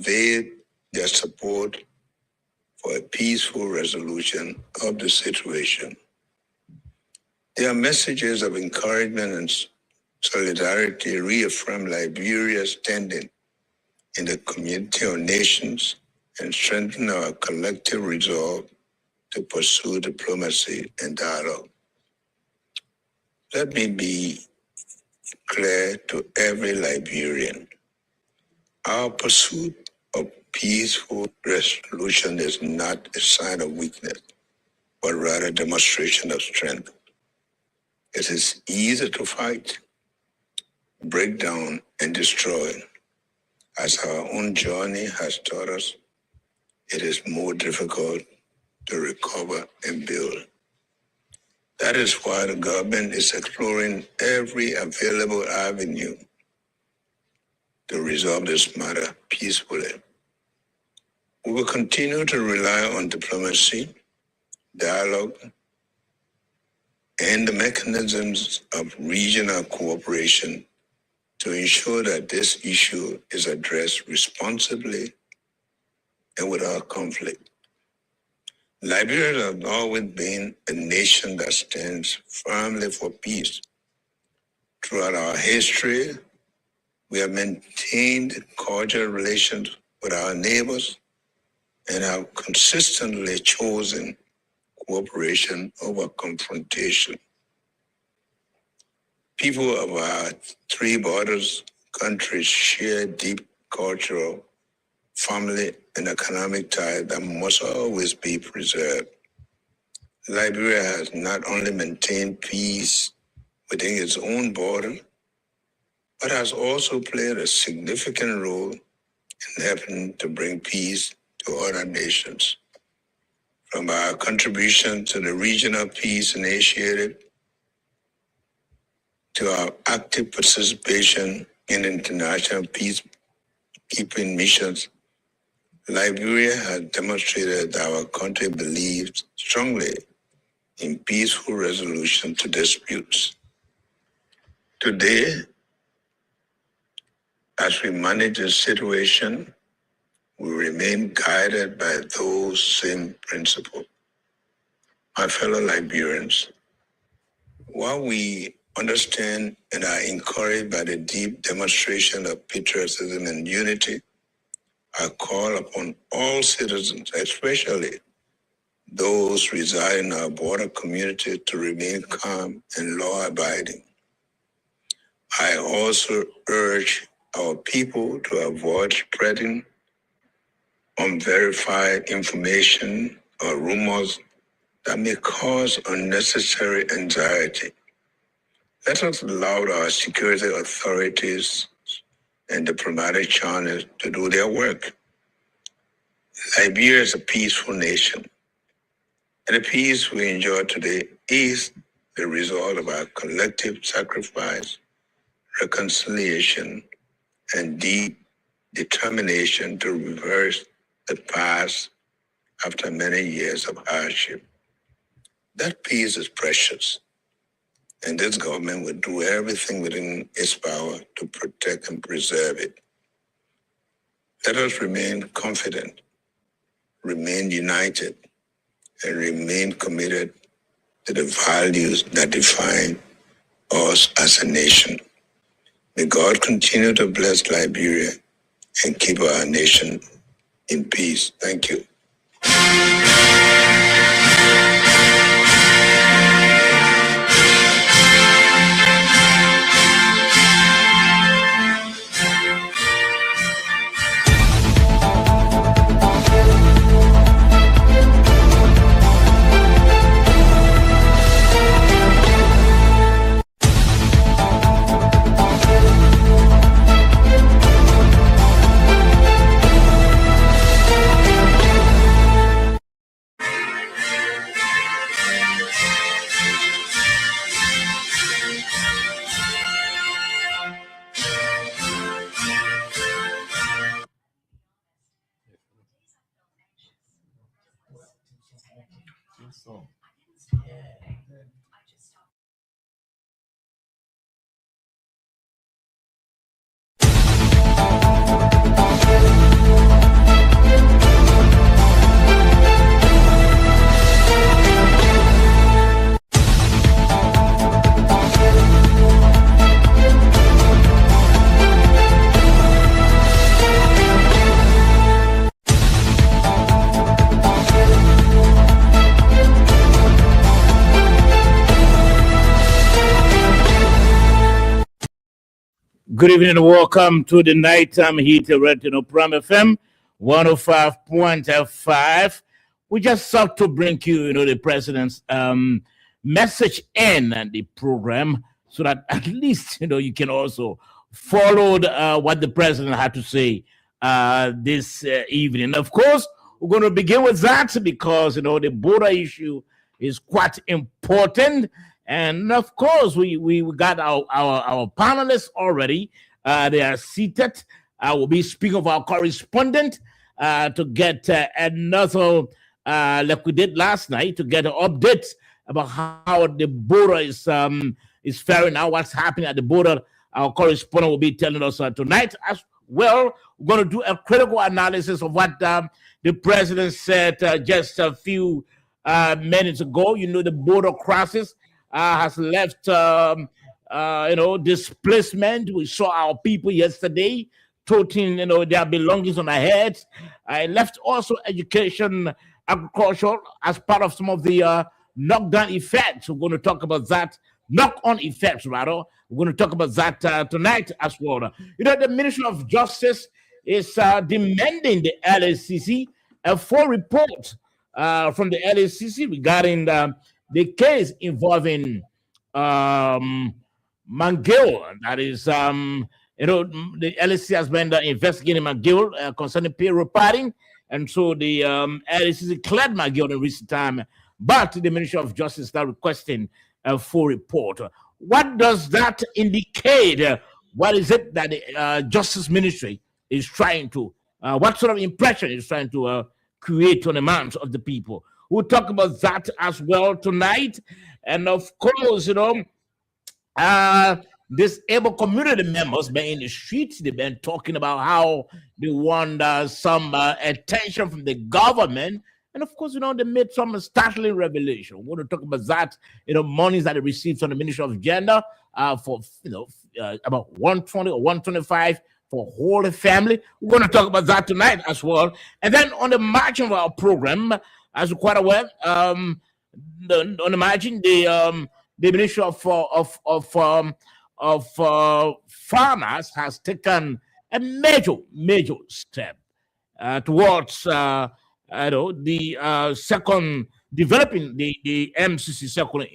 conveyed their support for a peaceful resolution of the situation. Their messages of encouragement and solidarity reaffirm Liberia's standing in the community of nations and strengthen our collective resolve to pursue diplomacy and dialogue. Let me be clear to every Liberian. Our pursuit of peaceful resolution is not a sign of weakness, but rather a demonstration of strength. It is easy to fight, break down, and destroy. As our own journey has taught us, it is more difficult to recover and build. That is why the government is exploring every available avenue to resolve this matter peacefully. We will continue to rely on diplomacy, dialogue, and the mechanisms of regional cooperation to ensure that this issue is addressed responsibly and without conflict. Liberia has always been a nation that stands firmly for peace. Throughout our history, we have maintained cordial relations with our neighbors and have consistently chosen cooperation over confrontation. People of our three borders countries share deep cultural, family, and economic ties that must always be preserved. Liberia has not only maintained peace within its own border, but has also played a significant role in helping to bring peace to other nations. From our contribution to the Regional Peace Initiative to our active participation in international peacekeeping missions, Liberia has demonstrated that our country believes strongly in peaceful resolution to disputes. Today, as we manage the situation, we remain guided by those same principles. My fellow Liberians, while we understand and are encouraged by the deep demonstration of patriotism and unity, I call upon all citizens, especially those residing in our border community, to remain calm and law-abiding. I also urge our people to avoid spreading unverified information or rumors that may cause unnecessary anxiety. Let us allow our security authorities and diplomatic channels to do their work. Liberia is a peaceful nation, and the peace we enjoy today is the result of our collective sacrifice, reconciliation, and deep determination to reverse the past after many years of hardship. That peace is precious, and this government will do everything within its power to protect and preserve it. Let us remain confident, remain united, and remain committed to the values that define us as a nation. May God continue to bless Liberia and keep our nation in peace. Thank you. Good evening and welcome to the nighttime heat right, Prime FM 105.5. We just sought to bring you, the president's message in the program so that at least, you can also follow what the president had to say this evening. Of course, we're going to begin with that because, the border issue is quite important. And of course, we got our panelists already. They are seated. I will be speaking of our correspondent to get another, like we did last night, to get an update about how the border is faring now, what's happening at the border. Our correspondent will be telling us tonight as well. We're going to do a critical analysis of what the president said just a few minutes ago. The border crisis has left, displacement. We saw our people yesterday toting, their belongings on their heads. I left also education, agriculture as part of some of the knockdown effects. We're going to talk about that. Knock-on effects, rather. We're going to talk about that tonight as well. The Ministry of Justice is demanding the LACC a full report from the LACC regarding the case involving Mangill. That is, the LACC has been investigating Mangill concerning pay reporting, and so the LACC cleared Mangill in recent time, but the Ministry of Justice is now requesting a full report. What does that indicate? What is it that the Justice Ministry is trying to, what sort of impression is trying to create on the minds of the people? We'll talk about that as well tonight. And of course, disabled community members been in the streets. They've been talking about how they want some attention from the government. And of course, they made some startling revelation. We're going to talk about that, monies that they received from the Ministry of Gender for, about 120 or 125 for whole family. We're going to talk about that tonight as well. And then on the margin of our program, as you're quite aware, on the margin, the Ministry of Farmers has taken a major step towards the second developing the MCC second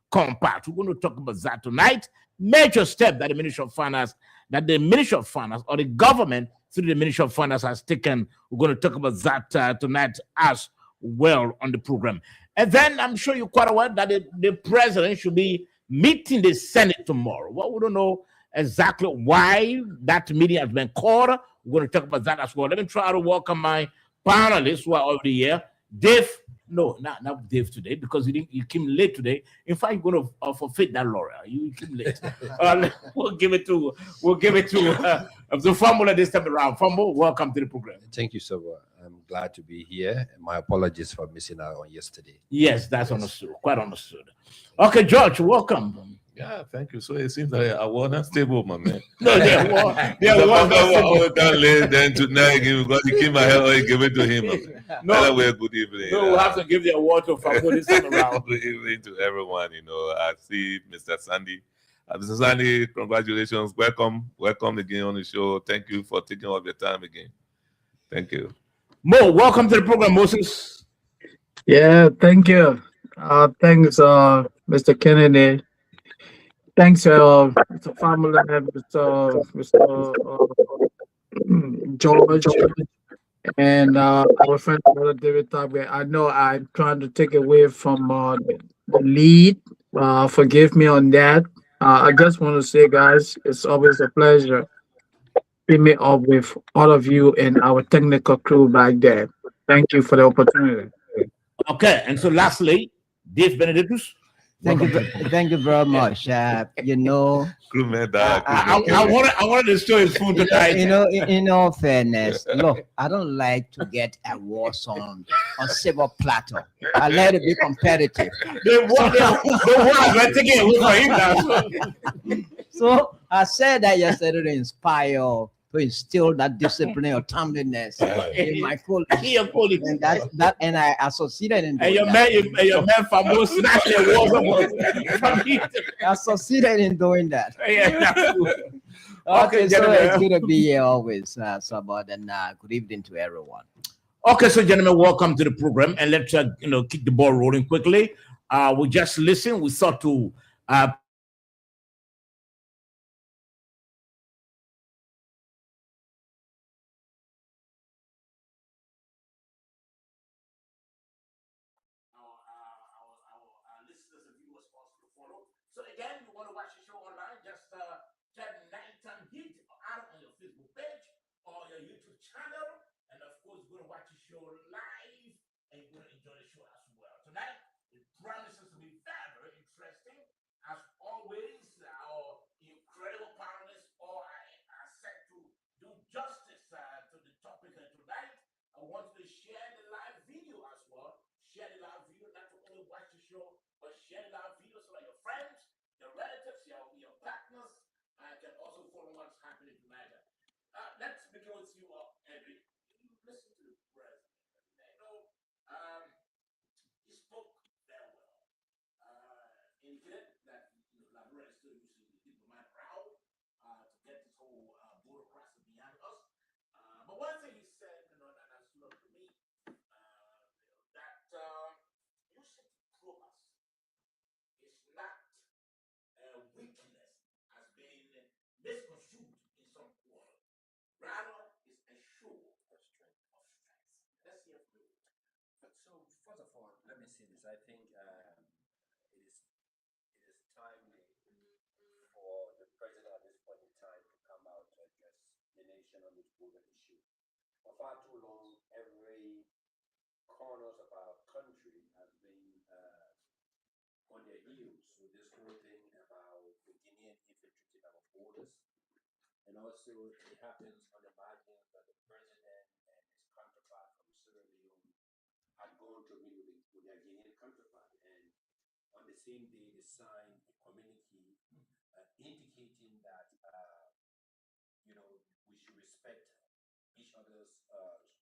compact. We're going to talk about that tonight. Major step that the Ministry of Finance, or the government through the Ministry of Finance has taken. We're going to talk about that tonight as well on the program. And then I'm sure you're quite aware that the president should be meeting the Senate tomorrow. Well, we don't know exactly why that meeting has been called. We're going to talk about that as well. Let me try to welcome my panelists who are already here. Dave, no, not Dave today, because you came late today. In fact, you're going to forfeit that laurel. You came late. We'll give it to the formula this time around. Fumble, welcome to the program. Thank you so much. I'm glad to be here. And my apologies for missing out on yesterday. Yes, that's understood. Quite understood. Okay, George, welcome. Yeah, thank you. So it seems like I was not stable, my man. No, Then tonight, because he came ahead, or he gave it to him. No, good evening. No, we'll have to give the award to Fumble this time around. Good evening to everyone. I see Mr. Sandy. Mr. Sandy, congratulations. Welcome again on the show. Thank you for taking all your time again. Thank you. Mo, welcome to the program, Moses. Yeah, thank you. Thanks, Mr. Kennedy. Thanks, Mr. Family, Mr. George, and our friend Brother David Tagbe. I know I'm trying to take away from the lead. Forgive me on that. I just want to say, guys, it's always a pleasure being me up with all of you and our technical crew back there. Thank you for the opportunity. Okay, and so lastly, Dave Benedictus. Thank you very much. I wanted to show his phone tonight. In all fairness, look, I don't like to get awards on silver platter. I let it be competitive. So I said that yesterday to inspire, to instill that discipline or timeliness in my colleagues. And I succeeded in doing I succeeded in doing that. Okay, so it's gentlemen. good to be here always, Sabad, and good evening to everyone. Okay, so gentlemen, welcome to the program, and let's keep the ball rolling quickly. We just listened. We thought to play a short video our listeners and viewers also to follow. So again, you want to watch the show online, just type Nighttime Heat out on your Facebook page or your YouTube channel. And of course, you're going to watch the show live and you're going to enjoy the show as well. Tonight, it promises to be very, very interesting. As always, our incredible panelists all are set to do justice to the topic tonight. I want you to share the live video as well. Share the live video, not to only watch the show, but share the live video so that your friends, your relatives, your partners can also follow what's happening tonight. Let's begin with you, Edwin. You listen to the president. I know he spoke very well. Indicated that Liberia is still using the diplomat route to get this whole border crossing behind us. But one thing he said, that stood up to me, that using diplomacy is not a weakness as being misconstrued in some quarter. Rather, it's a show of strength. Let's hear from you. So, first of all, let me say this. I think it is timely for the president at this point in time to come out to address the nation on this border issue. For far too long, every corners of our country has been on their heels with this whole thing about the Guinean infiltrating our borders. And also, it happens on the margins that the president and his counterpart from Sierra Leone had gone to meet with their Guinean counterpart. And on the same day, they signed a communique indicating that, we should respect each other's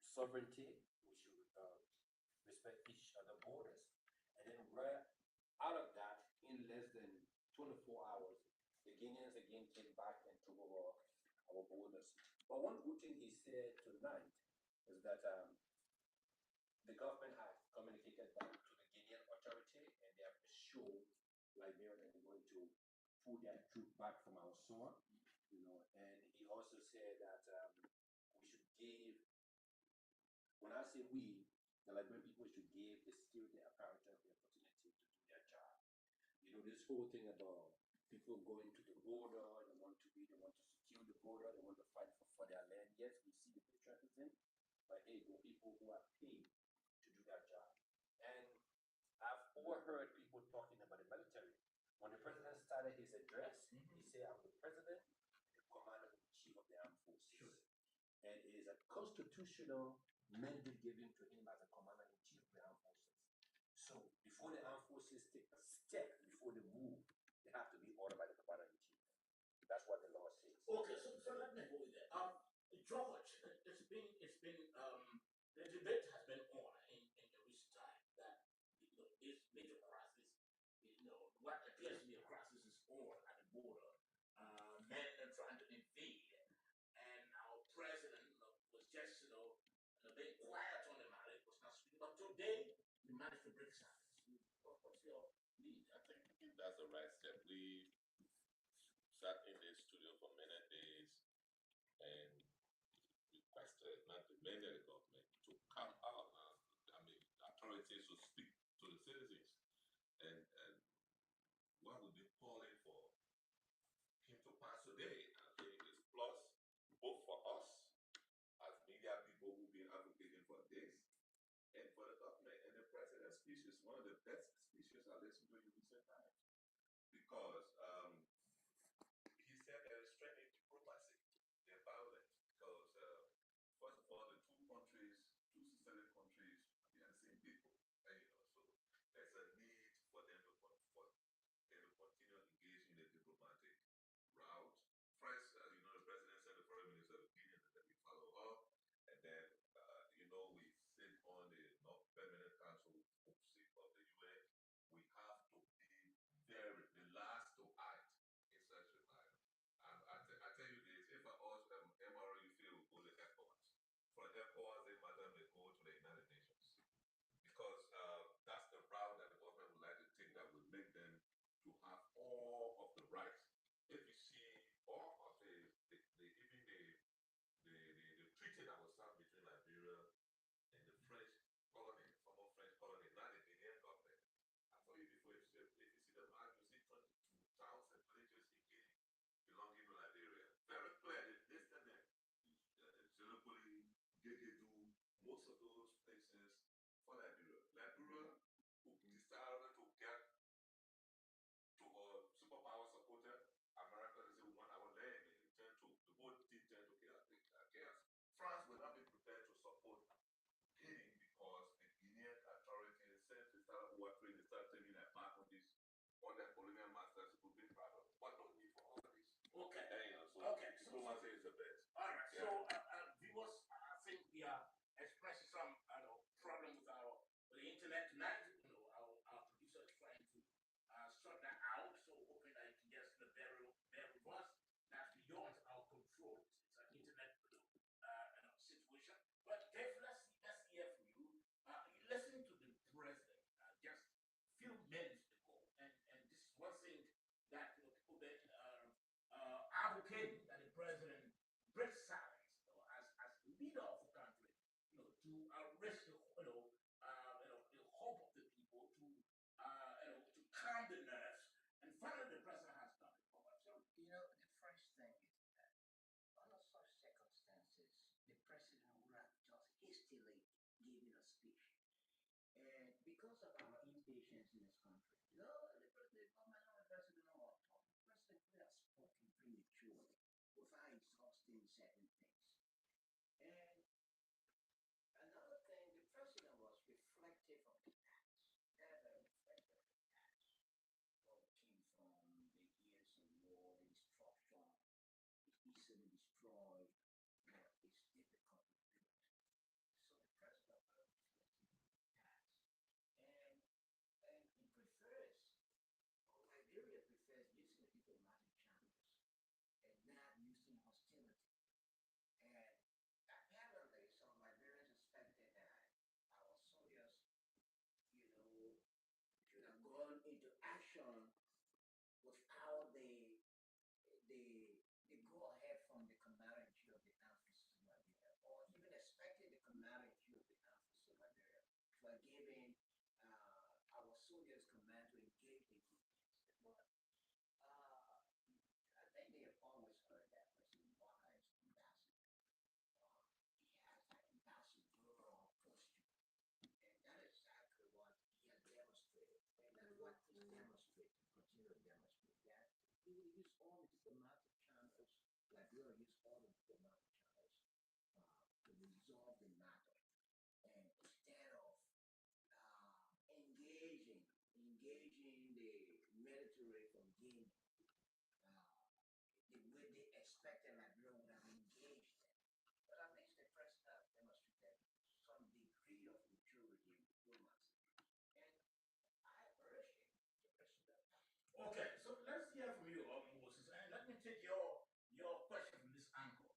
sovereignty, we should respect each other's borders. And then right out of that, in less than 24 hours, the Guineans again came back and took over our borders. But one good thing he said tonight is that the government has communicated that to the Guinean authority, and they have assured Liberia that they're going to pull their troops back from our soil. And he also said that we should give. When I say we, the Liberian people should give the security apparatus the opportunity to do their job. This whole thing about people going to the border, they want to secure the border, they want to fight for their land. Yes, we see the patriotism, but hey, there are people who are paid to do that job. And I've overheard people talking about the military. When the president started his address, he said, "I'm the president, the commander-in-chief of the armed forces." Sure. And it is a constitutional mandate given to him as a commander-in-chief of the armed forces. So before the armed forces take a step, before they move, they have to be ordered by the commander-in-chief. That's what the law says. Okay, so let me go there. George, the debate has been on in recent time that this major crisis, what appears to be a crisis is on at the border. Men are trying to invade, and our president was just a bit quiet on the matter. It was not speaking, but today we managed to break silence. What's your lead? I think that's the right step. We sat in the studio for many days and requested, not demanded the government to come out. Authorities to speak to the citizens. And what would be calling for him to pass today, I think, is plus both for us as media people who've been advocating for this and for the government. And the president's speech is one of the best speeches I listened to in recent times because he said there is strength in diplomacy, the violence, because first of all, the two seceded countries, they are the same people, so there's a need for them to continue engaging in the diplomatic route. First, the president said the foreign minister of Guinea that we follow up, and then we sit on the North Permanent Council of the UN. We have to be the last to for Liberia. Liberia decided to get to a superpower supporter. America is saying we want our land in return to the both did turn to chaos. France will not be prepared to support Guinea because the Guinean authorities, since they started working, they started turning their back on this, on their colonial masters, who big problem. What don't need for all of this? Okay. And, you know, so Okay. diplomacy is the best. All right. Yeah. So, viewers, I think we are expressing some problem with with the internet tonight. Our producer is trying to sort that out. So, hoping that you can just bear with us. That's beyond our control. It's an internet situation. But Dave, let's hear from you. You listened to the president just few minutes ago, and this is one thing that people been advocating that the president breaks silence, as leader of the country, to arrest the hope of the people, to calm the nerves, and finally the president has done it. So, The first thing is that under such circumstances, the president would have just hastily given a speech. And because of our impatience in this country, the president, the president won't talk. The president could have spoken prematurely without exhausting certain things. And another thing, the president was reflective of the past, very reflective of the past. What came from the years of war, the destruction, it's easily destroyed, but it's difficult to build. So the president was reflective of the past. And he prefers, or Liberia prefers using diplomatic channels and not using hostility. And apparently, some Liberians expected that our soldiers, should have gone into action without the go ahead from the commander in chief of the armed forces of Liberia, or even expected the commander in chief of the armed forces of Liberia to have given our soldiers command to engage the Indians. But I think they have always heard that President Walker is ambassador. He has that ambassadorial posture, and that is exactly what he has demonstrated, and that's what he's demonstrating, continue to demonstrate that he will use all the diplomatic channels, like we will use all the diplomatic channels to resolve the matter, and instead of engaging the military from Guinea, the way they expected Liberia would have engaged them. But at least the president has demonstrated some degree of maturity in diplomacy. And I urge him, the president. okay, so let's hear from you, Moses, and let me take your question from this angle.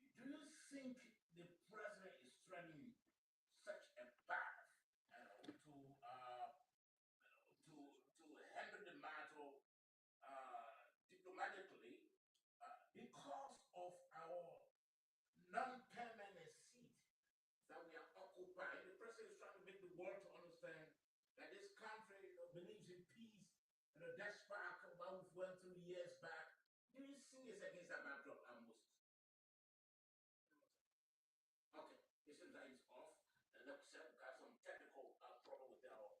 Do you think the president is threatening such a path to handle the matter diplomatically because of our non-permanent seat that we are occupying? The president is trying to make the world to understand that this country believes in peace and that spark about we went through years back. Do you think it's against that backdrop, Moses? Okay, it seems like it's off. And like I said, we got some technical problem with our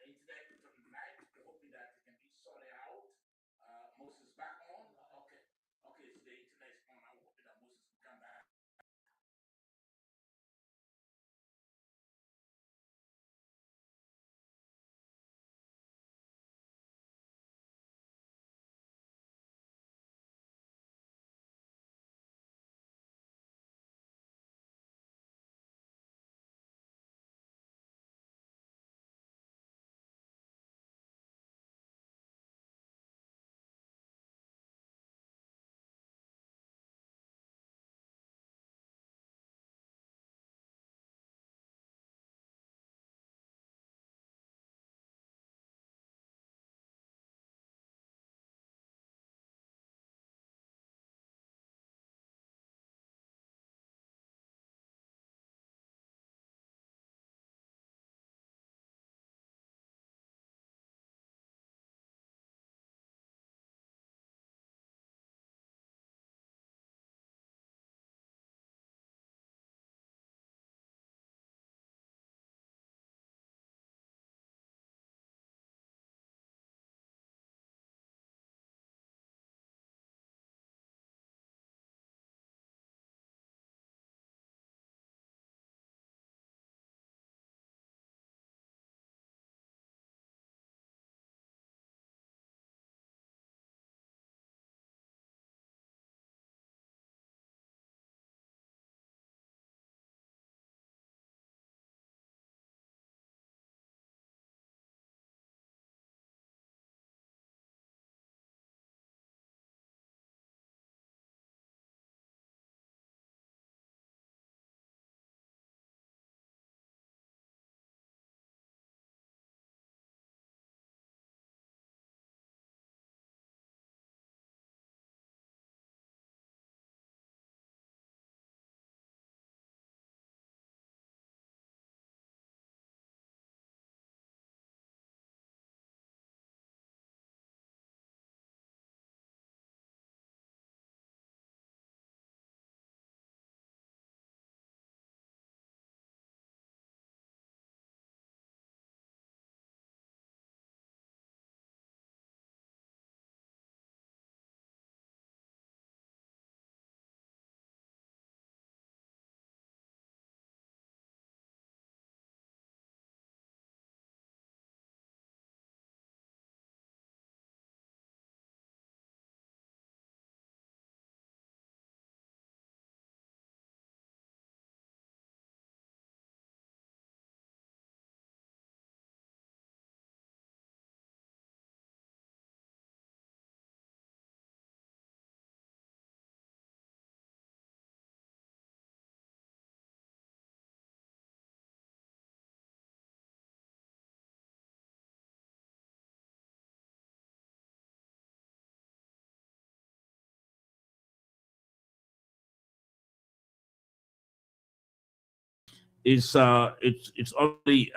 internet tonight. We're hoping that it can be sorted out. Moses back on. Okay, so the internet's on. I'm hoping that Moses will come back. it's already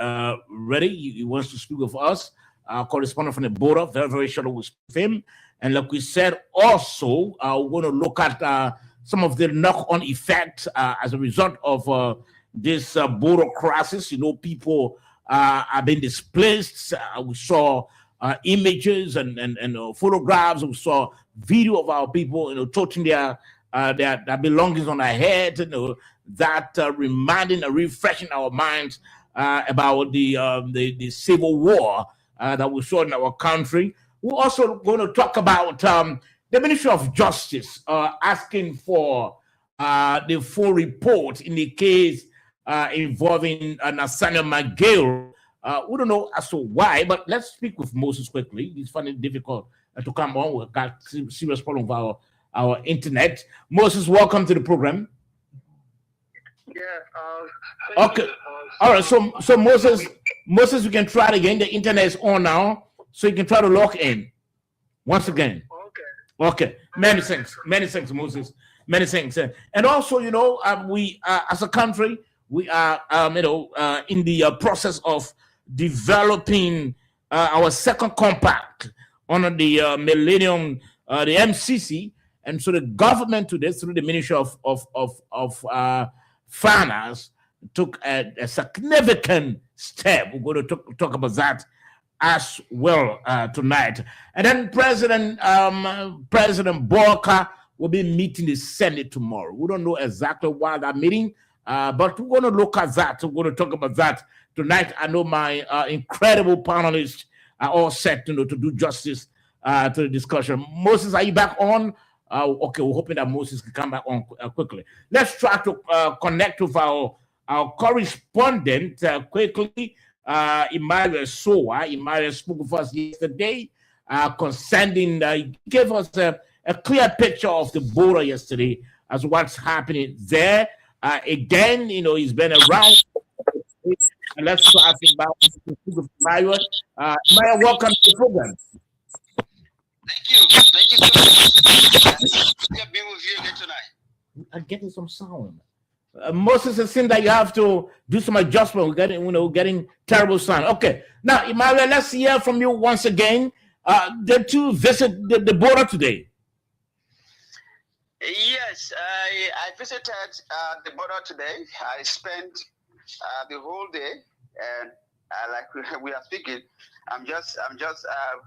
ready. He wants to speak with us. Our correspondent from the border, very very short will speak with him. And like we said, also we're going to look at some of the knock-on effects as a result of this border crisis. You know, people have been displaced. We saw images and photographs. We saw video of our people, you know, toting their belongings on their heads. You know, that reminding and refreshing our minds about the civil war that we saw in our country. We're also going to talk about the Ministry of Justice asking for the full report in the case involving Nathaniel McGill. We don't know as to why, but let's speak with Moses quickly. He's finding it difficult to come on. We've got serious problem with our internet. Moses, welcome to the program. Yeah. Okay. All right. So Moses, you can try it again. The internet is on now, so you can try to log in once again. Okay. Many thanks, Moses. Many thanks. And also, you know, we as a country, we are, in the process of developing our second compact under the Millennium, the MCC, and so the government today, through the Ministry of Finance, took a significant step. We're going to talk about that as well tonight. And then President Boakai will be meeting the Senate tomorrow. We don't know exactly why that meeting, but we're going to look at that. We're going to talk about that tonight. I know my incredible panelists are all set, you know, to do justice to the discussion. Moses, are you back on? Okay, we're hoping that Moses can come back on quickly. Let's try to connect with our correspondent quickly. Emmanuel Soa. Emmanuel spoke with us yesterday concerning, he gave us a clear picture of the border yesterday as what's happening there. Again, you know, he's been around. And let's talk about Emmanuel. Emmanuel, welcome to the program. Thank you so much. I've been with you again tonight. I'm getting some sound. Moses, it seems that you have to do some adjustment. We're getting terrible sound. Okay. Now, Emmanuel, let's hear from you once again. The two visit the border today. Yes, I visited the border today. I spent the whole day, and like we are speaking, I'm just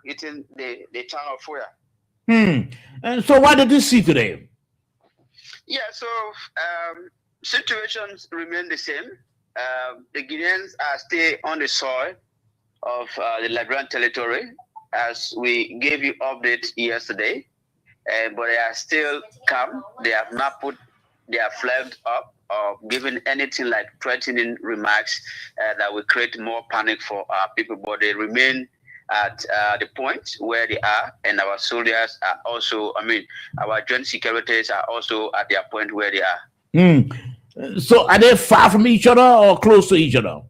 hitting the town of Fuya. And so, what did you see today? Yeah, so situations remain the same. The Guineans are still on the soil of the Liberian territory, as we gave you update yesterday, but they are still calm. They have not put their flag up or given anything like threatening remarks that will create more panic for our people, but they remain at the point where they are, and our soldiers are also, our joint securities are also at their point where they are. So are they far from each other or close to each other?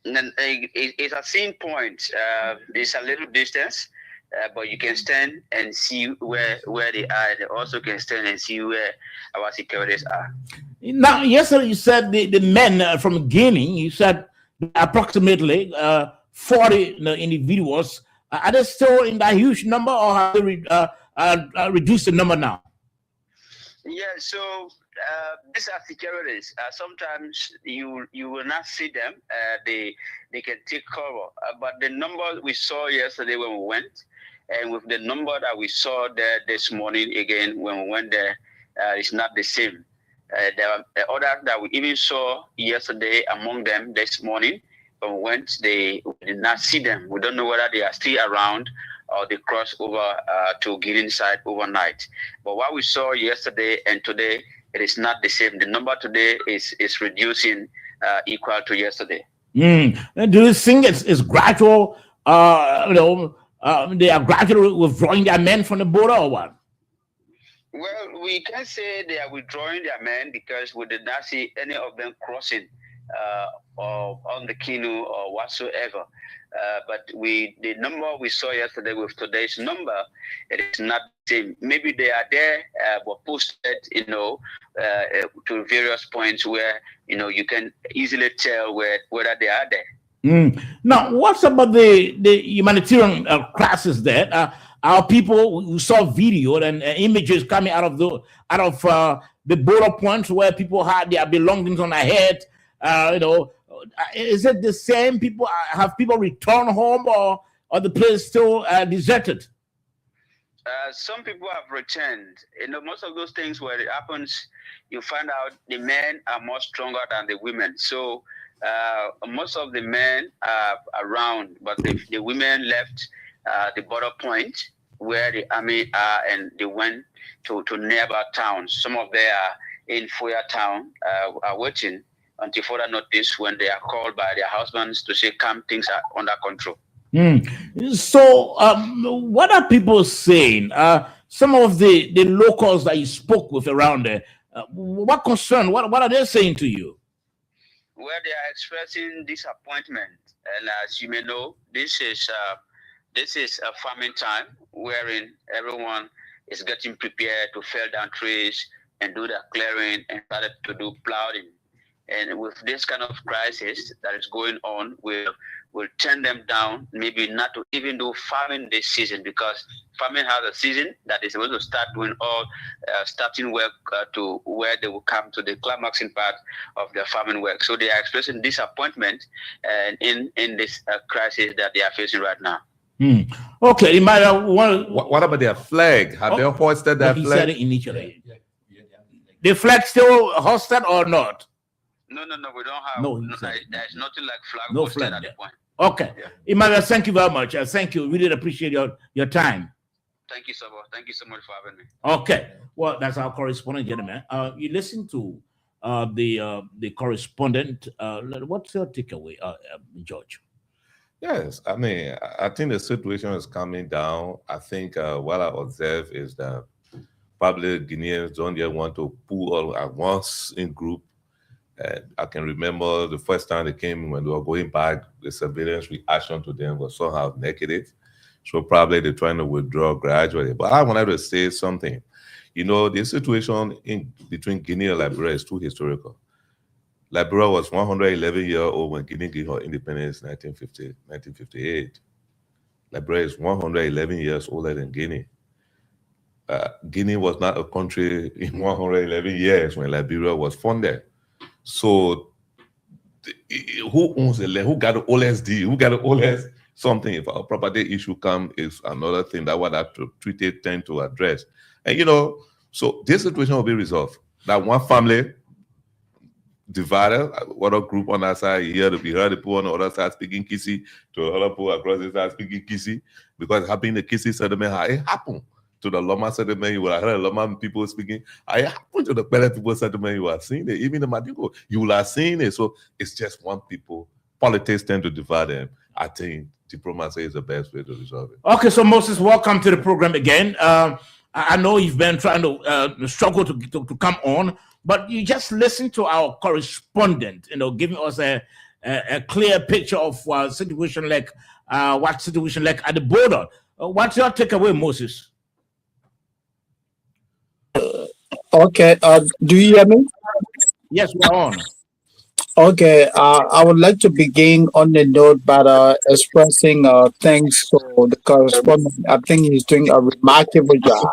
And it's a same point. There's a little distance, but you can stand and see where they are. They also can stand and see where our securities are. Now, yesterday you said the men from Guinea, you said approximately 40 individuals. Are they still in that huge number, or have they reduced the number now? Yeah, so these are securities. Sometimes you will not see them. They can take cover. But the number we saw yesterday when we went, and with the number that we saw there this morning again when we went there, it's not the same. There are others that we even saw yesterday among them this morning. When we went, we did not see them. We don't know whether they are still around or they crossed over to Guinea side overnight. But what we saw yesterday and today, it is not the same. The number today is reducing equal to yesterday. Do you think it's gradual? They are gradually withdrawing their men from the border, or what? Well, we can't say they are withdrawing their men because we did not see any of them crossing or on the canoe or whatsoever. But the number we saw yesterday with today's number, it is not the same. Maybe they are there, but posted, to various points where you can easily tell whether they are there. Now, what's about the humanitarian crisis there? Our people who saw video and images coming out of the border points where people had their belongings on their head. Is it the same? People have people returned home, or the place still deserted? Some people have returned. Most of those things where it happens, you find out the men are more stronger than the women. So most of the men are around, but the women left the border point where the army are, and they went to nearby towns. Some of them are in Foya town, are waiting until further notice when they are called by their husbands to say, come, things are under control. So, what are people saying? Some of the locals that you spoke with around there, what concern? What are they saying to you? Well, they are expressing disappointment, and as you may know, this is a farming time wherein everyone is getting prepared to fell down trees and do the clearing and started to do plowing. And with this kind of crisis that is going on, we'll turn them down, maybe not to even do farming this season, because farming has a season that is supposed to start doing all starting work to where they will come to the climaxing part of their farming work. So they are expressing disappointment in this crisis that they are facing right now. Okay, you might want. What about their flag? Have they hoisted their He flag? said it initially. The flag still hosted or not? No, we don't have. No, there's nothing like flag. No hosted flag at there. the point. Okay, Yeah. Emmanuel, thank you very much. Thank you. We really appreciate your time. Thank you, Sabo. Thank you so much for having me. Okay, well, that's our correspondent, gentlemen. You listen to the correspondent. What's your takeaway, George? Yes, I mean, I think the situation is coming down. I think what I observe is that probably Guineans don't yet want to pull all at once in group. I can remember the first time they came when they were going back, the surveillance reaction to them was somehow negative. So probably they're trying to withdraw gradually. But I wanted to say something. The situation between Guinea and Liberia is too historical. Liberia was 111 years old when Guinea gave her independence in 1958. Liberia is 111 years older than Guinea. Guinea was not a country in 111 years when Liberia was founded. So who owns the land? Who got the oldest deal? Who got the oldest something? If a property issue comes, is another thing that what that treaty tend to address. And so this situation will be resolved. That one family divided, what a group on that side, you heard the people on the other side speaking Kisi, to the other people across the side speaking Kisi, because it happened in the Kisi settlement, how it happened to the Loma settlement, you will have heard Loma people speaking, how it happened to the Pele people settlement, you are seeing it, even the Madigo, you will have seen it. So it's just one people. Politics tend to divide them. I think diplomacy is the best way to resolve it. Okay, so Moses, welcome to the program again. I know you've been trying to struggle to come on, but you just listen to our correspondent, giving us a clear picture of what situation like at the border. What's your takeaway, Moses? Okay. Do you hear me? Yes, we're on. Okay. I would like to begin on the note by expressing thanks to the correspondent. I think he's doing a remarkable job.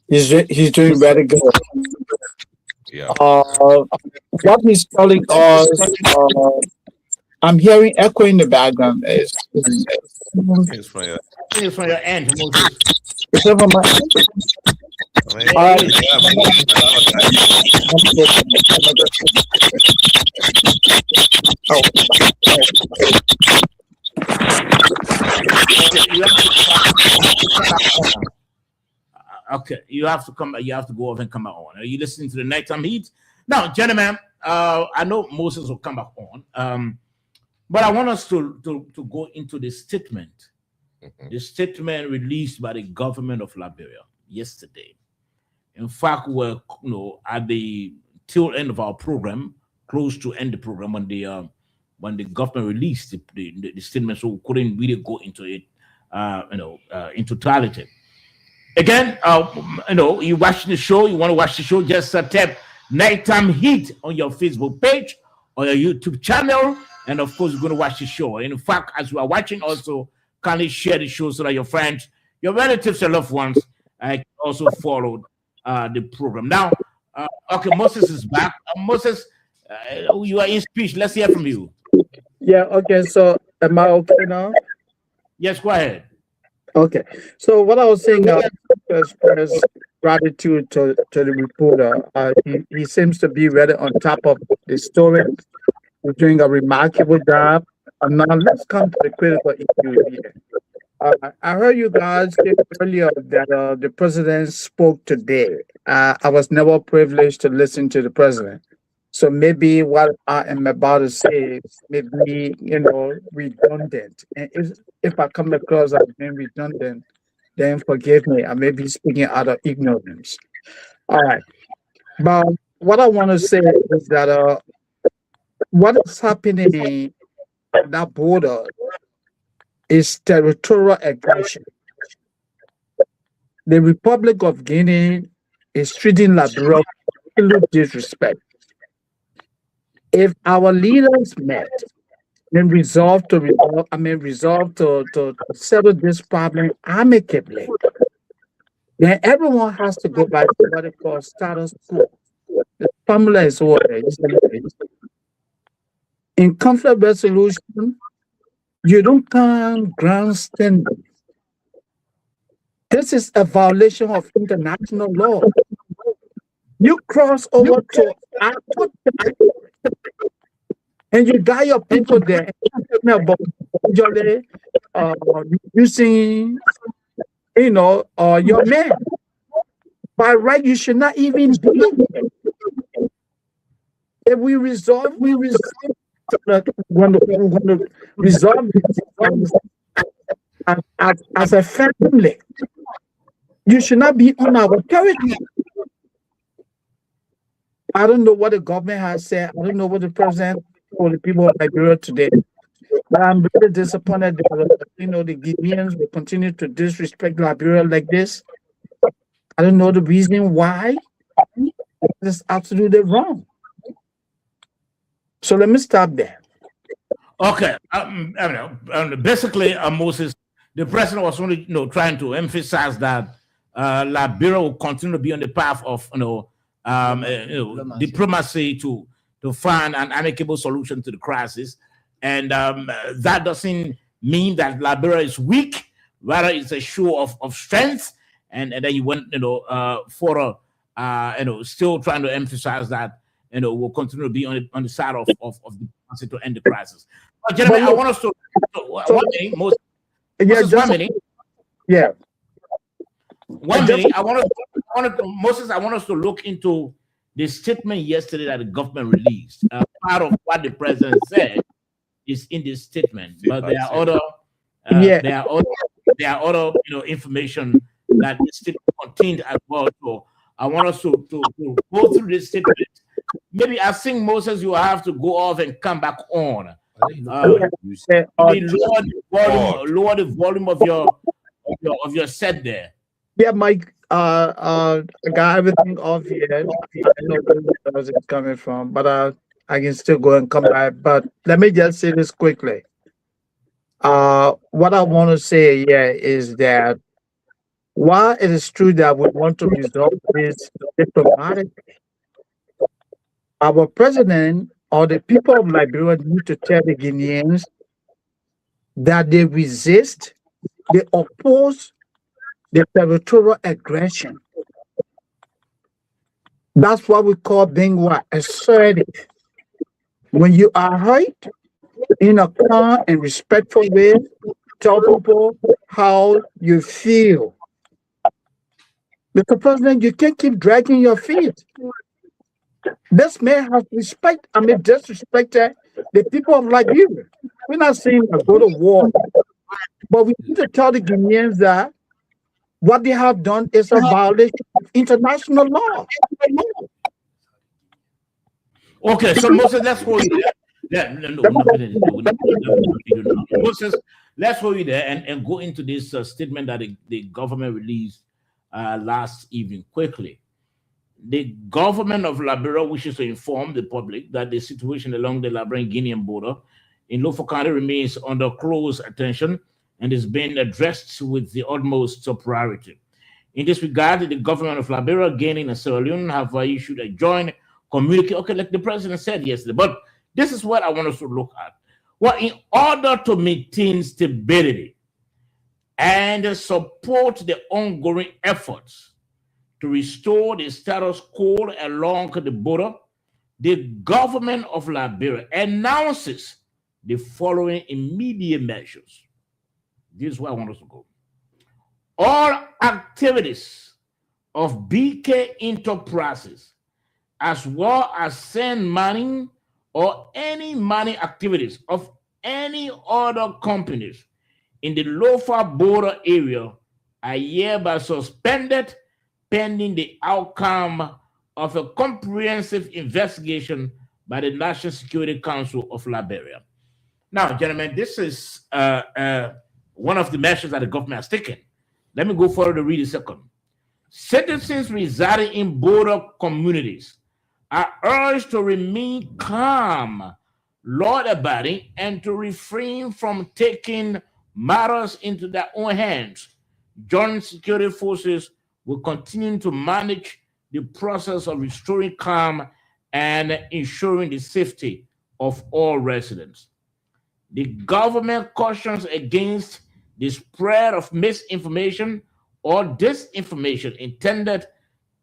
He's doing very good. Yeah. What he's telling us, I'm hearing echo in the background. It's from your, It's from your end, Moses. Is it from my I mean, Okay, you have to come. You have to go off and come back on. Are you listening to the nighttime heat? Now, gentlemen, I know Moses will come back on, but I want us to go into the statement. The statement released by the government of Liberia yesterday. In fact, we're at the tail end of our program, close to end the program when the government released the statement, so we couldn't really go into it, in totality. Again, you watching the show, you want to watch the show, just tap Nighttime Heat on your Facebook page or your YouTube channel. And of course, you're going to watch the show. In fact, as you are watching, also kindly share the show so that your friends, your relatives, and loved ones can also follow the program. Now, okay, Moses is back. Moses, you are in speech. Let's hear from you. Yeah, okay, so am I okay now? Yes, go ahead. Okay, so what I was saying, express gratitude to the reporter. He seems to be really on top of the story. He's doing a remarkable job. And now let's come to the critical issue here. I heard you guys say earlier that the president spoke today. I was never privileged to listen to the president. So maybe what I am about to say may be, redundant. And if I come across as being redundant, then forgive me. I may be speaking out of ignorance. All right. But what I want to say is that what is happening at that border is territorial aggression. The Republic of Guinea is treating Liberia with absolute disrespect. If our leaders met and resolved to settle this problem amicably, then everyone has to go back to what they call status quo. The formula is what it is. In conflict resolution, you don't come grandstanding. This is a violation of international law. You cross over to and you got your people there using, your men. By right, you should not even be there. If we resolve, we're going to resolve this as a family. You should not be on our territory. I don't know what the government has said. I don't know what the president told the people of Liberia today. But I'm really disappointed that the Guineans will continue to disrespect Liberia like this. I don't know the reason why. It's absolutely wrong. So let me stop there. Okay. Basically, Moses, the president was only trying to emphasize that Liberia will continue to be on the path of diplomacy to find an amicable solution to the crisis, and that doesn't mean that Liberia is weak. Rather, it's a show of strength, and then you went still trying to emphasize that we'll continue to be on the side of diplomacy to end the crisis. But gentlemen, I want us to one minute, Moses. Yeah. One minute. I want us to look into the statement yesterday that the government released. Part of what the president said is in this statement, but there are other, information that this statement contained as well. So I want us to go through this statement. Maybe I think Moses, you have to go off and come back on. Lower the volume of your set there. Yeah, Mike. I got everything off here. I know where it's coming from, but I can still go and come back. But let me just say this quickly. What I want to say here is that while it is true that we want to resolve this diplomatically, our president or the people of Liberia need to tell the Guineans that they resist, they oppose the territorial aggression. That's what we call being what? Assertive. When you are hurt in a calm and respectful way, tell people how you feel. Mr. President, you can't keep dragging your feet. This man has disrespected the people of Liberia. We're not saying go to war, but we need to tell the Guineans that what they have done is a violation of international law. Okay, so Moses, let's hold you there. Moses, let's hold you there and go into this statement that the government released last evening quickly. the government of Liberia wishes to inform the public that the situation along the Liberian-Guinean border in Lofa County remains under close attention and is being addressed with the utmost priority. In this regard, the government of Liberia, Guinea, and Sierra Leone have issued a joint communique. Okay, like the president said yesterday, but this is what I want us to look at. Well, in order to maintain stability and support the ongoing efforts to restore the status quo along the border, the government of Liberia announces the following immediate measures. This is where I want us to go. All activities of BK Enterprises, as well as send money or any money activities of any other companies in the Lofa border area, are hereby suspended pending the outcome of a comprehensive investigation by the National Security Council of Liberia. Now, gentlemen, this is one of the measures that the government has taken. Let me go forward to read a second. Citizens residing in border communities are urged to remain calm, law-abiding, and to refrain from taking matters into their own hands. Joint security forces will continue to manage the process of restoring calm and ensuring the safety of all residents. The government cautions against the spread of misinformation or disinformation intended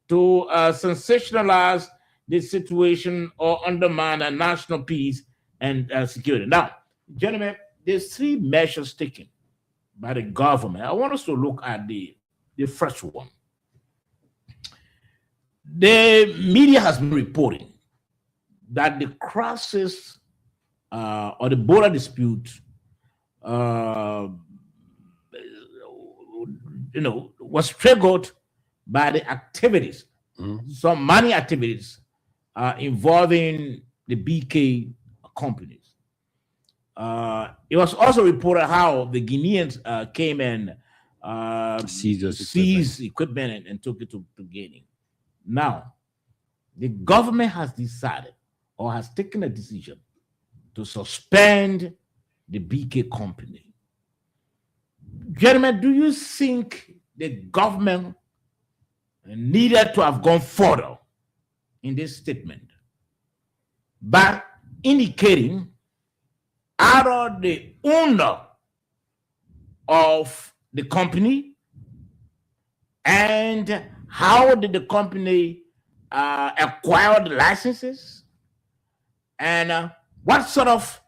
to sensationalize the situation or undermine the national peace and security. Now, gentlemen, there's three measures taken by the government. I want us to look at the first one. The media has been reporting that the crisis or the border dispute was triggered by the activities, some money activities involving the BK companies. It was also reported how the Guineans came and seized equipment and took it to Guinea. Now, the government has decided or has taken a decision to suspend the BK company. Gentlemen, do you think the government needed to have gone further in this statement by indicating either the owner of the company and how did the company acquire the licenses and what sort of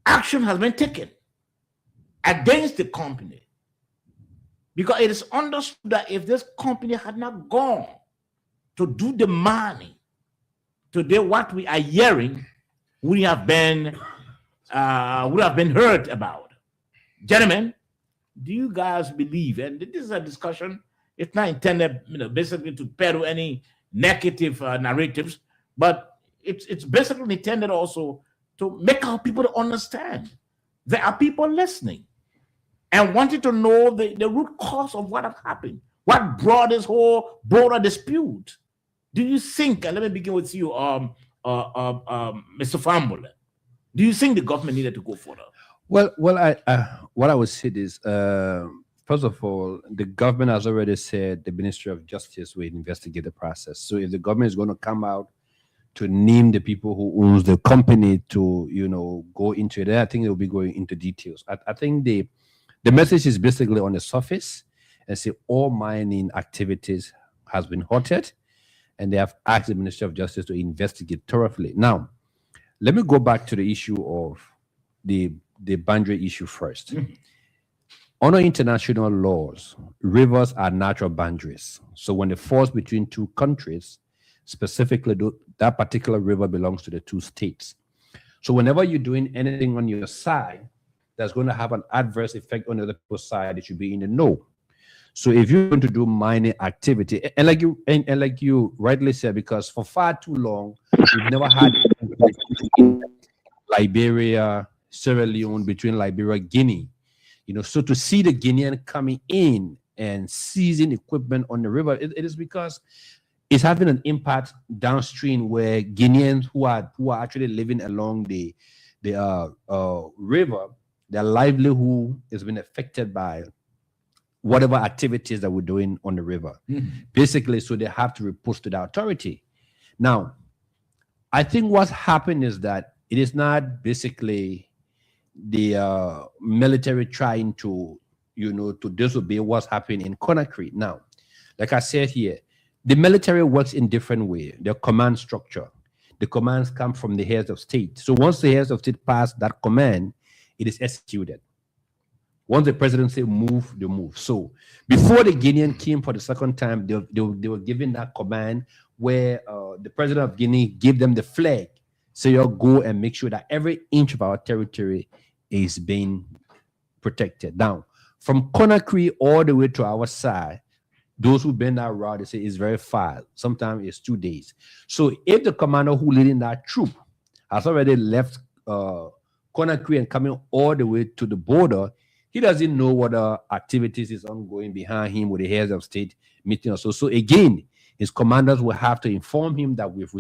action has been taken against the company? Because it is understood that if this company had not gone to do the money, today what we are hearing would have been heard about. Gentlemen, do you guys believe, and this is a discussion, it's not intended basically to peddle any negative narratives, but it's basically intended also to make our people to understand there are people listening and wanting to know the root cause of what has happened, what brought this whole border dispute. Do you think, and let me begin with you, Mr. Fambola, do you think the government needed to go further? Well, what I would say is, first of all, the government has already said the Ministry of Justice will investigate the process. So if the government is going to come out to name the people who owns the company to, go into it, I think they'll be going into details. I think the message is basically on the surface and say all mining activities has been halted, and they have asked the Ministry of Justice to investigate thoroughly. Now, let me go back to the issue of the boundary issue first. Under international laws, rivers are natural boundaries. So when they fall between two countries, specifically that particular river belongs to the two states. So whenever you're doing anything on your side that's going to have an adverse effect on the other people's side, it should be in the know. So if you're going to do mining activity, and like you rightly said, because for far too long, we've never had Liberia, Sierra Leone, between Liberia, Guinea. So to see the Guinean coming in and seizing equipment on the river, it is because it's having an impact downstream where Guineans who are actually living along the river, their livelihood has been affected by whatever activities that we're doing on the river. Basically, so they have to report to the authority. Now, I think what's happened is that it is not basically the military trying to, to disobey what's happening in Conakry. Now, like I said here, the military works in different ways. Their command structure. The commands come from the heads of state. So once the heads of state pass that command, it is executed. Once the president say move, they move. So before the Guinean came for the second time, they were given that command where the president of Guinea gave them the flag. So you go and make sure that every inch of our territory is being protected. Now, from Conakry all the way to our side, those who've been that route, they say it's very far. Sometimes it's 2 days. So if the commander who leading that troop has already left Conakry and coming all the way to the border, he doesn't know what activities is ongoing behind him with the heads of state meeting or so. So again, his commanders will have to inform him that we've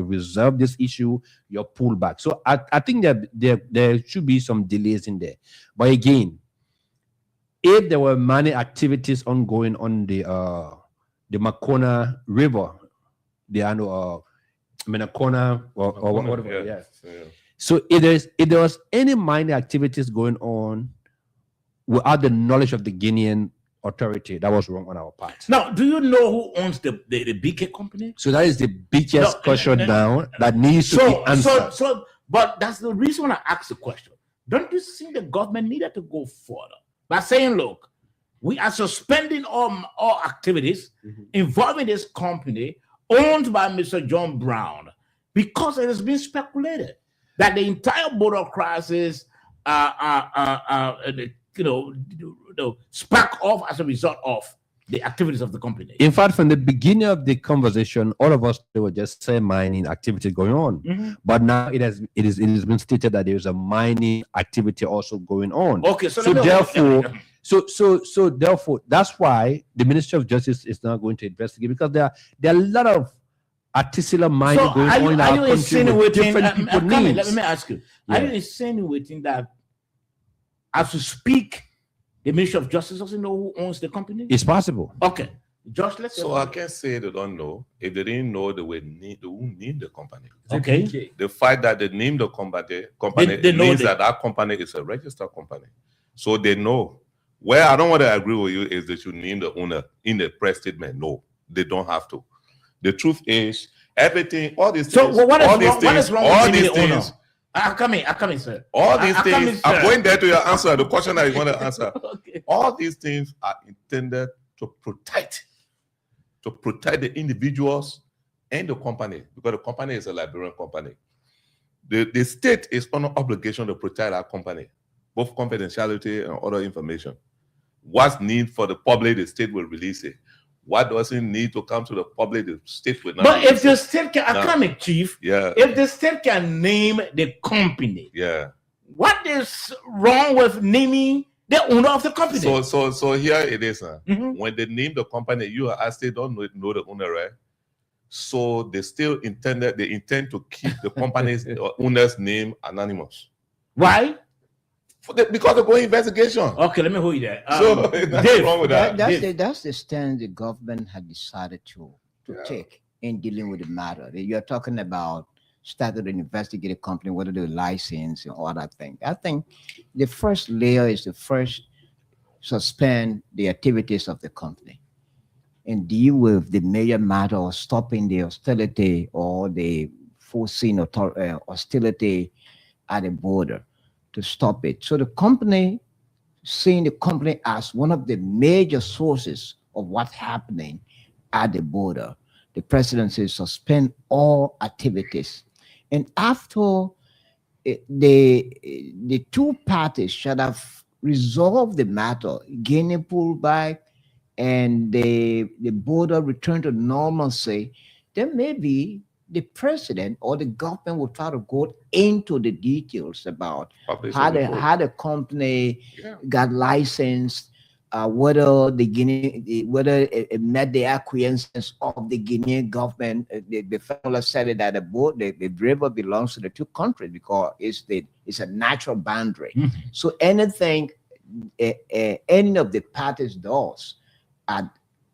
resolved this issue, you're pulled back. So I think that there should be some delays in there. But again, if there were many activities ongoing on the Makona River, the Menacona or whatever, Yeah. So if there was any minor activities going on without the knowledge of the Guinean authority, that was wrong on our part. Now, do you know who owns the BK company? So that is the biggest question now that needs to be answered. But that's the reason I asked the question. Don't you think the government needed to go further by saying, look, we are suspending all activities involving this company owned by Mr. John Brown because it has been speculated that the entire border crisis spark off as a result of the activities of the company. In fact, from the beginning of the conversation, all of us were just saying mining activity going on. But now it has been stated that there is a mining activity also going on. Okay, so therefore, that's why the Ministry of Justice is now going to investigate, because there are a lot of artisanal mining going on in our country with different people needs. Let me ask you, are you insinuating that as we speak, the Ministry of Justice doesn't know who owns the company? It's possible. Okay. Josh, let's So I can't say they don't know. If they didn't know, they would name the company. Okay. The fact that they named the company They know means that company is a registered company. So they know. Where I don't want to agree with you is that you name the owner in the press statement. No, they don't have to. The truth is, everything, all these things. So what is wrong with naming the owner? things, I'm coming, sir. all these I'm coming, things, I'm sir. going there to your answer, the question that you want to answer. Okay. All these things are intended to protect the individuals and the company, because the company is a Liberian company. The state is under obligation to protect our company, both confidentiality and other information. What's need for the public, the state will release it. What doesn't need to come to the public, the state will not. But if release the it. state can, Chief, Yeah, if the state can name the company, yeah. what is wrong with naming the owner of the company? So here it is. Mhm. When they name the company, you are still don't know the owner, right? So they intend to keep the company's owner's name anonymous. Why? Because they're going investigation. Okay, let me hold you there. So nothing Dave, wrong with that. That's the stand the government had decided to take in dealing with the matter. You're talking about started an investigative company, whether the license and all that thing. I think the first layer is to first suspend the activities of the company and deal with the major matter of stopping the hostility or the foreseen hostility at the border, to stop it. So the company, seeing the company as one of the major sources of what's happening at the border, the presidency suspend all activities. And after the two parties should have resolved the matter, Guinea pulled back and the border returned to normalcy, then maybe the president or the government will try to go into the details about how the company got licensed, whether whether it met the acquiescence of the Guinean government. The fellow said it that the river belongs to the two countries because it's a natural boundary. So anything any of the parties does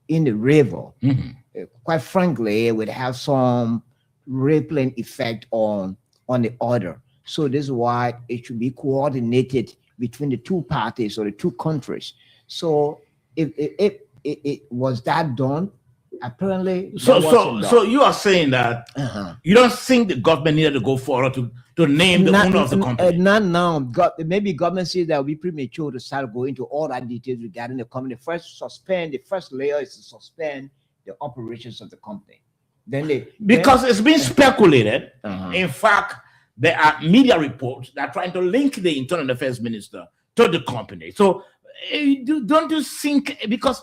in the river, quite frankly, it would have some rippling effect on the other. So this is why it should be coordinated between the two parties or the two countries. So if it was that done, apparently. So you are saying that you don't think the government needed to go forward to name the owner of the company? Not now. Maybe government says that will be premature to start going into all that details regarding the company. The first layer is to suspend the operations of the company. Because it's been speculated. In fact, there are media reports that are trying to link the internal affairs minister to the company. So don't you think, because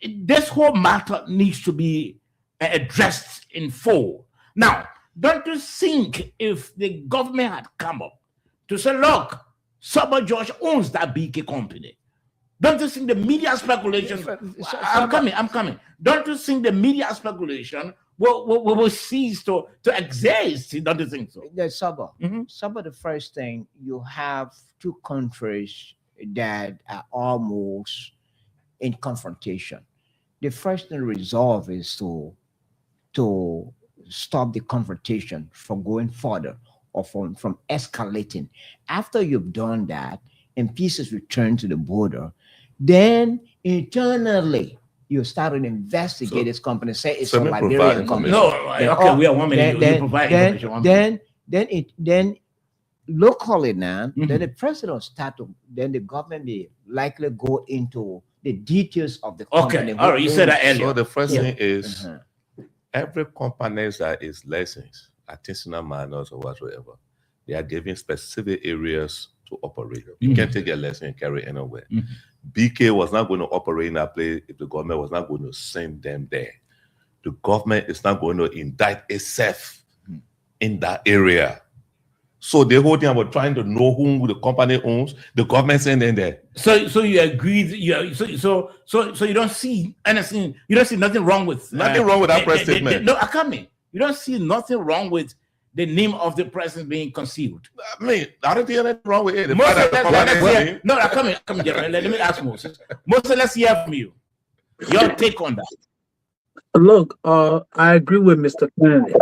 this whole matter needs to be addressed in full. Now, don't you think if the government had come up to say, look, Saba George owns that BK company, don't you think the media speculation, I'm coming. Don't you think the media speculation will cease to exist? Don't you think so? Saba, the first thing, you have two countries that are almost in confrontation. The first thing to resolve is to stop the confrontation from going further or from escalating. After you've done that and pieces return to the border, then internally you start to investigate this company, say it's a Liberian company. We are 1 minute. You provide information. Then locally now, then the president then the government may likely go into the details of the company. Okay, all right, you said that earlier. So the first thing is every company that is licensed, artisanal miners or whatsoever, they are given specific areas to operate. You can't take a license and carry anywhere. BK was not going to operate in that place if the government was not going to send them there. The government is not going to indict itself in that area. So the whole thing about trying to know whom the company owns, the government send them there. So you agree? So you don't see anything? You don't see nothing wrong with that press statement? No, Akami, you don't see nothing wrong with the name of the president being concealed. I mean, I don't see anything wrong with it. Let me ask Moses. Moses, let's hear from you. Your take on that. Look, I agree with Mr. Kennedy.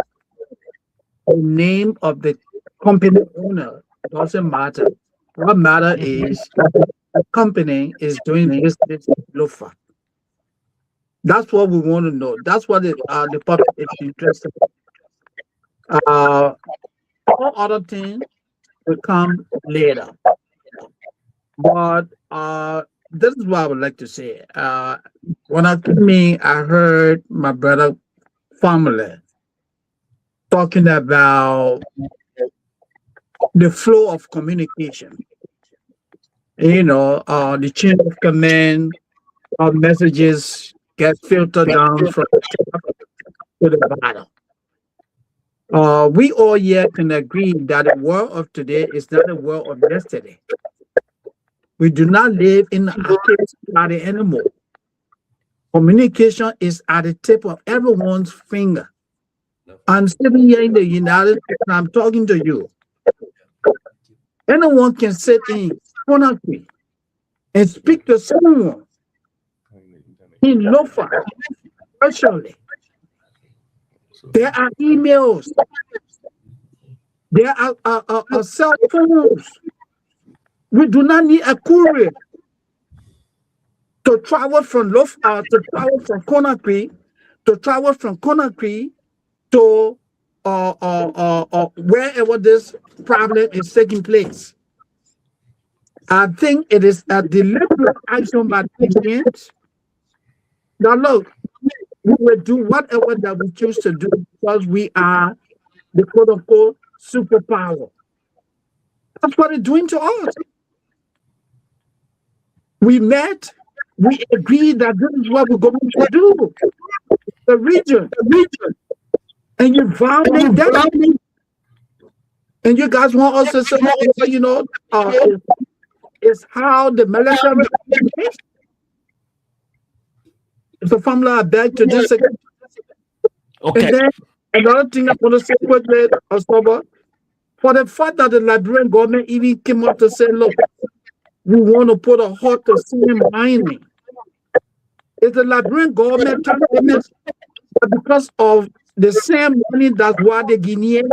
The name of the company owner doesn't matter. What matters is that the company is doing business in Lofa. That's what we want to know. That's what the public is interested in. All other things will come later. But this is what I would like to say. When I came in, I heard my brother family talking about the flow of communication. The chain of command of messages get filtered down from the top to the bottom. We all here can agree that the world of today is not the world of yesterday. We do not live in the arcade party anymore. Communication is at the tip of everyone's finger. I'm sitting here in the United States and I'm talking to you. Anyone can sit in Conakry and speak to someone in Lofa personally. There are emails. There are cell phones. We do not need a courier to travel from Lofa, to travel from Conakry, to wherever this problem is taking place. I think it is a deliberate action by the Indians. Now look, we will do whatever that we choose to do because we are the quote-unquote superpower. That's what it's doing to us. We met, we agreed that this is what we're going to do. The region. And you violate that. And you guys want us to say, it's how the military Mr. Famla, I beg to disagree. Okay. And then another thing I want to say quickly, Osoba, for the fact that the Liberian government even came up to say, look, we want to put a halt to sand mining. Is the Liberian government trying to admit that because of the same money, that's why the Guinean,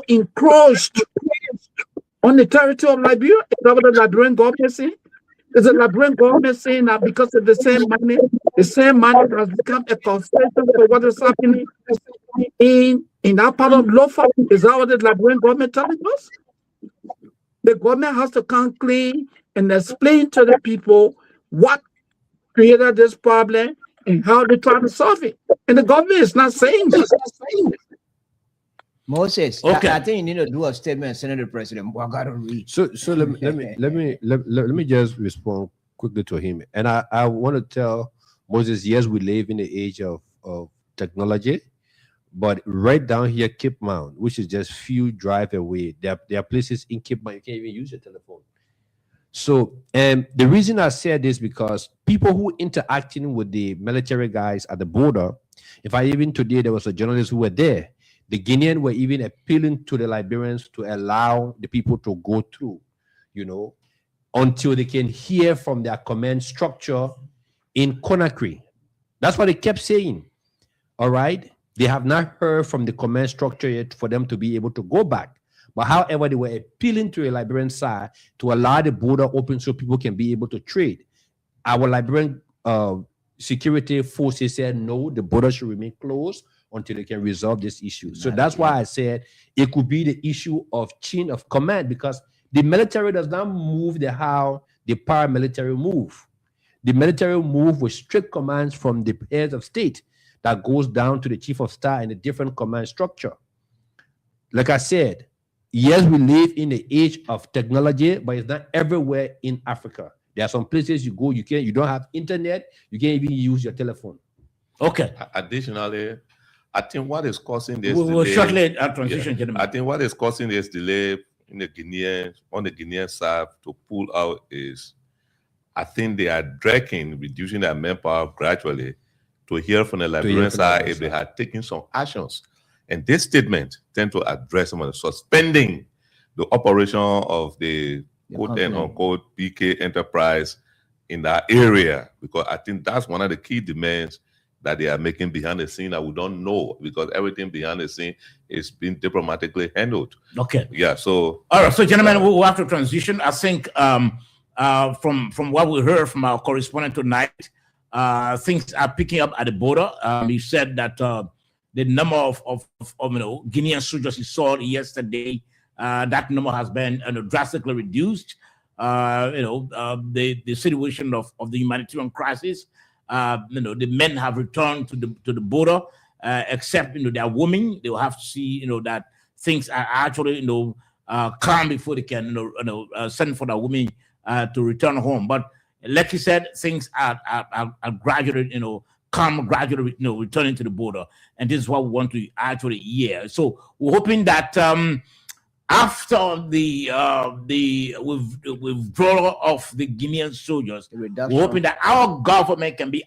encroached on the territory of Liberia? Is that what the Liberian government is saying? Is the Liberian government saying that because of the same money has become a concession for what is happening in that part of Lofa? Is that what the Liberian government telling us? The government has to come clean and explain to the people what created this problem and how they try to solve it. And the government is not saying that. Moses, Okay. I think you need to do a statement and send it to the president. I gotta read. So let me just respond quickly to him. And I want to tell Moses, yes, we live in the age of technology, but right down here, Cape Mount, which is just few drive away, there are places in Cape Mount you can't even use your telephone. So, and the reason I said this because people who interacting with the military guys at the border, if I even today there was a journalist who were there, the Guineans were even appealing to the Liberians to allow the people to go through, until they can hear from their command structure in Conakry. That's what they kept saying. All right. They have not heard from the command structure yet for them to be able to go back. But however, they were appealing to a Liberian side to allow the border open so people can be able to trade. Our Liberian security forces said, no, the border should remain closed until they can resolve this issue. So that's why I said it could be the issue of chain of command, because the military does not move how the paramilitary move. The military move with strict commands from the heads of state that goes down to the chief of staff and a different command structure. Like I said, yes, we live in the age of technology, but it's not everywhere in Africa. There are some places you go, you don't have internet, you can't even use your telephone. Okay. Additionally, I think what is causing this We'll delay, shortly transition, gentlemen. I think what is causing this delay on the Guinean side to pull out is, I think they are dragging, reducing their manpower gradually to hear from the Liberian side if they had taken some actions. And this statement tend to address some of the suspending the operation of the quote-unquote BK enterprise in that area, because I think that's one of the key demands that they are making behind the scene that we don't know, because everything behind the scene is being diplomatically handled. Okay. Yeah. So. All right. So, gentlemen, we'll have to transition. I think from what we heard from our correspondent tonight, things are picking up at the border. He said that the number of Guinean soldiers he saw yesterday, that number has been drastically reduced. The situation of the humanitarian crisis. The men have returned to the border, except they are women. They will have to see that things are actually calm before they can send for the women to return home. But like you said, things are gradually calm, gradually returning to the border, and this is what we want to actually hear. So we're hoping that after the withdrawal of the Guinean soldiers, we're hoping that our government can be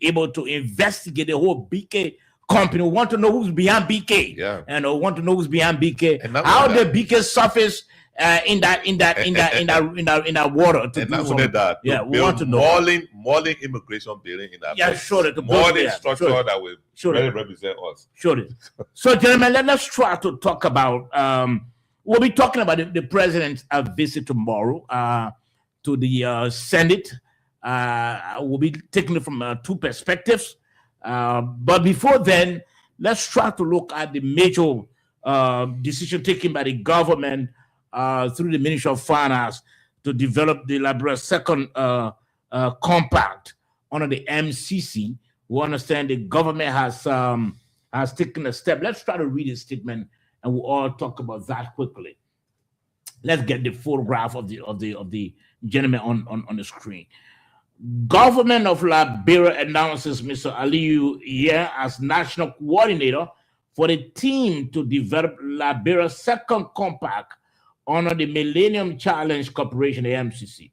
able to investigate the whole BK company. We want to know who's behind BK. Yeah. And we want to know who's behind BK. And How the BK surface in that water. To And not do only some- that, yeah, we want to know. Mauling immigration building in that Yeah, place. sure. To More build- than yeah, structure sure. that will Sure. really represent us. Sure. So, gentlemen, let's try to talk about. We'll be talking about the president's visit tomorrow to the Senate. We'll be taking it from two perspectives. But before then, let's try to look at the major decision taken by the government through the Ministry of Finance to develop the Liberia Second Compact under the MCC. We understand the government has taken a step. Let's try to read the statement, and we'll all talk about that quickly. Let's get the photograph of the gentleman on the screen. Government of Liberia announces Mr. Aliyu here as national coordinator for the team to develop Liberia's Second Compact under the Millennium Challenge Corporation, the MCC.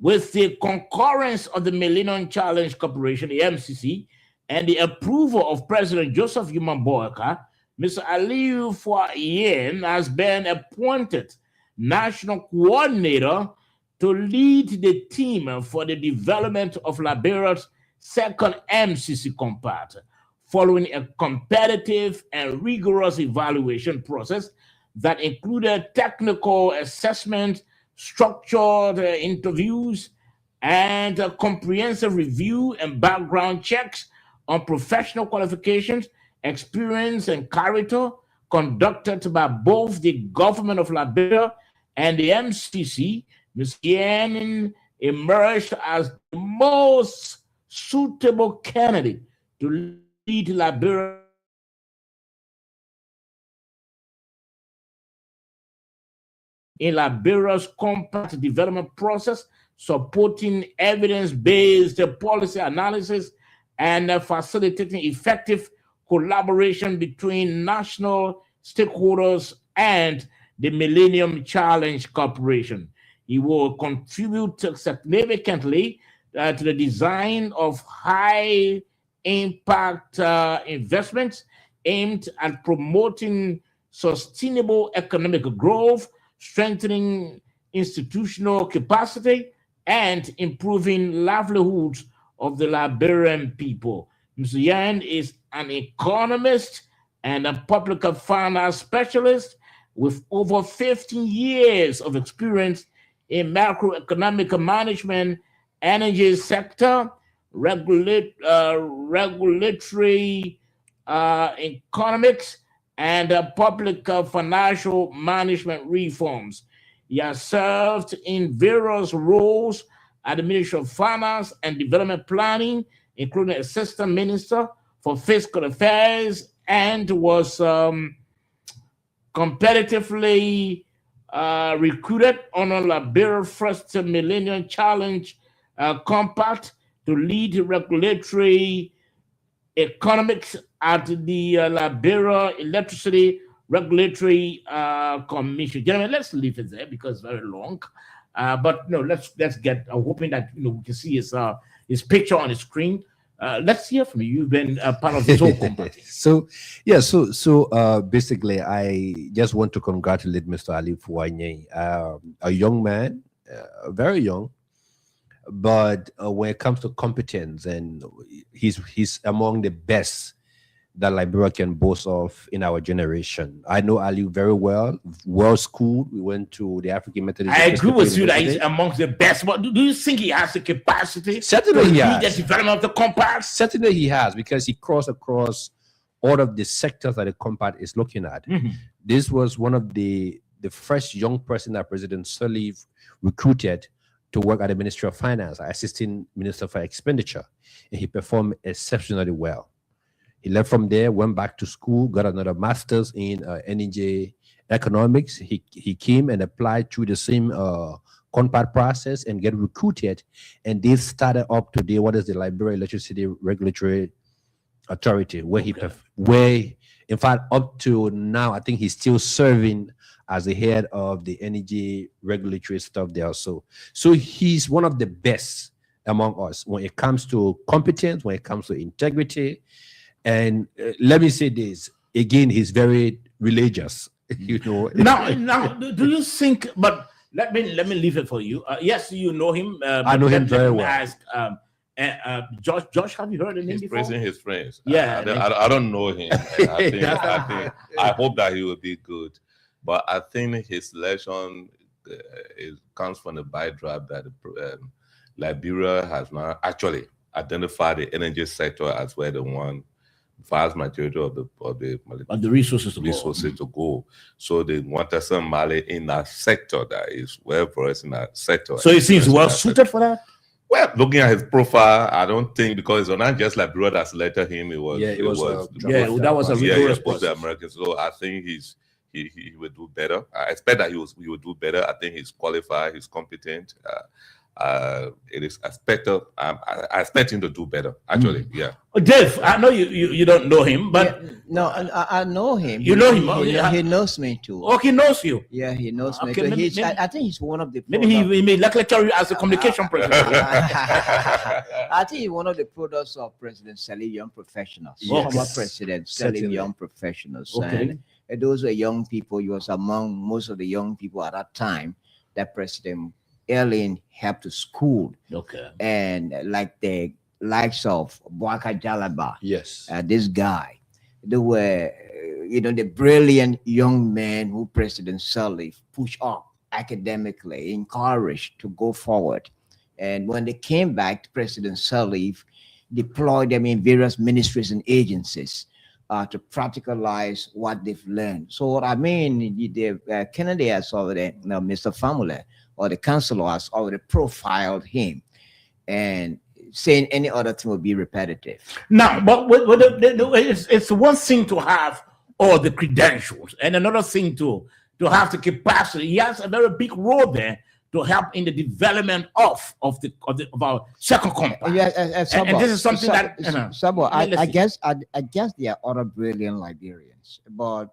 With the concurrence of the Millennium Challenge Corporation, the MCC, and the approval of President Joseph Yuman Boyka, Mr. Aliu Fuayen has been appointed national coordinator to lead the team for the development of Liberia's second MCC compact, following a competitive and rigorous evaluation process that included technical assessment, structured interviews, and a comprehensive review and background checks on professional qualifications, experience, and character conducted by both the government of Liberia and the MCC. Ms. Yen emerged as the most suitable candidate to lead Liberia in Liberia's compact development process, supporting evidence-based policy analysis and facilitating effective collaboration between national stakeholders and the Millennium Challenge Corporation. He will contribute significantly to the design of high-impact investments aimed at promoting sustainable economic growth, strengthening institutional capacity, and improving livelihoods of the Liberian people. Mr. Yan is an economist and a public finance specialist with over 15 years of experience in macroeconomic management, energy sector, regulatory economics, and public financial management reforms. He has served in various roles at the Ministry of Finance and Development Planning, including Assistant Minister for Fiscal Affairs, and was competitively recruited on a Liberia First Millennium Challenge Compact to lead regulatory economics at the Liberia Electricity Regulatory Commission. Gentlemen, let's leave it there because it's very long. But no, let's get. I'm hoping that we can see his picture on the screen. Let's hear from you. You've been part of this whole compact. So basically, I just want to congratulate Mr. Ali Fuayen, a young man, very young, but when it comes to competence, and he's among the best that Liberia can boast of in our generation. I know Ali very well schooled. We went to the African Methodist. I agree with you that he's amongst the best, but do you think he has the capacity Certainly to he lead has. the development of the compact? Certainly he has, because he crossed across all of the sectors that the compact is looking at. Mhm. This was one of the first young person that President Sirleaf recruited to work at the Ministry of Finance, assisting Minister for Expenditure, and he performed exceptionally well. He left from there, went back to school, got another master's in energy economics. He came and applied through the same compact process and get recruited. And they started up today what is the Liberia Electricity Regulatory Authority, where in fact, up to now, I think he's still serving as the head of the energy regulatory stuff there. So he's one of the best among us when it comes to competence, when it comes to integrity. And let me say this again, he's very religious. Now, do you think? But let me leave it for you. Yes, you know him. I know him very well. Ask, Josh, have you heard the name He's before? praising his friends. Yeah, I don't know him. I hope that he will be good, but I think his selection comes from the bydraft that Liberia has now actually identified the energy sector as where the vast majority of the resources to go. So they wanted somebody in that sector that is well versed in that sector. So he seems well suited for that. Well, looking at his profile, I don't think, because it's not just Liberia that selected him. That was a rigorous process. American. So I think he would do better. I expect that he would do better. I think he's qualified, he's competent. it is expected. I expect him to do better. Actually, yeah. Dave, I know you don't know him, but Yeah, no, I know him. You know him, He, oh, yeah. he knows me too. oh, he knows you. Yeah, he knows me Okay, too. maybe- He's, maybe- I think he's one of the. Maybe he may lecture you as a communication person. I think he's one of the products of President Salim Young Professionals. Yes. Former President Salim Certainly. Young Professionals. Okay. And those were young people. He was among most of the young people at that time that President Erling helped to school. Okay. And like the likes of Bouaka Jalaba, Yes. this guy, they were, the brilliant young men who President Sirleaf pushed up academically, encouraged to go forward. And when they came back, President Sirleaf deployed them in various ministries and agencies to practicalize what they've learned. So what I mean, Kennedy has already, Mr. Famule or the councilor has already profiled him, and saying any other thing would be repetitive. Now, but it's one thing to have all the credentials, and another thing to have the capacity. He has a very big role there to help in the development of our second compact. Yeah, and this is something that Sabo, let's I see. guess there are other brilliant Liberians, but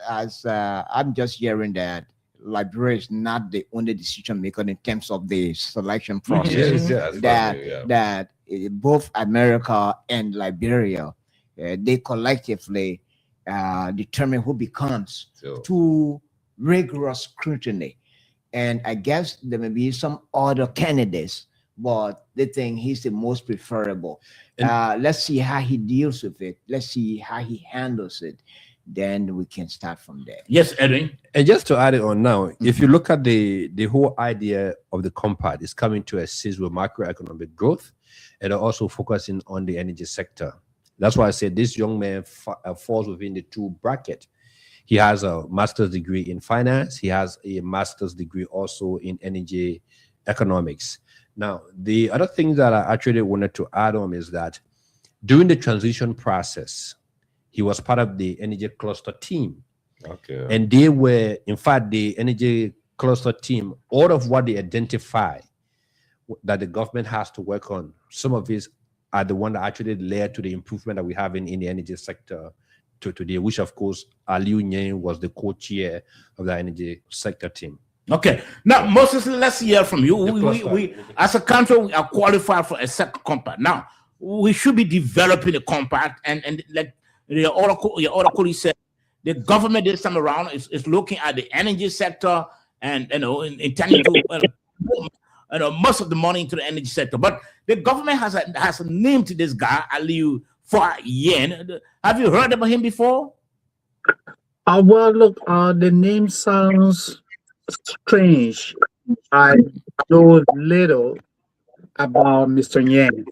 as I'm just hearing that Liberia is not the only decision maker in terms of the selection process. Yes, yes, that exactly, yeah. that both America and Liberia, they collectively determine who becomes So, through rigorous scrutiny. And I guess there may be some other candidates, but they think he's the most preferable. Let's see how he deals with it. Let's see how he handles it. Then we can start from there. Yes, Edwin. And just to add it on now, if you look at the whole idea of the compact is coming to assist with macroeconomic growth and also focusing on the energy sector. That's why I said this young man falls within the two bracket. He has a master's degree in finance. He has a master's degree also in energy economics. Now, the other thing that I actually wanted to add on is that during the transition process, he was part of the energy cluster team. okay. And they were, in fact, the energy cluster team, all of what they identify that the government has to work on, some of these are the one that actually led to the improvement that we have in the energy sector to today, which of course, Aliu Nyeng was the co-chair of the energy sector team. Okay. Now, Moses, let's hear from you. The We as a country, we are qualified for a second compact. Now, we should be developing a compact, and like your oracle said, the government this time around is looking at the energy sector and intending to most of the money into the energy sector. But the government has named this guy Aliu Fua Yen. Have you heard about him before? Well, look, the name sounds strange. I know little about Mr. Yang,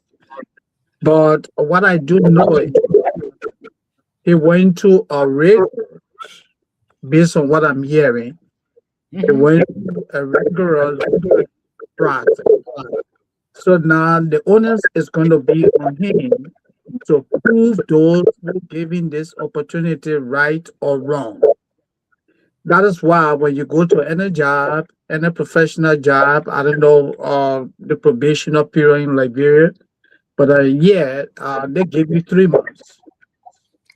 but what I do know is he went to a rigorous, based on what I'm hearing, he went to a rigorous process. So now the onus is going to be on him to prove those who giving this opportunity right or wrong. That is why when you go to any job, any professional job, I don't know the probationary period in Liberia, but they give you 3 months.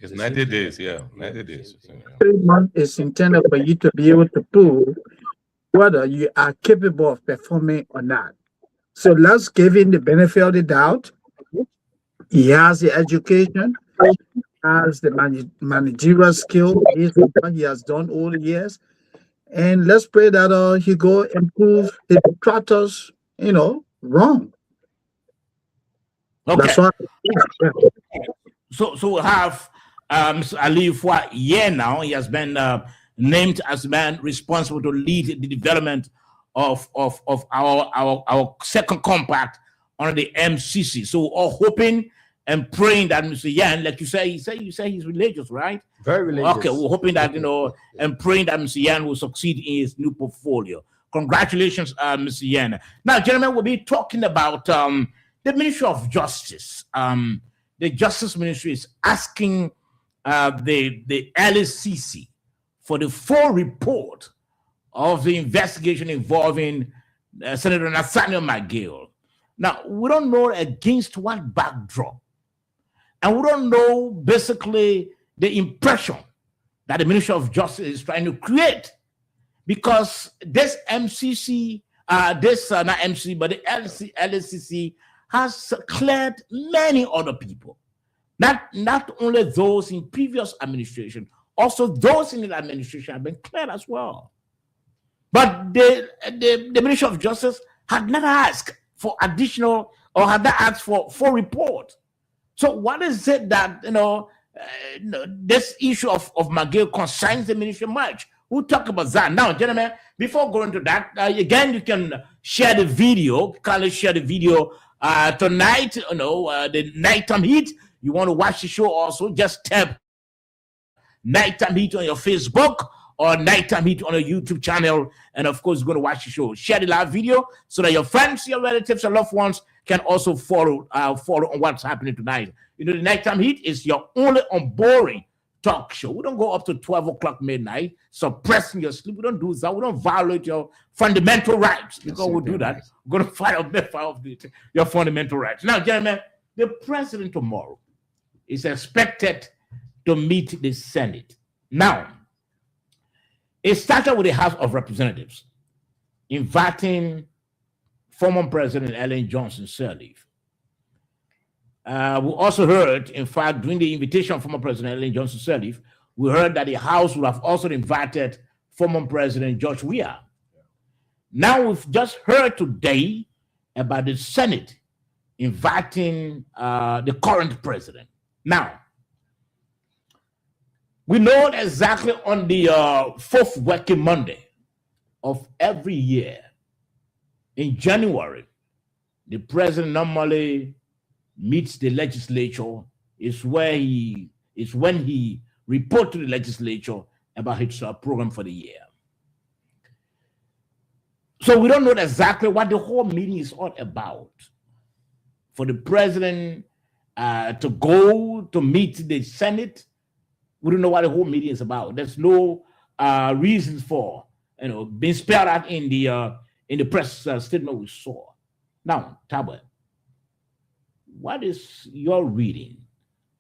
It's 90 days, yeah, 90 days. 3 months is intended for you to be able to prove whether you are capable of performing or not. So let's give him the benefit of the doubt. He has the education, has the managerial skill, based on what he has done all the years. And let's pray that he go and prove the detractors, wrong. Okay. That's what. So we have Mr. Aliu Fua Yen now. He has been named as the man responsible to lead the development of our second compact under the MCC. So we're all hoping and praying that Mr. Yan, like you say he's religious, right? Very religious. Okay, we're hoping that and praying that Mr. Yan will succeed in his new portfolio. Congratulations, Mr. Yan. Now, gentlemen, we'll be talking about the Ministry of Justice. The Justice Ministry is asking the LSCC for the full report of the investigation involving Senator Nathaniel McGill. Now, we don't know against what backdrop. And we don't know basically the impression that the Ministry of Justice is trying to create. Because this MCC, not MC, but the LCC has cleared many other people. Not only those in previous administration, also those in the administration have been cleared as well. But the Ministry of Justice had never asked for additional or had not asked for report. So what is it that this issue of McGill concerns the ministry much? We'll talk about that now, gentlemen. Before going to that, again, you can share the video. Kindly share the video tonight. The nighttime heat. You want to watch the show also? Just tap nighttime heat on your Facebook or nighttime heat on your YouTube channel, and of course, you're going to watch the show. Share the live video so that your friends, your relatives, your loved ones can also follow on what's happening tonight. The nighttime heat is your only unboring talk show. We don't go up to 12 o'clock midnight suppressing your sleep. We don't do that. We don't violate your fundamental rights, because we do that. We're going to file your fundamental rights. Now, gentlemen, the president tomorrow is expected to meet the Senate. Now, it started with the House of Representatives inviting former President Ellen Johnson Sirleaf. We also heard, in fact, during the invitation of former President Ellen Johnson Sirleaf, we heard that the House would have also invited former President George Weah. Now we've just heard today about the Senate inviting the current president. Now, we know exactly on the fourth working Monday of every year in January, the president normally meets the legislature. Is when he reports to the legislature about his program for the year. So we don't know exactly what the whole meeting is all about. For the president to go to meet the Senate, we don't know what the whole meeting is about. There's no reasons for being spelled out in the press statement we saw. Now, Tabet, what is your reading?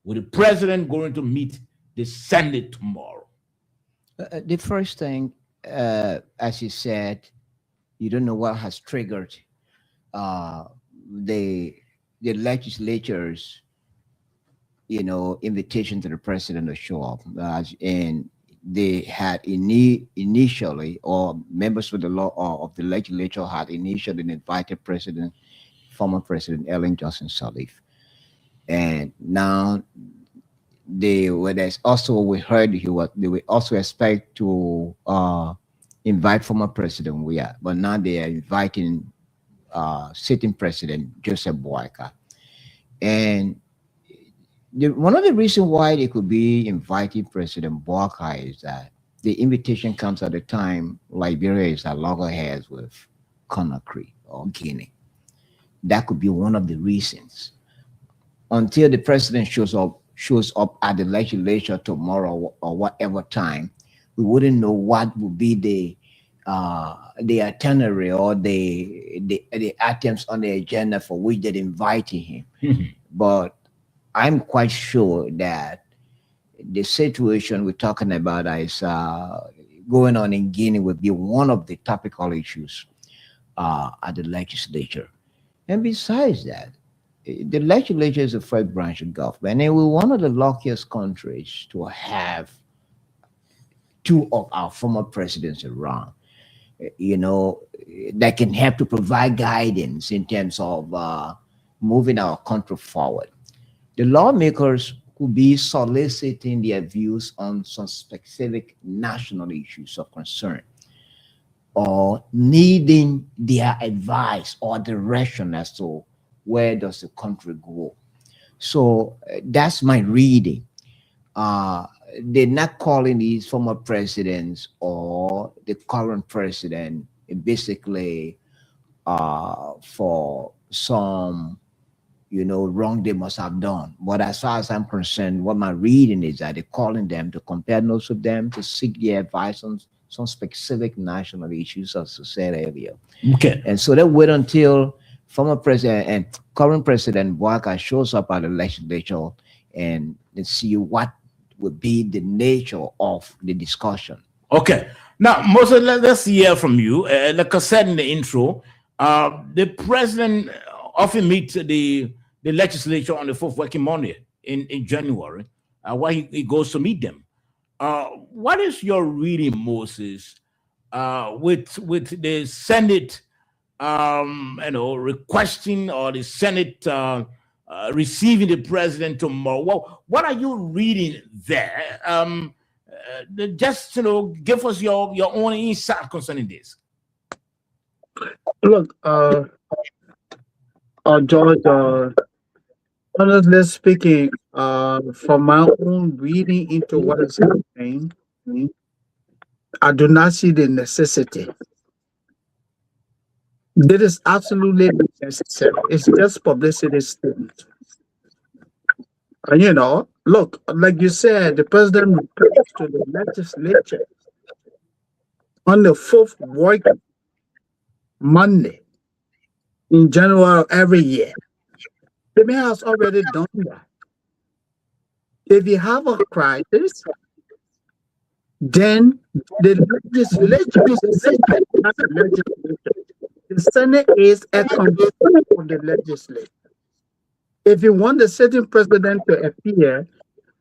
With the president going to meet the Senate tomorrow? The first thing, as you said, you don't know what has triggered the legislature's invitation to the president to show up. And they had initially, or members of the legislature had initially invited former President Ellen Johnson Sirleaf. And now we heard they will also expect to invite former President Weah, but now they are inviting sitting President Joseph Boakai. And one of the reasons why they could be inviting President Boakai is that the invitation comes at a time Liberia is at loggerheads with Conakry or Guinea. That could be one of the reasons. Until the president shows up at the legislature tomorrow or whatever time, we wouldn't know what would be the itinerary or the items on the agenda for which they're inviting him. But I'm quite sure that the situation we're talking about is going on in Guinea will be one of the topical issues at the legislature. And besides that, the legislature is the first branch of government, and we're one of the luckiest countries to have two of our former presidents around, that can help to provide guidance in terms of moving our country forward. The lawmakers could be soliciting their views on some specific national issues of concern, or needing their advice or direction as to where does the country go. So that's my reading. They're not calling these former presidents or the current president basically for some wrong they must have done. But as far as I'm concerned, what my reading is that they're calling them to compare notes with them, to seek their advice on some specific national issues, as I said earlier. Okay. And so they wait until former president and current president Boakai shows up at the legislature and let's see what would be the nature of the discussion. Okay. Now, Moses, let's hear from you. Like I said in the intro, the president often meets the legislature on the fourth working Monday in January, where he goes to meet them. What is your reading, Moses, with the Senate, requesting, or the Senate receiving the president tomorrow? What are you reading there? Just give us your own insight concerning this. Look, George, honestly speaking, from my own reading into what is happening, I do not see the necessity. This is absolutely necessary. It's just publicity statement. And look, like you said, the president reports to the legislature on the fourth working Monday in January every year. The mayor has already done that. If you have a crisis, then the legislature is the Senate is a control of the legislature. If you want the sitting president to appear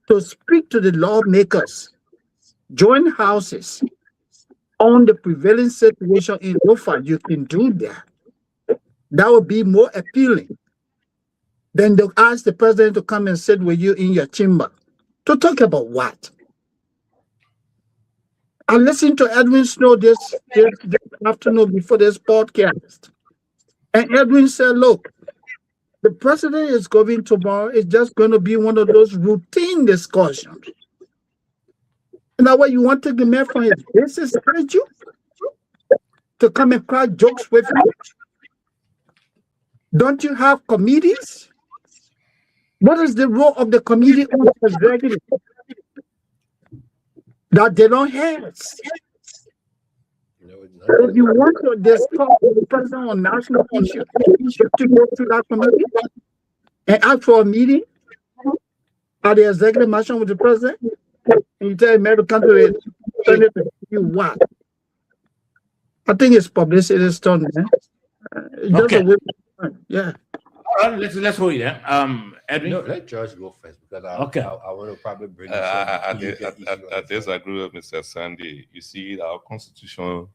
to speak to the lawmakers, joint houses on the prevailing situation in Ofa, you can do that. That would be more appealing than to ask the president to come and sit with you in your chamber. To talk about what? I listened to Edwin Snow this afternoon before this podcast. And Edwin said, look, the president is going tomorrow. It's just going to be one of those routine discussions. Now, what you want to the mayor from his business you to come and crack jokes with you? Don't you have committees? What is the role of the committee on the executive that they don't have? If you want to discuss the president on national issues, you have to go to that committee and ask for a meeting at the executive mansion with the president. And you tell him to come to it, you what? I think it's publicity stunt, man. Okay. Yeah. All right, let's hold it. Edwin. No, let George go first because I want to probably bring. I disagree with Mr. Sandy. You see, our constitution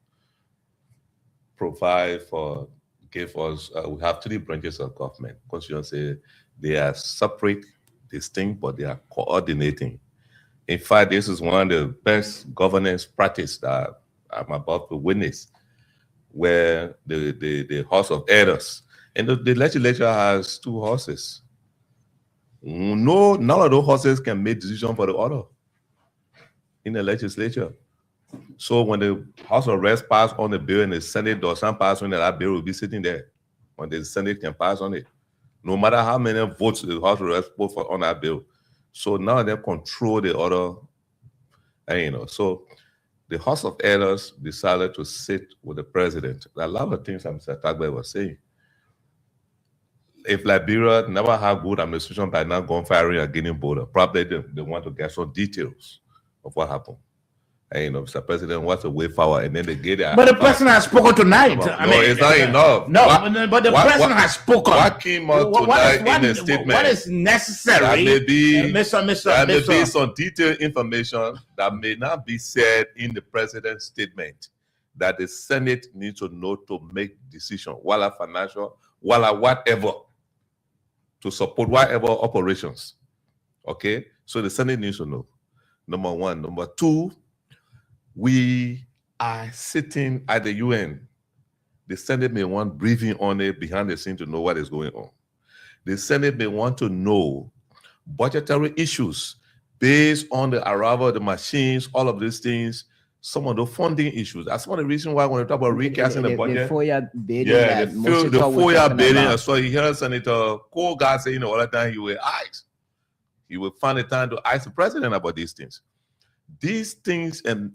give us. We have 3 branches of government. Constitution says they are separate, distinct, but they are coordinating. In fact, this is one of the best governance practice that I'm about to witness, where the House of Elders and the legislature has 2 horses. No, none of those horses can make decision for the other in the legislature. So when the House of Reps pass on the bill and the Senate does not pass on it, that bill will be sitting there when the Senate can pass on it. No matter how many votes the House of Reps put on that bill. So now they control the other, so the House of Elders decided to sit with the president. A lot of things that Mr. Tagbe was saying. If Liberia never had good administration by now going firing a Guinea border, probably they want to get some details of what happened. And Mr. President wants to way forward, and then they get it. But the president has spoken tonight. It's not enough. No, but the president has spoken. What came out tonight in the statement? What is necessary? That may be, There may be some detailed information that may not be said in the president's statement that the Senate needs to know to make decision, whether financial, whether whatever, to support whatever operations. Okay? So the Senate needs to know. Number 1. Number 2, we are sitting at the UN. The Senate may want briefing on it behind the scene to know what is going on. The Senate may want to know budgetary issues based on the arrival of the machines, all of these things, some of the funding issues. That's one of the reasons why when we talk about recasting the budget. The FOIA bidding. Yeah, the FOIA bidding. So you hear Senator Koga saying all the time he will find the time to ask the president about these things. these things and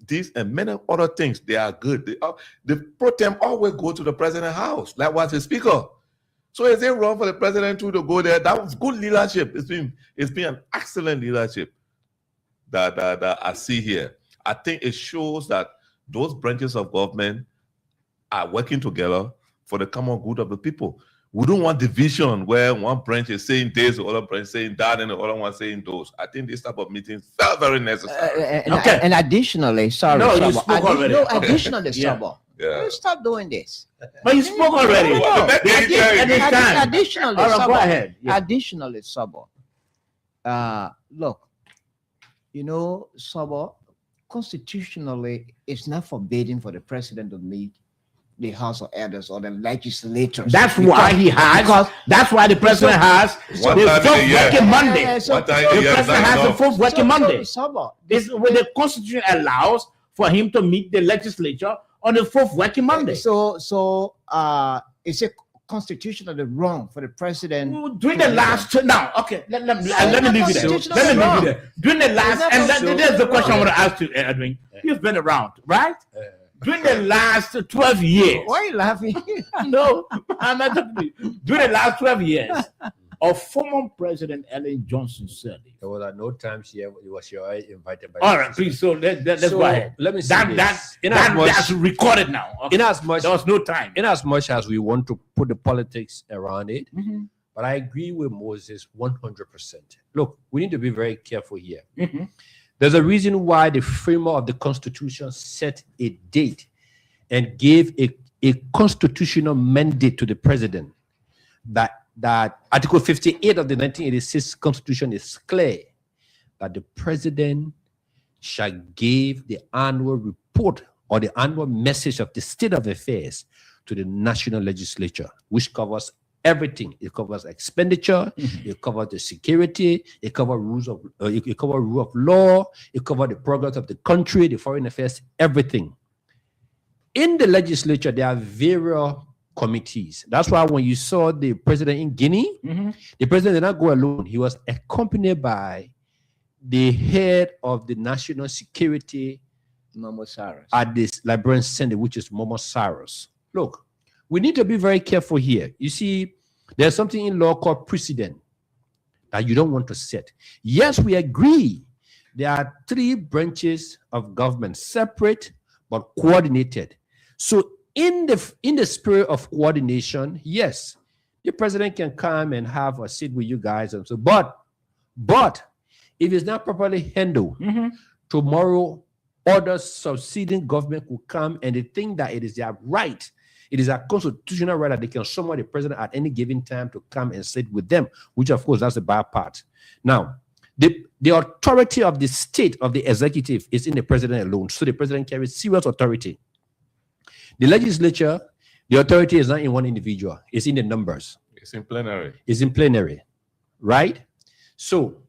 many other things, they are good. The pro tem always go to the president's house, like was the speaker. So is it wrong for the president to go there? That was good leadership. It's been an excellent leadership that I see here. I think it shows that those branches of government are working together for the common good of the people. We don't want division where one branch is saying this, the other branch saying that, and the other one saying those. I think this type of meetings are very necessary. And additionally, sorry, No, you Sabo. spoke already. No, Okay. additionally, Yeah. Sabo. Yeah. Stop doing this. But you spoke already. No, Additionally, additionally, all right, Sabo. go ahead. Yeah. Additionally, Sabo. Look, Sabo, constitutionally, it's not forbidden for the president to meet the House of Elders or the legislators. That's why he has. That's why the president has the One time in a fourth year. working Monday. One time The a year is president not has the enough. fourth working Monday. Sabo, This when the Constitution allows for him to meet the legislature on the fourth working Monday. So, is it constitutionally wrong for the president? During the last now, okay, let me leave you there. constitutional Let me leave law. you there. During the last, and so- there's the question I want to ask you, Edwin. You've been around, right? During the last 12 years. Why are you laughing? No, I'm not talking. During the last 12 years of former President Ellen Johnson Sirleaf. There was at no time she was invited by. All right, please. So let's go ahead. Let me say That's this. recorded now. Okay. In as much There was no time. in as much as we want to put the politics around it, Mhm. but I agree with Moses 100%. Look, we need to be very careful here. Mhm. There's a reason why the framer of the Constitution set a date and gave a constitutional mandate to the president that Article 58 of the 1986 Constitution is clear that the president shall give the annual report or the annual message of the state of affairs to the national legislature, which covers everything. It covers expenditure, it covers the security, it covers rule of law, it covers the progress of the country, the foreign affairs, everything. In the legislature, there are various committees. That's why when you saw the president in Guinea, Mhm. the president did not go alone. He was accompanied by the head of the national security Mamo Cyrus. at this Liberian Senate, which is Momo Cyrus. Look, we need to be very careful here. You see, there's something in law called precedent that you don't want to set. Yes, we agree. There are three branches of government, separate but coordinated. So in the spirit of coordination, yes, the president can come and have a seat with you guys and so, but if it's not properly handled, Mhm. tomorrow other succeeding government will come and they think that it is their right, it is a constitutional right that they can summon the president at any given time to come and sit with them, which of course that's the bad part. Now, the authority of the state of the executive is in the president alone, so the president carries serious authority. The legislature, the authority is not in one individual, it's in the numbers. It's in plenary. Is in plenary, right? So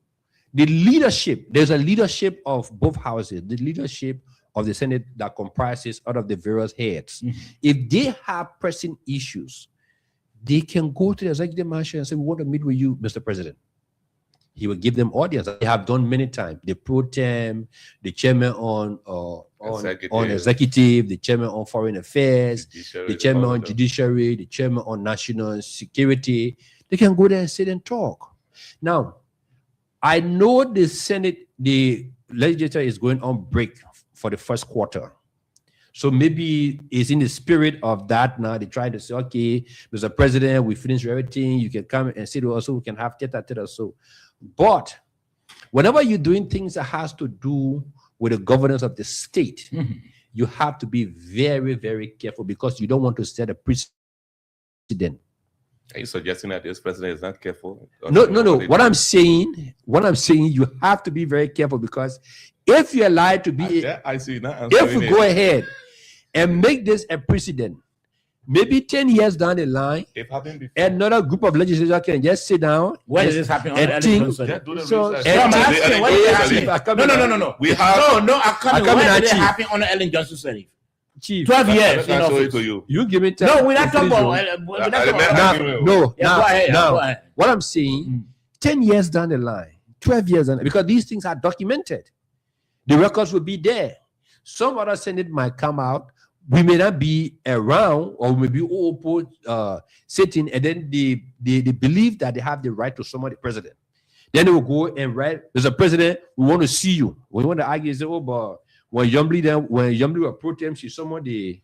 the leadership, there's a leadership of both houses, the leadership of the Senate that comprises out of the various heads. If they have pressing issues, they can go to the executive mansion and say, we want to meet with you, Mr. President. He will give them audience. They have done many times. The pro tem, the chairman on executive, the chairman on foreign affairs, the chairman on judiciary, the chairman on national security. They can go there and sit and talk. Now, I know the Senate, the legislature is going on break for the first quarter. So maybe it's in the spirit of that now. They try to say, okay, Mr. President, we finished everything. You can come and sit with us so we can have tete-a-tete or so. But whenever you're doing things that has to do with the governance of the state, you have to be very, very careful because you don't want to set a precedent. Are you suggesting that this president is not careful? No. What I'm saying, you have to be very careful because if you're allowed to be, I see now. if we go ahead and make this a precedent, maybe 10 years down the line, It happened before. another group of legislators can just sit down. When did this happen? and think- Yeah, do the So- research. so I'm The asking, Ellen when did it Johnson happen? Sirleaf. No. We have. No, I can't. coming When at did it you. happen on Ellen Johnson Sirleaf? Chief, 12 I years in can show it office. to you. you give me time. No, we're not to talking finish, about. though. We're not I talking remember- about. No, Yeah, go ahead, now, go ahead. what I'm saying, 10 years down the line, 12 years, because these things are documented. The records will be there. Some other Senate might come out. We may not be around, or we may be all sitting, and then they believe that they have the right to summon the president. Then they will go and write, "There's a president, we want to see you." We want to argue, say, "Oh, but when Yumli were pro tem, she summoned the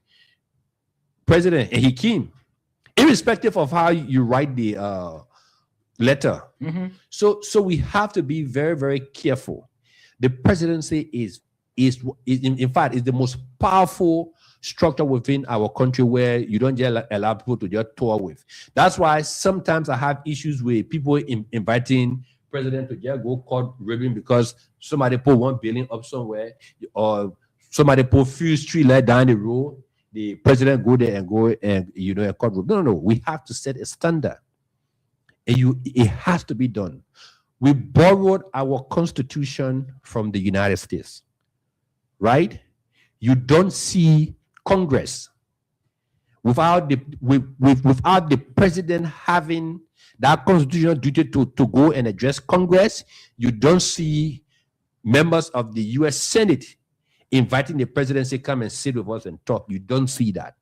president, and he came." Irrespective of how you write the letter. So we have to be very, very careful. The presidency is in fact is the most powerful structure within our country where you don't just allow people to just tour with. That's why sometimes I have issues with people inviting president to just go court ribbon because somebody put 1 billion up somewhere, or somebody put few street light down the road. The president go there and a court ribbon. No. We have to set a standard, and it has to be done. We borrowed our constitution from the United States, right? You don't see Congress without the president having that constitutional duty to go and address Congress. You don't see members of the U.S. Senate inviting the president to say, "Come and sit with us and talk." You don't see that.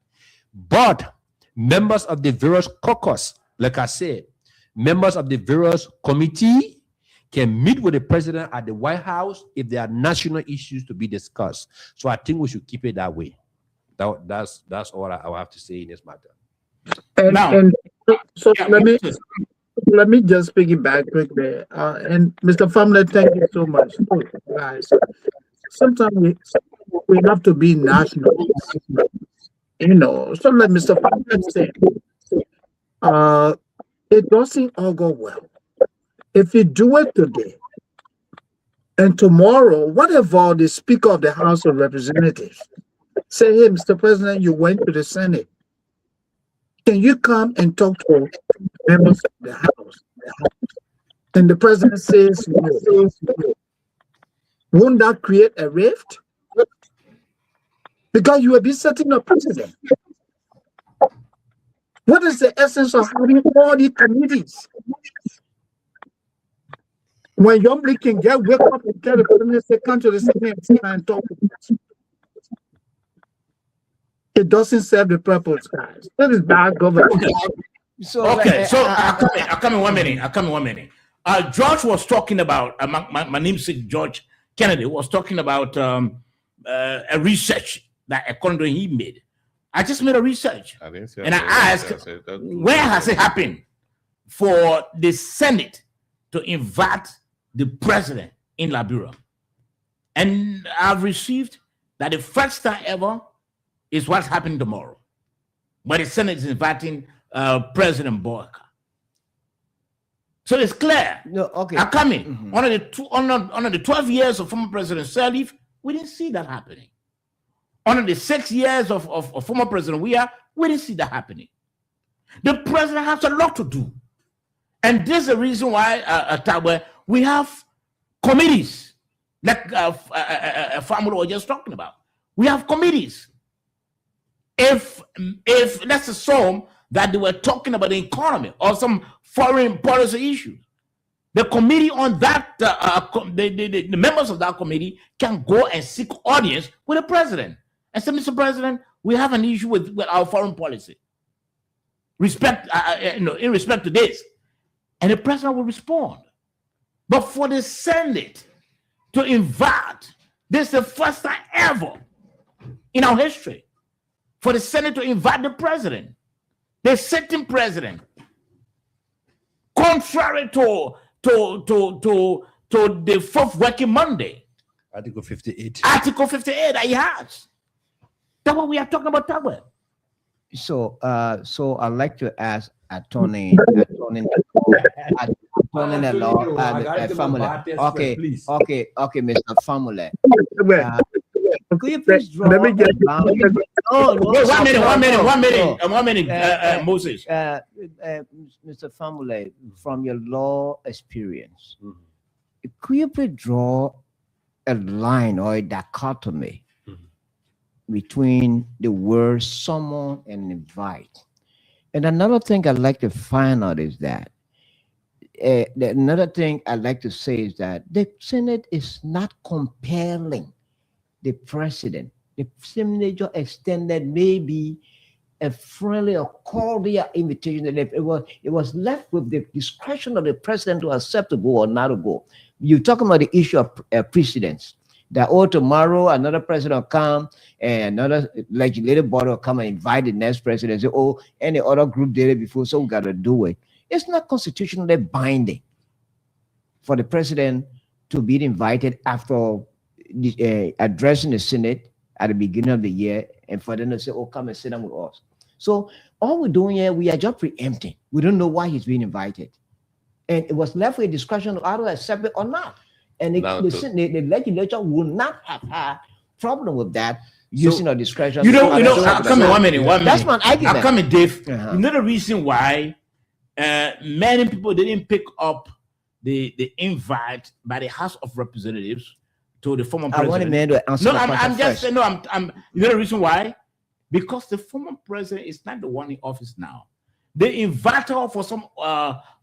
But members of the various caucus, like I said, members of the various committee can meet with the president at the White House if there are national issues to be discussed. So I think we should keep it that way. That's all I have to say in this matter. So let me just piggyback quickly. And Mr. Famler, thank you so much, guys. Sometimes we have to be national, So let Mr. Famler say, it doesn't all go well. If you do it today and tomorrow, what about the Speaker of the House of Representatives? Say, "Hey, Mr. President, you went to the Senate. Can you come and talk to members of the House?" And the president says no. Won't that create a rift? Because you will be setting a precedent. What is the essence of having all these committees? When Yumli can wake up and tell the president, say, "Come to the Senate and talk." It doesn't serve the purpose, guys. That is bad government. I'll come in 1 minute. George was talking about, my namesake George Kennedy was talking about a research that according to he made. I just made a research, and I asked, where has it happened for the Senate to invite the president in Liberia? And I've received that the first time ever is what's happening tomorrow, but the Senate is inviting President Boaka. So it's clear. No, okay. I'm coming. Under the 12 years of former President Sirleaf, we didn't see that happening. Under the 6 years of former President Weah, we didn't see that happening. The president has a lot to do. And this is the reason why we have committees, like Famula was just talking about. We have committees. If let's assume that they were talking about the economy or some foreign policy issues, the committee on that, the members of that committee can go and seek audience with the president and say, "Mr. President, we have an issue with our foreign policy. In respect to this," and the president will respond. But for the Senate to invite, this is the first time ever in our history for the Senate to invite the president, the sitting president, contrary to the fourth working Monday. Article 58. Article 58 that he has. That's what we are talking about, Tagwe. So I'd like to ask attorney the law Famula. Okay, Mr. Famula. Could you please draw? Let me get. One minute, Moses. Mr. Famula, from your law experience, could you please draw a line or a dichotomy between the word summon and invite? And another thing I'd like to find out is that another thing I'd like to say is that the Senate is not compelling the president. The senator extended maybe a friendly or cordial invitation. And it was left with the discretion of the president to accept to go or not to go. You're talking about the issue of precedence. That tomorrow another president will come and another legislative body will come and invite the next president and say, any other group did it before, so we got to do it. It's not constitutionally binding for the president to be invited after addressing the Senate at the beginning of the year and for them to say, come and sit down with us. So all we're doing here, we are just preempting. We don't know why he's being invited. And it was left with discretion of either accept it or not. And the legislature will not have had problem with that using our discretion. I'll come in 1 minute. That's my argument. I'll come in, Dave. You know the reason why many people didn't pick up the invite by the House of Representatives to the former president. I want a man to answer. No, I'm just saying. No, I'm. You know the reason why? Because the former president is not the one in office now. They invite her for some.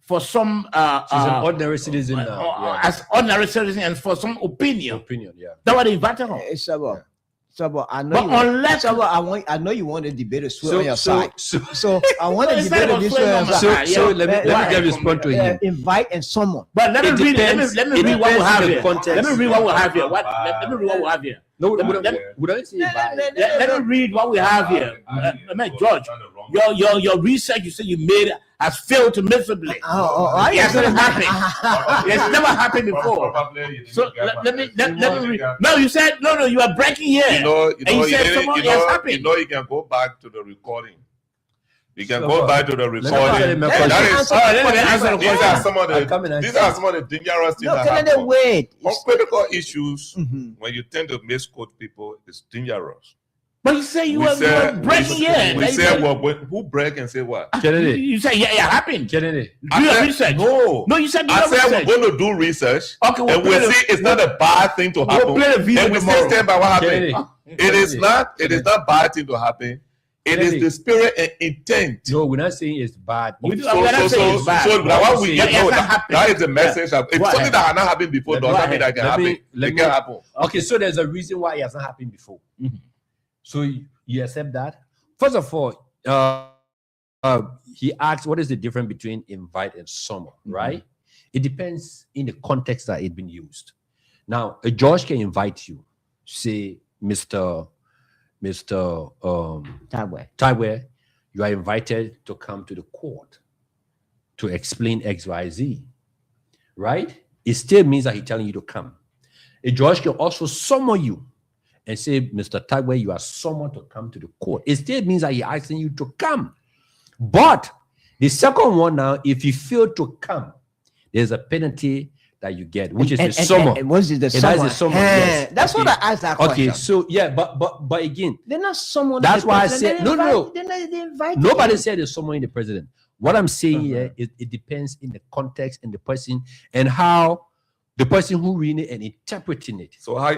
She's an ordinary citizen now. As ordinary citizen and for some opinion. Yeah. That's why they invited her. So, I know. But unless I know you want to debate a sway on your side. So I want to It's debate not this about way on your sway side. on So my let me just respond to him. Invite and someone. But let me read. Let me read what we have here. context. Let me read what we have here. Let me read what we have here. No, Let me read what we have here. George, your research you say you made has failed miserably. It has never happened. It's never happened before. So let me read. No, you said no. You are breaking here. You can go back to the recording. You can go back to the recording. These are some of the dangerous things that happen. On critical issues, when you tend to misquote people, it's dangerous. But you say you were breaking here. We say who break and say what? Kennedy. You say it happened. Kennedy. Do your research. No, you said I said we're going to do research. Okay, and we'll see it's not a bad thing to happen. And we still stand by what happened. It is not bad thing to happen. It is the spirit and intent. No, we're not saying it's bad. So that is the message. It's something that has not happened before. Doesn't mean that can happen. It can happen. Okay, so there's a reason why it has not happened before. So you accept that? First of all, he asked, what is the difference between invite and summon, right? It depends in the context that it's been used. Now, a judge can invite you, say, Mr. Taiwe, you are invited to come to the court to explain X, Y, Z, right? It still means that he's telling you to come. A judge can also summon you and say, Mr. Taiwe, you are summoned to come to the court. It still means that he's asking you to come. But the second one now, if you fail to come, there's a penalty that you get, which is the summon. And what is the summon? Yes. That's what I asked that question. Okay, so yeah, but again, they're not someone. That's why I said no. They Nobody said there's someone in the president. What I'm saying here is it depends in the context and the person and how the person who reading it and interpreting it. So how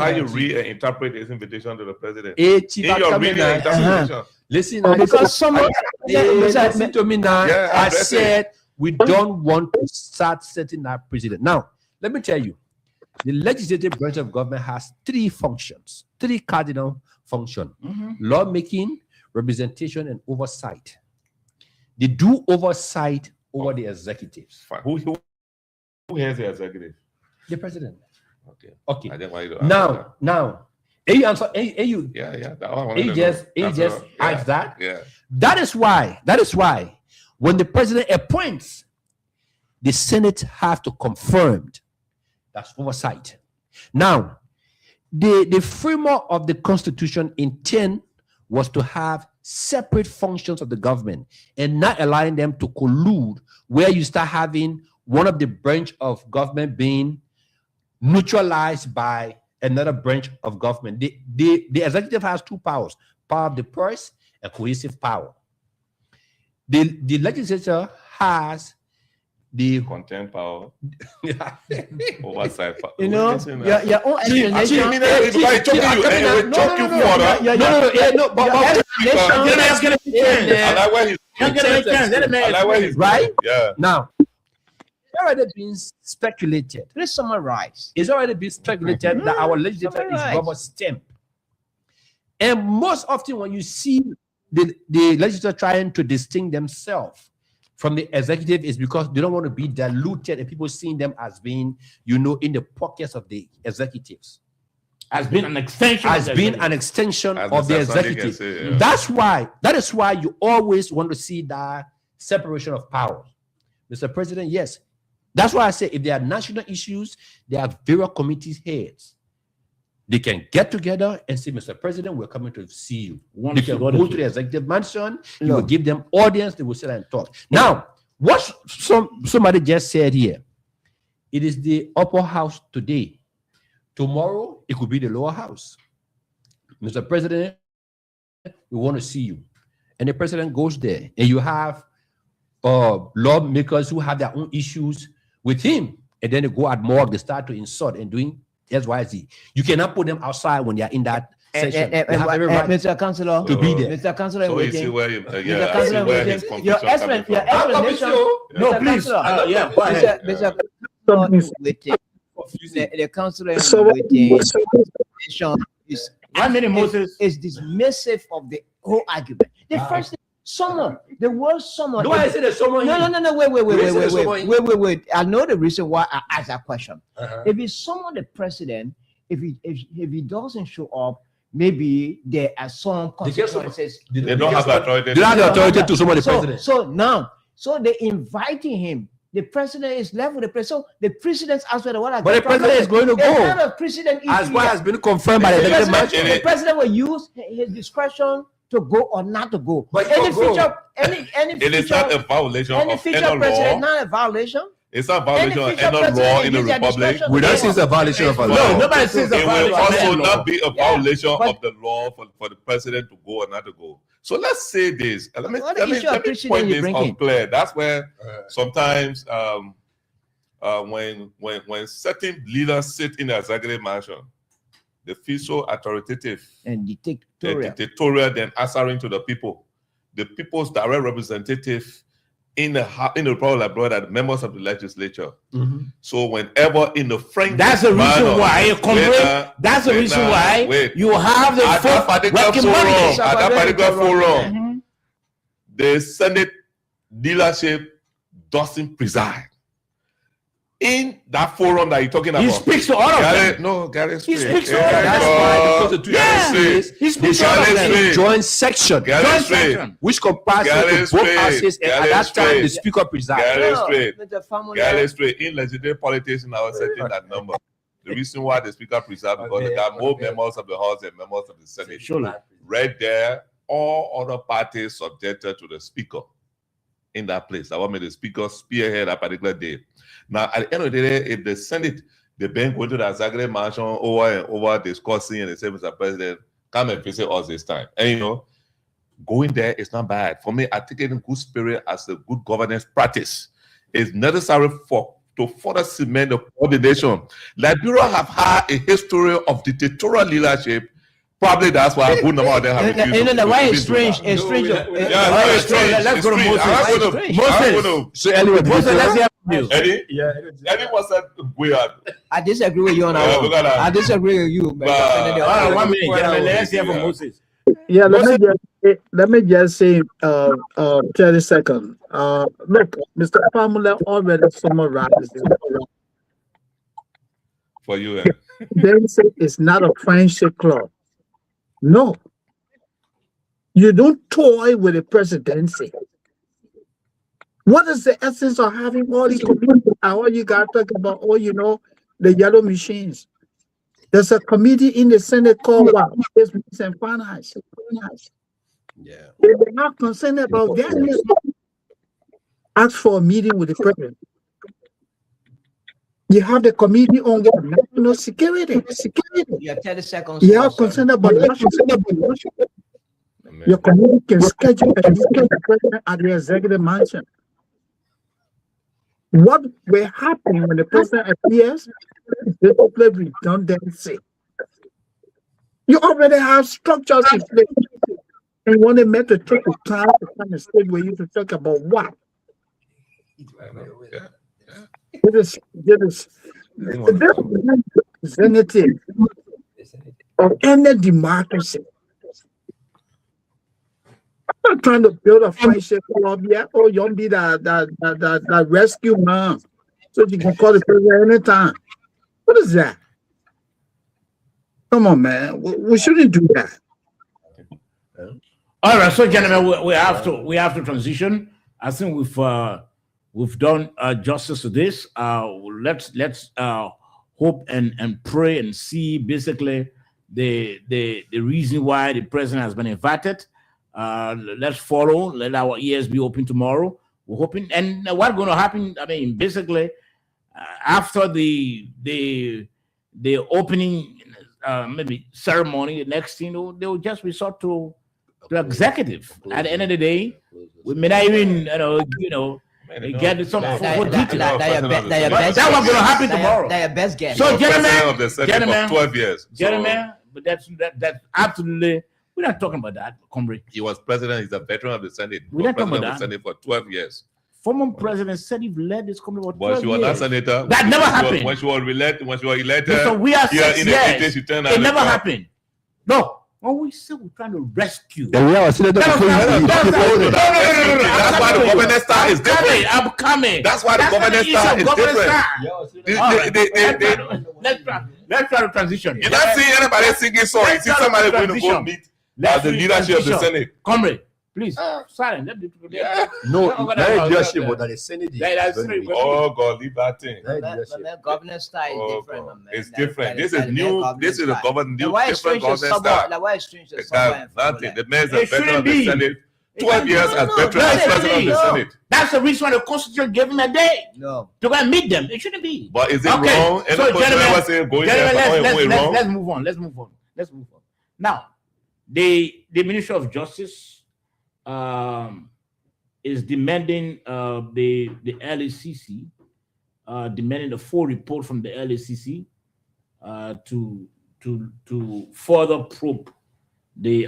you read and interpret this invitation to the president? In your reading and interpretation. Listen, because someone listen to me now. Yeah, I said we don't want to start setting up president. Now, let me tell you, the legislative branch of government has three functions, three cardinal functions: lawmaking, representation, and oversight. They do oversight over the executives. Fine. Who has the executive? The president. Okay. I didn't want you to Now, you answer. You. Yeah. You just ask that. Yeah. That is why. When the president appoints, the Senate have to confirm. That's oversight. Now, the framework of the Constitution intent was to have separate functions of the government and not allowing them to collude, where you start having one of the branch of government being neutralized by another branch of government. The executive has two powers: power of the purse and cohesive power. The legislature has the content power, oversight power. You know, your own explanation. Right? Yeah. Now, already been speculated. Please summarize. It's already been speculated that our legislature is summarize. rubber stamp. And most often when you see the legislature trying to distinct themselves from the executive is because they don't want to be diluted and people seeing them as being, in the pockets of the executives. Has been an extension. Has of been the an extension As of the Mr. Sunday can executive. say, yeah. That is why you always want to see that separation of powers. Mr. President, yes. That's why I say if there are national issues, there are various committees heads. They can get together and say, Mr. President, we're coming to see you. Once They you can go go to- to the executive mansion, you No. will give them audience, they will sit and talk. Now, what somebody just said here, it is the upper house today. Tomorrow, it could be the lower house. Mr. President, we want to see you. And the president goes there, and you have lawmakers who have their own issues with him. And then they go at more, they start to insult and doing XYZ. You cannot put them outside when they're in that session. They have every right Mr. Councilor, to be there. Mr. Councilor, So you see waiting. where you, Mr. I see Councilor, where waiting. his Your confusion coming from. explanation. No, Mr. please. Councilor, Yeah, go ahead. Mr. Councilor is waiting. The councilor is waiting. Is How many Moses? is dismissive of the whole argument. The first thing, someone, the word someone. Do I say there's someone No, here? no, no, no, wait. The reason is someone- Wait. I know the reason why I asked that question. Uh-huh. If it's someone, the president, if he doesn't show up, maybe there are some They get some- consequences. They don't have the authority. They don't have the authority to summon the So, president. so they inviting him. The president is left with the president. So the president asked whether what. But the president is going to It's go. not a president issue As well here. has been confirmed by the The executive president- mansion. The president will use his discretion to go or not to go. But any he'll go. feature, any It is not a feature, violation any of feature any president, law. not a violation. It's not a violation of feature any law president in the use their republic. discretion We to don't go. see it's a violation of a No, law. No, nobody says It a will violation of also any law. not be a violation but- of the law for the president to go or not to go. So let's say this. Let me, What let me, issue of let me president point you this bringing? out clear. That's where sometimes when certain leaders sit in the executive mansion, they feel so authoritative And and dictatorial. dictatorial than answering to the people. The people's direct representative in the Republic abroad are the members of the legislature. Mhm. So whenever in the frank That's the reason manner- why, comrade. That's the reason why you have the at that folk particular working forum, money. at that particular forum, Mhm. the Senate leadership doesn't preside. In that forum that you're talking about, He speaks to all of them. Gary He speaks to all of them. That's why the Constitution Yeah. says He the speaks to all of Gary them. Smith. joint section, Gary Joint Smith. section. which comprises Gary of both Smith. houses, and at Gary that time the Smith. speaker presides. Gary No, Smith. Mr. Famula, Gary straight in legislative politics in our setting that number. The reason why the speaker preserved because they got more members of the House and members of the Senate. Surely. Right there, all other parties subjected to the speaker in that place. That what made the speaker spearhead that particular day. Now, at the end of the day, if the Senate, the bank went to the executive mansion over and over discussing and they say, Mr. President, come and visit us this time. And going there is not bad. For me, I take it in good spirit as a good governance practice. It's necessary to further cement the coordination. Liberia have had a history of dictatorial leadership. Probably that's why a good number of them have refused to- why to it's do that. strange. It's strange. Yeah, no, it's strange. Let's It's go to strange. Moses. I'm gonna- Strange. I'm Moses. gonna- So anyway, Moses, let's hear from you. Eddie? yeah, Eddie was said weird. I disagree with you on Yeah, that look one. at that. I disagree with you. But- All right, 1 minute, gentlemen. Let's hear from Yeah. Moses. Yeah, let me just say 30 seconds. Look, Mr. Pamela already summarized it. For you, Then say it's not a friendship club. No. You don't toy with the presidency. What is the essence of having all these committees? All you got to talk about, the yellow machines. There's a committee in the Senate called what? Business and Finance. yeah. If they're not concerned about that, ask for a meeting with the president. You have the committee on what? National security. You have 30 seconds. You are also. concerned about your committee can schedule a meeting with the president at the executive mansion. What will happen when the president appears? Discipline redundancy. You already have structures in place. And when they met to take the time to come and sit with you to talk about what? this representative of any democracy. I'm not trying to build a friendship club yet, or you'll be that rescue mom, so you can call the president anytime. What is that? Come on, man. We shouldn't do that. All right, so gentlemen, we have to transition. I think we've done justice to this. Let's hope and pray and see basically the reason why the president has been invited. Let's follow. Let our ears be open tomorrow. We're hoping, and what's going to happen? I mean, basically, after the opening maybe ceremony, the next thing they will just resort to executive. At the end of the day, we may not even get some for detail. That's what's going to happen tomorrow. That's your best guess. So, President of the Senate for 12 years. Gentlemen, but that's absolutely. We're not talking about that, comrade. He was president. He's a veteran of the Senate. He We're was not talking president of about the Senate for 12 years. Former president said he led this company for 12 But she was not years. senator. That never happened. When she was elected, So we are here 6 in the years. 80s, she turned It out never the- happened. No. When we say we're trying to rescue. The real senator That's before why you- That's why the governance style is different. I'm coming. That's why the governance style is different. Let's try to transition. You don't see anybody singing songs. You see somebody going to go meet the leadership of the Senate. Comrade, please, silent. Let me- No, No, not no, leadership, no, but that the Senate is that's very true. weak. Oh God, leave that thing. That But leadership. man, governance style is Oh, different, God. man. It's That- different. that This that is new. governance This is a style. government, Then new, why is different strange to government someone? style. Like why is strange to The someone? guy, and follow nothing. that? The man is a It veteran shouldn't of the be. Senate. 12 years as veteran, as president of the No. Senate. That's the reason why the Constitution gave him a day No. to go and meet them. It shouldn't be. But is it Okay, wrong? so Any person gentlemen, ever say going there Gentlemen, for going wrong? let's move on. Let's move on. Now, the Ministry of Justice is demanding the LACC, demanding the full report from the LACC to further probe the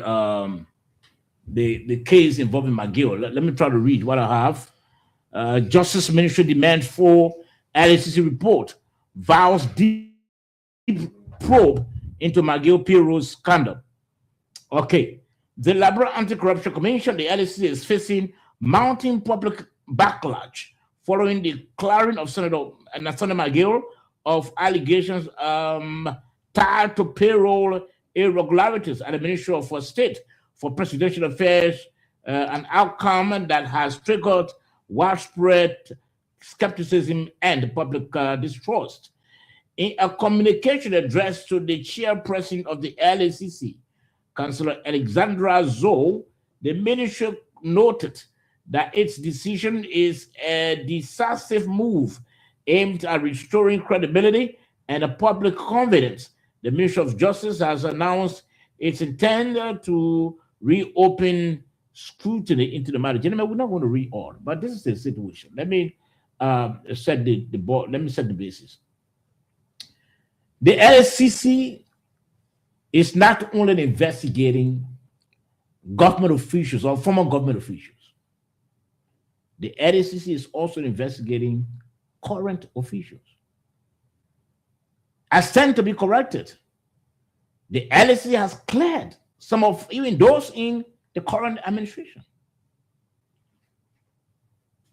case involving McGill. Let me try to read what I have. Justice Ministry demands full LACC report, vows deep probe into McGill payroll scandal. Okay. The Liberal Anti-Corruption Commission, the LACC, is facing mounting public backlash following the clearing of Senator McGill of allegations tied to payroll irregularities at the Ministry of State for Presidential Affairs, an outcome that has triggered widespread skepticism and public distrust. In a communication addressed to the chairperson of the LACC, Councillor Alexandra Zoe, the ministry noted that its decision is a decisive move aimed at restoring credibility and public confidence. The Ministry of Justice has announced its intent to reopen scrutiny into the matter. Gentlemen, we're not going to read all, but this is the situation. Let me set the board. Let me set the basis. The LACC is not only investigating government officials or former government officials. The LACC is also investigating current officials. As tend to be corrected, the LACC has cleared some of even those in the current administration.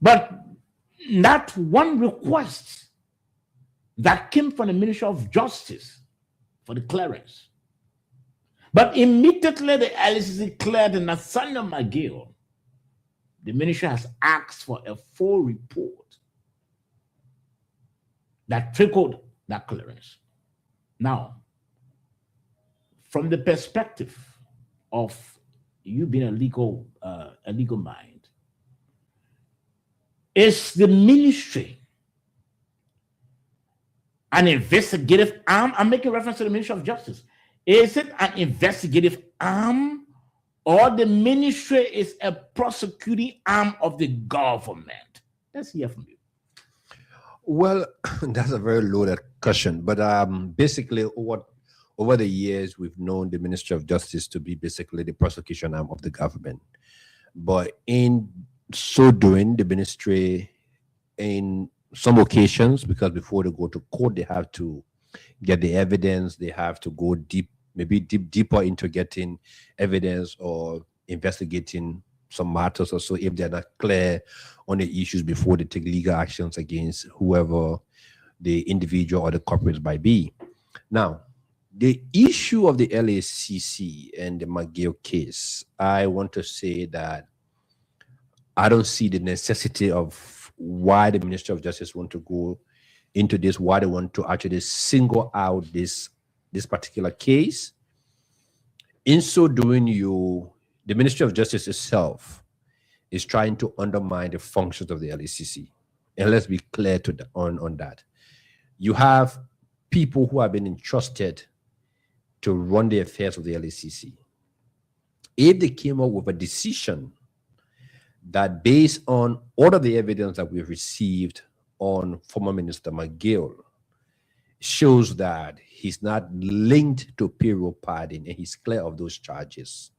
But not one request that came from the Ministry of Justice for the clearance. But immediately the LACC cleared Nathaniel McGill, the ministry has asked for a full report that triggered that clearance. Now, from the perspective of you being a legal mind, is the ministry an investigative arm? I'm making reference to the Ministry of Justice. Is it an investigative arm, or the ministry is a prosecuting arm of the government? Let's hear from you. Well, that's a very loaded question, but basically, over the years, we've known the Ministry of Justice to be basically the prosecution arm of the government. But in so doing, the ministry, in some occasions, because before they go to court, they have to get the evidence, they have to go deep, maybe deeper into getting evidence or investigating some matters or so if they're not clear on the issues before they take legal actions against whoever the individual or the corporates might be. Now, the issue of the LACC and the McGill case, I want to say that I don't see the necessity of why the Ministry of Justice want to go into this, why they want to actually single out this particular case. In so doing, the Ministry of Justice itself is trying to undermine the functions of the LACC. And let's be clear on that. You have people who have been entrusted to run the affairs of the LACC. If they came up with a decision that, based on all of the evidence that we've received on former Minister McGill, shows that he's not linked to payroll padding and he's clear of those charges,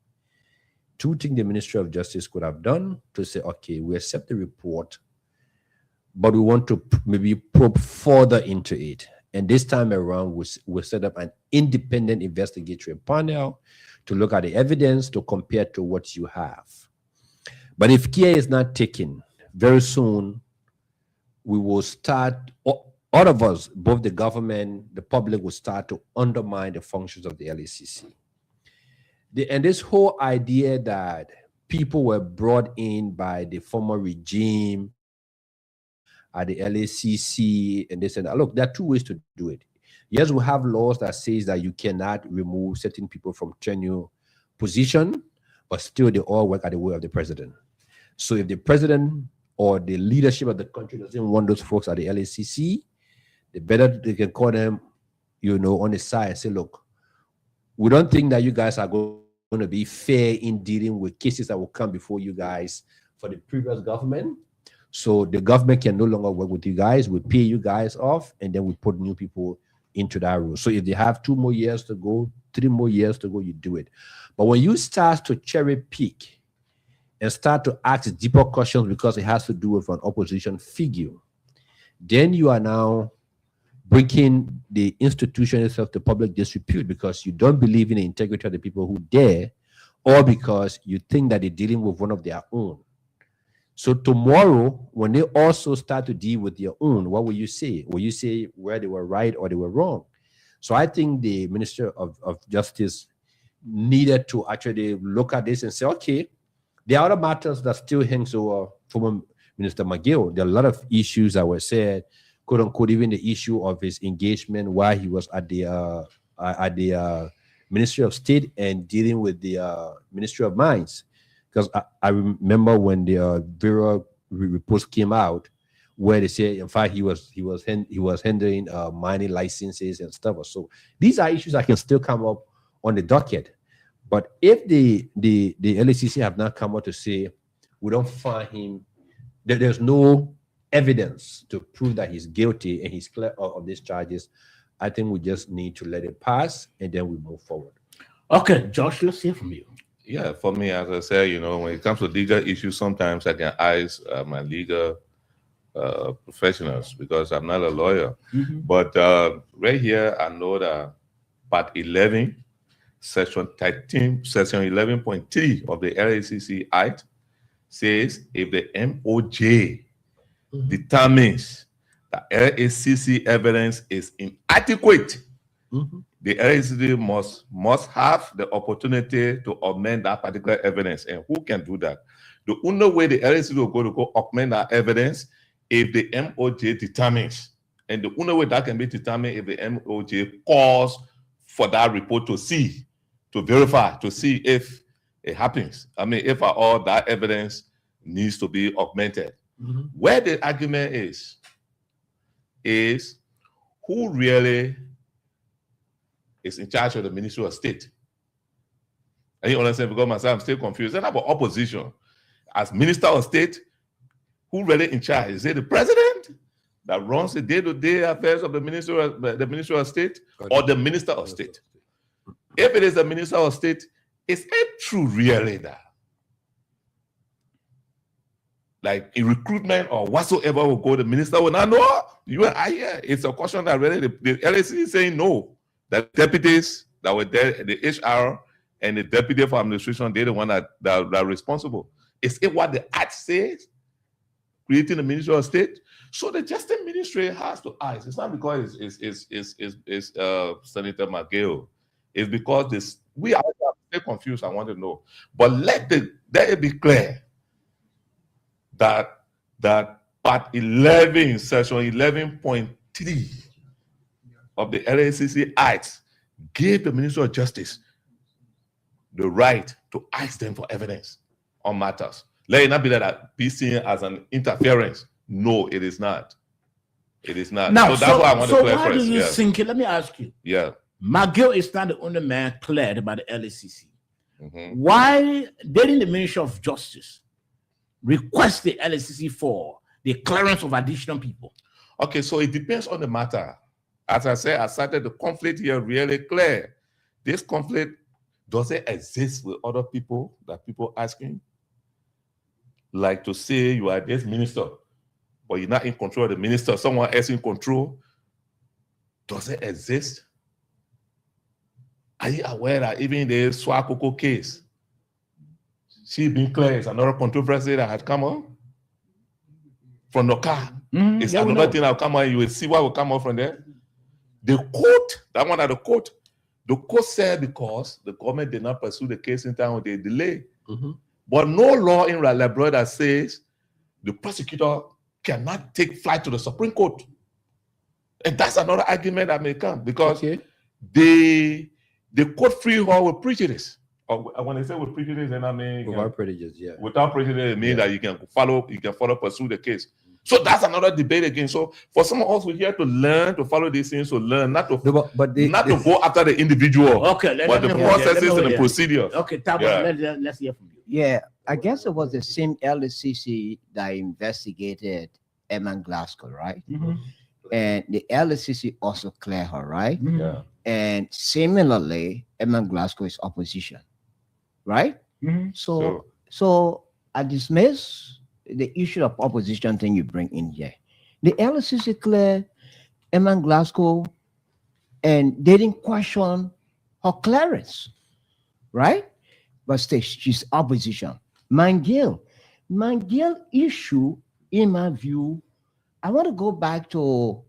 two things the Ministry of Justice could have done to say, okay, we accept the report, but we want to maybe probe further into it. And this time around, we'll set up an independent investigatory panel to look at the evidence to compare to what you have. But if care is not taken, very soon we will start, all of us, both the government, the public, will start to undermine the functions of the LACC. And this whole idea that people were brought in by the former regime at the LACC and this and that. Look, there are two ways to do it. Yes, we have laws that says that you cannot remove certain people from tenure position, but still they all work at the will of the president. So if the president or the leadership of the country doesn't want those folks at the LACC, the better they can call them, on the side and say, look, we don't think that you guys are going to be fair in dealing with cases that will come before you guys for the previous government. So the government can no longer work with you guys. We pay you guys off, and then we put new people into that role. So if they have 2 more years to go, 3 more years to go, you do it. But when you start to cherry pick and start to ask deeper questions because it has to do with an opposition figure, then you are now bringing the institution itself to public disrepute because you don't believe in the integrity of the people who dare, or because you think that they're dealing with one of their own. So tomorrow, when they also start to deal with their own, what will you say? Will you say where they were right or they were wrong? So I think the Minister of Justice needed to actually look at this and say, okay, there are other matters that still hangs over former Minister McGill. There are a lot of issues that were said, quote unquote, even the issue of his engagement while he was at the Ministry of State and dealing with the Ministry of Mines. Because I remember when the Vera reports came out, where they say, in fact, he was handling mining licenses and stuff. So these are issues that can still come up on the docket. But if the LACC have not come out to say, we don't find him, that there's no evidence to prove that he's guilty and he's clear of these charges, I think we just need to let it pass and then we move forward. Okay, Josh, let's hear from you. Yeah, for me, as I said, when it comes to legal issues, sometimes I can ask my legal professionals because I'm not a lawyer. Mm-hmm. But right here, I know that Part 11, Section 13, Section 11.3 of the LACC Act says if the MOJ determines that LACC evidence is inadequate, the LACC must have the opportunity to augment that particular evidence. And who can do that? The only way the LACC will go augment that evidence if the MOJ determines. And the only way that can be determined if the MOJ calls for that report to see, to verify, to see if it happens. I mean, if at all that evidence needs to be augmented. Where the argument is who really is in charge of the Ministry of State. And you understand, because myself, I'm still confused. It's not about opposition. As Minister of State, who really in charge? Is it the president that runs the day-to-day affairs of the Ministry of State, or the Minister of State? If it is the Minister of State, is it true really that like in recruitment or whatsoever will go, the minister will not know. You and I here. It's a question that really the LAC is saying no. The deputies that were there, the HR and the deputy for administration, they're the one that are responsible. Is it what the act says? Creating the Ministry of State? So the Justice Ministry has to ask. It's not because it's Senator McGill. It's because this we are still confused. I want to know. But let it be clear that part 11, section 11.3 of the LACC Act gave the Minister of Justice the right to ask them for evidence on matters. Let it not be seen as an interference. No, it is not. It is not. Now, so that's what I want to clear why first. do you Yes. think it? Let me ask you. Yeah. McGill is not the only man cleared by the LACC. Mhm. Why didn't the Ministry of Justice request the LACC for the clearance of additional people? Okay, so it depends on the matter. As I said, I started the conflict here really clear. This conflict, does it exist with other people that people asking? Like to say you are this minister, but you're not in control of the minister, someone else in control. Does it exist? Are you aware that even in the Swakoko case, she been clear, it's another controversy that had come up from the car. It's Yeah, we another know. thing that will come out. You will see what will come out from there. The court, that one at the court said because the government did not pursue the case in time with a delay. But no law in Labrador that says the prosecutor cannot take flight to the Supreme Court. And that's another argument that may come because the court free her with prejudice. Or when I say with prejudice, then I mean Without prejudice, yeah. without prejudice, it means that you can follow, pursue the case. So that's another debate again. So for some of us, we're here to learn, to follow these things, to learn, not to not to go after the individual, Okay, but the processes and the procedures. Okay, Tabo, Yeah. let's hear from you. Yeah, I guess it was the same LCC that investigated Emma Glasgow, right? And the LCC also cleared her, right? Yeah. And similarly, Emma Glasgow is opposition, right? So I dismiss the issue of opposition thing you bring in here. The LCC cleared Emma Glasgow and they didn't question her clearance, right? But still, she's opposition. McGill issue, in my view, I want to go back to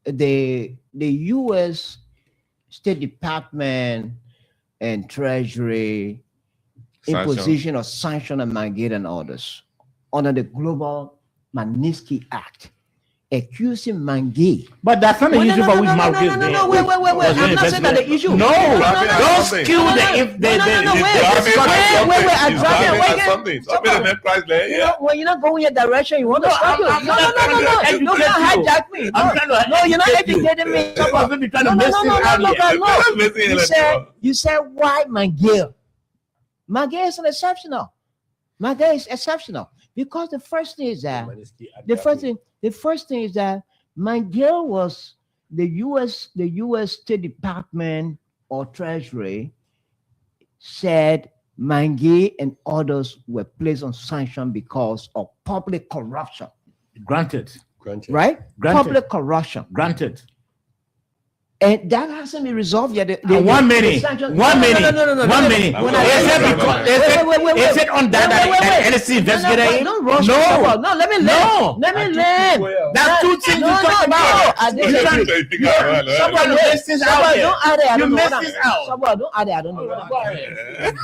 the U.S. State Department and Treasury imposition of sanction on McGill and others under the Global Magnitsky Act, accusing McGill. But that's not the issue for which McGill. No, wait. I'm not saying that the issue. No, don't something. skew the When you're not going your direction, you want to stop you. I'm No, not trying to you can't educate you. hijack me. I'm trying to No, you're not educate you. educating me. Someone's going to be trying to mess this out here. You said why McGill? McGill is exceptional. McGill is exceptional because the first thing is that McGill was the U.S. State Department or Treasury said McGill and others were placed on sanction because of public corruption. Granted. Right? Granted. Public corruption. Granted. And that hasn't been resolved yet. 1 minute. 1 minute. No. 1 minute. Is it on that LSC investigator? No, let me learn. That's two things to talk about. Someone missed this out here. You missed this out. Don't add it. I don't know. Go ahead.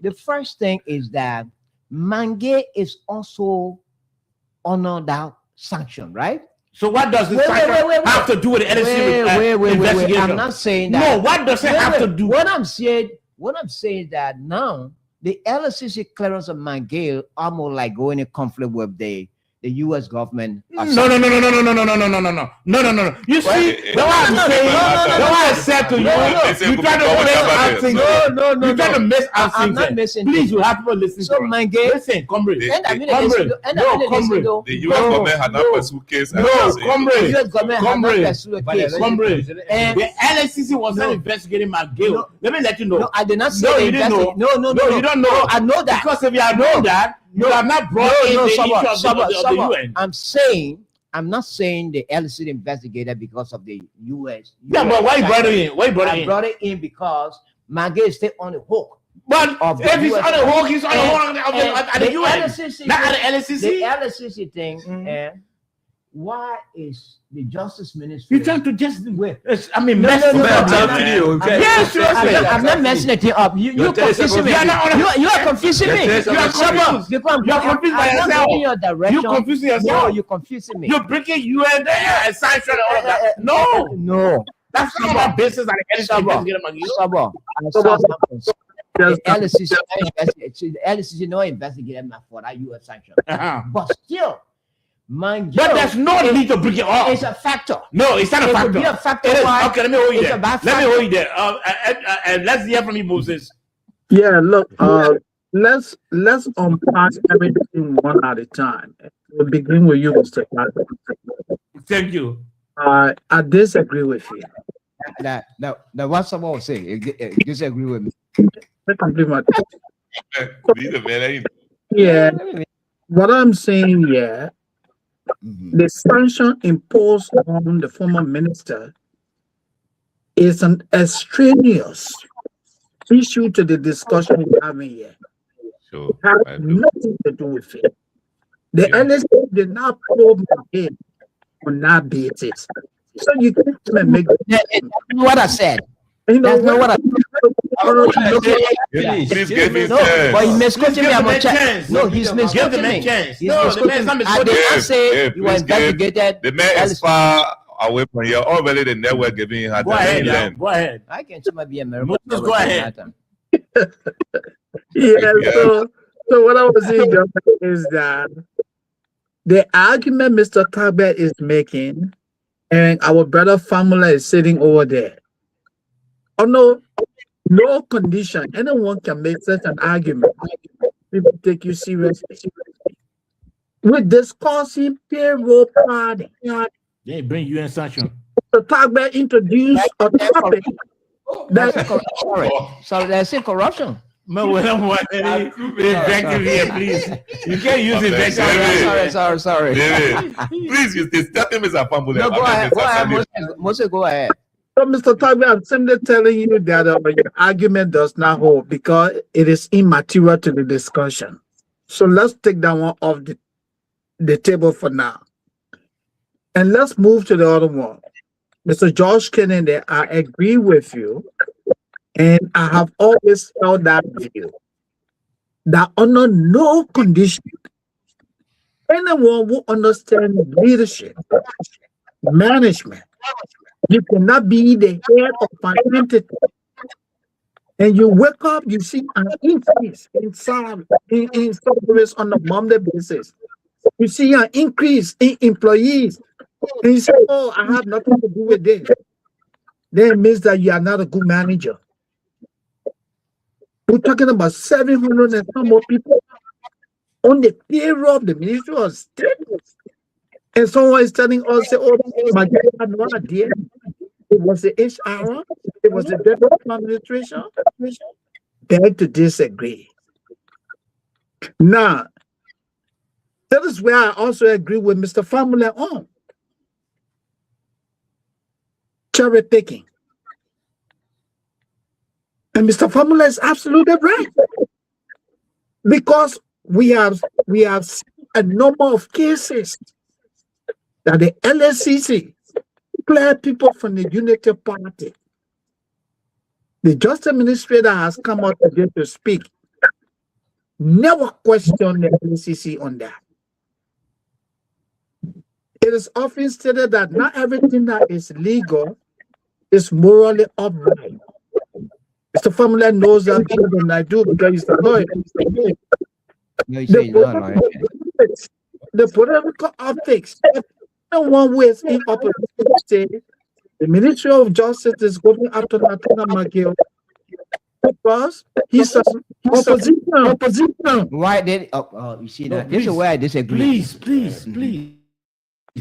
The first thing is that McGill is also under that sanction, right? So what does this sanction have to do with the LSC investigation? I'm not saying that. No, what does it have to do? What I'm saying that now the LSCC clearance of McGill are more like going in conflict with the the U.S. government. No. You see, that's why I'm saying. That's why I said to you, you try to miss our thing. You try to miss our thing. I'm not missing. Please, you have people listening. So, my game. Listen, comrade. The US government had not pursued case. No, comrade. The U.S. government had not pursued a case. Comrade. The LSCC was not investigating McGill. Let me let you know. No, I did not say. No, you didn't know. No, you don't know. No, I know that. Because if you had known that, you have not brought in the issue of the UN. I'm not saying the LSC investigated because of the US. Yeah, but why you brought it in? I brought it in because McGill is still on the hook. But if he's on the hook, he's on the hook at the UN. LSCC, not at the LSCC. The LSCC thing, why is the Justice Ministry? You trying to just wait? I mean, No, mess no, no, up. no, Yes, I'm not messing it up. You're confusing me. You are confusing me. You are confused. You're confused by yourself. You're confusing yourself. No, you're confusing me. You're breaking UN sanction and all of that. No. That's not my business. The LSCC no investigated for that US sanction. But still, but there's no need to bring it up. It's a factor. No, it's not a factor. It a factor. Okay, let me hold you there. Let me hold you there. Let's hear from you, Moses. Yeah, look, let's unpack everything one at a time. We'll begin with you, Mr. Carter. Thank you. I disagree with you. That what someone was saying. Disagree with me. Yeah. What I'm saying, yeah, the sanction imposed on the former minister is an extraneous issue to the discussion we're having here. Sure. It has nothing to do with it. The LSC did not probe him on that basis. So you can't make what I said. You know, that's not what I Please give me but he's misquoting me about chance. No, he's misquoting me. No, the man's not I did not say you were investigated. The man is far away from here. Already the network giving him. Go ahead. I can see be American. Just go ahead. So what I was saying is that the argument Mr. Tagbe is making, and our brother Famula is sitting over there. No condition anyone can make such an argument. People take you seriously. We're discussing payroll planning. They bring you in sanction. Mr. Tagbe introduced a topic. Sorry, there's corruption. No, we don't want any invective here, please. You can't use invective. Sorry. David, please, you starting Mr. Famula. No, go ahead. Moses, go ahead. So, Mr. Tagbe, I'm simply telling you that your argument does not hold because it is immaterial to the discussion. So let's take that one off the table for now. And let's move to the other one. Mr. George Kennedy, I agree with you. And I have always held that view that under no condition, anyone who understands leadership, management, you cannot be the head of an entity. And you wake up, you see an increase in salary, in salaries on a monthly basis. You see an increase in employees. And you say, oh, I have nothing to do with this. Then it means that you are not a good manager. We're talking about 700 and some more people on the payroll of the Ministry of State. And someone is telling us, oh, my God, I had no idea. It was the HR, it was the Development Administration. Beg to disagree. Now, that is where I also agree with Mr. Famula on cherry picking. And Mr. Famula is absolutely right. Because we have seen a number of cases that the LSCC clear people from the Unity Party. The Justice Administrator has come out today to speak. Never question the LSCC on that. It is often stated that not everything that is legal is morally upright. Mr. Famula knows that better than I do because he's a lawyer. the political optics. No one who is in opposition say the Ministry of Justice is going after Nathaniel McGill because he's an opposition. Why did you see No, that? This is please, where I disagree. Please.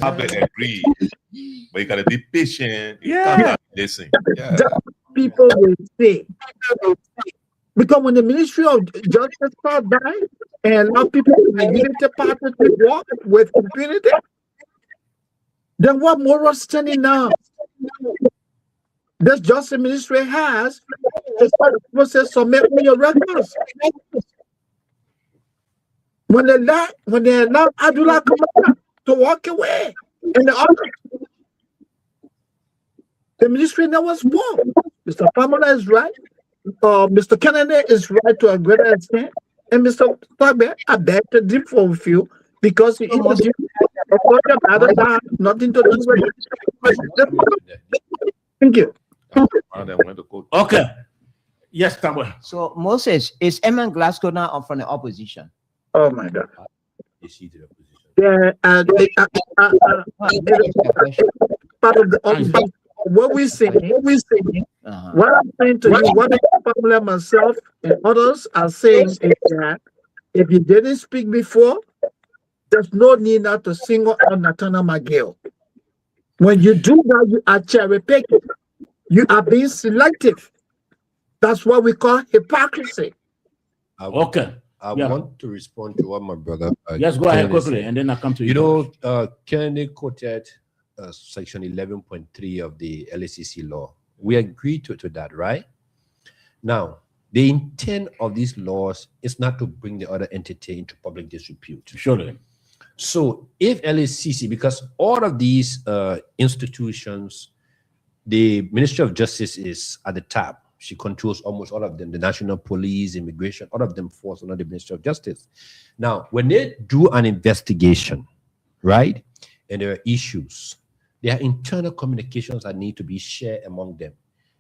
Have to agree, but you gotta be patient. You Yeah. can't listen. Yeah. That's what people will say. Because when the Ministry of Justice start dying and allow people in the unity party to walk with impunity, then what moral standing now this Justice Ministry has is for the process submit me your records. When they allow Abdullah Kamara to walk away and the ministry never spoke. Mr. Pamela is right. Mr. Kennedy is right to a greater extent. And Mr. Tagbe, I beg to differ with you because he introduced nothing to do with it. Thank you. Okay. Yes, Tagbe. So Moses, is Eman Glasgow now from the opposition? Oh my God. Is he to the opposition? Yeah, part of the opposition. What we saying, what I'm saying to you, what Pamela, myself, and others are saying is that if you didn't speak before, there's no need now to single out Nathaniel McGill. When you do that, you are cherry picking. You are being selective. That's what we call hypocrisy. Okay. I Yeah. want to respond to what my brother. Yes, go ahead Kennedy quickly, said. and then I'll come to you. You know, Kennedy quoted section 11.3 of the LACC law. We agree to that, right? Now, the intent of these laws is not to bring the other entity into public disrepute. Surely. So if LACC, because all of these institutions, the Ministry of Justice is at the top. She controls almost all of them, the National Police, Immigration, all of them falls under the Ministry of Justice. Now, when they do an investigation, right, and there are issues, there are internal communications that need to be shared among them.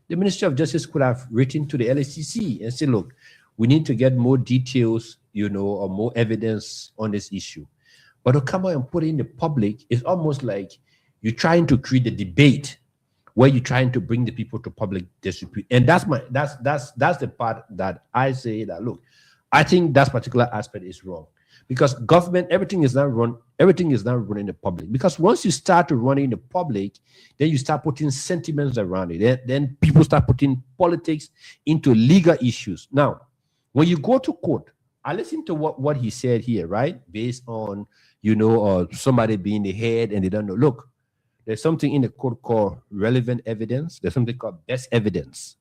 The Ministry of Justice could have written to the LACC and said, look, we need to get more details, you know, or more evidence on this issue. But to come out and put it in the public is almost like you're trying to create a debate where you're trying to bring the people to public disrepute. And that's the part that I say that, look, I think that particular aspect is wrong. Because government, everything is not run in the public. Because once you start to run in the public, then you start putting sentiments around it. Then people start putting politics into legal issues. Now, when you go to court, I listen to what he said here, right? Based on, you know, somebody being the head and they don't know. Look, there's something in the court called relevant evidence. There's something called best evidence.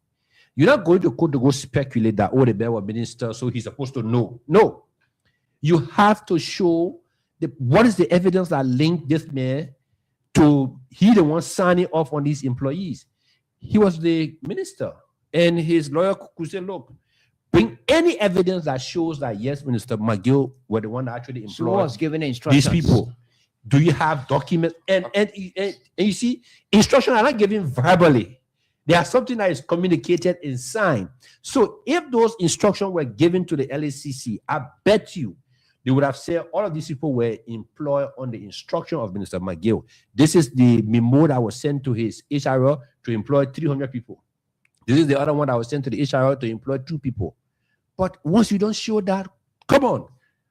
You're not going to court to go speculate that, oh, the bear was minister, so he's supposed to know. No. You have to show what is the evidence that linked this man to he the one signing off on these employees. He was the minister, and his lawyer could say, look, bring any evidence that shows that, yes, Minister McGill were the one that actually employed So was given instructions. these people. Do you have documents? And you see, instructions are not given verbally. They are something that is communicated in sign. So if those instructions were given to the LACC, I bet you they would have said all of these people were employed on the instruction of Minister McGill. This is the memo that was sent to his HRO to employ 300 people. This is the other one that was sent to the HRO to employ 2 people. But once you don't show that, come on,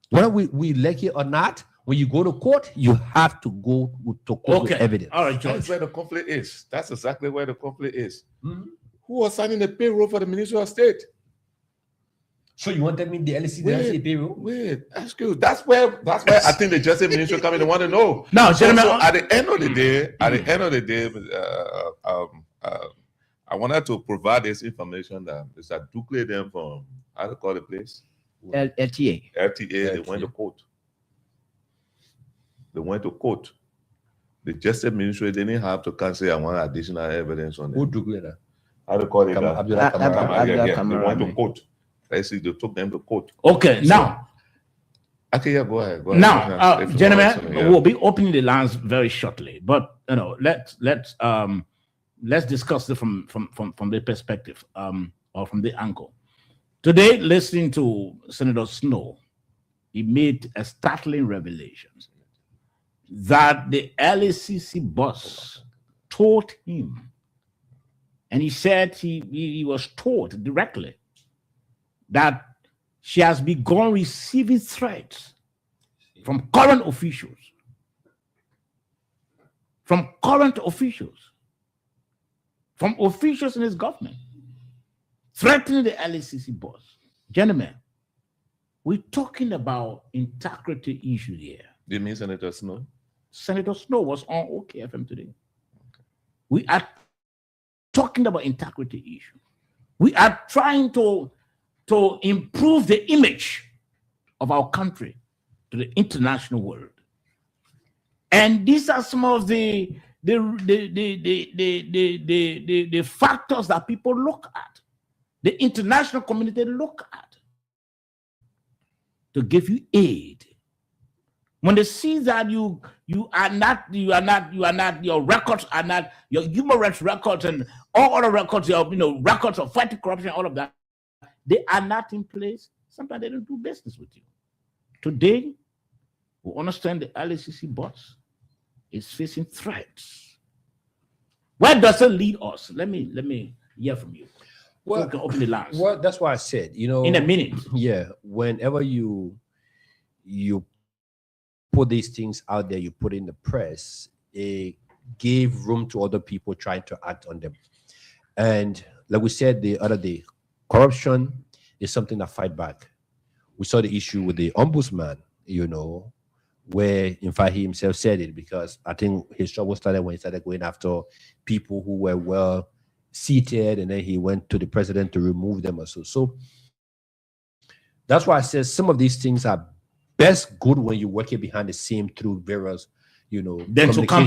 whether we like it or not, when you go to court, you have to go to court with evidence. All right, George. That's where the conflict is. That's exactly where the conflict is. Mhm. Who was signing the payroll for the Ministry of State? So you want to mean the LACC doesn't say payroll? Wait, ask you. That's where I think the Justice Ministry coming. They want to know. Now, gentlemen, So at the end of the day, I wanted to provide this information that Mr. Dukley them from how to call the place LTA. LTA. They went to court. They went to court. The Justice Ministry didn't have to come say I want additional evidence on Who it. do that? How to call it? Abdullah Kamara. They Kamara. went to court. Basically, they took them to court. Okay, So- now, Okay, yeah, go ahead. now, If you gentlemen, want to, yeah. we'll be opening the lines very shortly. But you know, let's discuss it from the perspective or from the angle. Today, listening to Senator Snow, he made a startling revelation. that the LACC boss told him, and he said he was told directly that she has begun receiving threats from current officials, from officials in his government, threatening the LACC boss. Gentlemen, we're talking about integrity issues here. Do you mean Senator Snow? Senator Snow was on OKFM today. We are talking about integrity issues. We are trying to improve the image of our country to the international world. And these are some of the factors that people look at, the international community look at to give you aid. When they see that your records are not, your human rights records and all other records, records of fighting corruption, all of that, they are not in place. Sometimes they don't do business with you. Today, we understand the LACC boss is facing threats. Where does it lead us? Let me hear from you. Well, so we can open the lines. Well, that's why I said, in a minute. Yeah, whenever you put these things out there, you put in the press, it gave room to other people trying to act on them. And like we said the other day, corruption is something that fight back. We saw the issue with the ombudsman, where in fact he himself said it, because I think his trouble started when he started going after people who were well seated, and then he went to the president to remove them or so. So that's why I said some of these things are best good when you're working behind the scene through various, then to come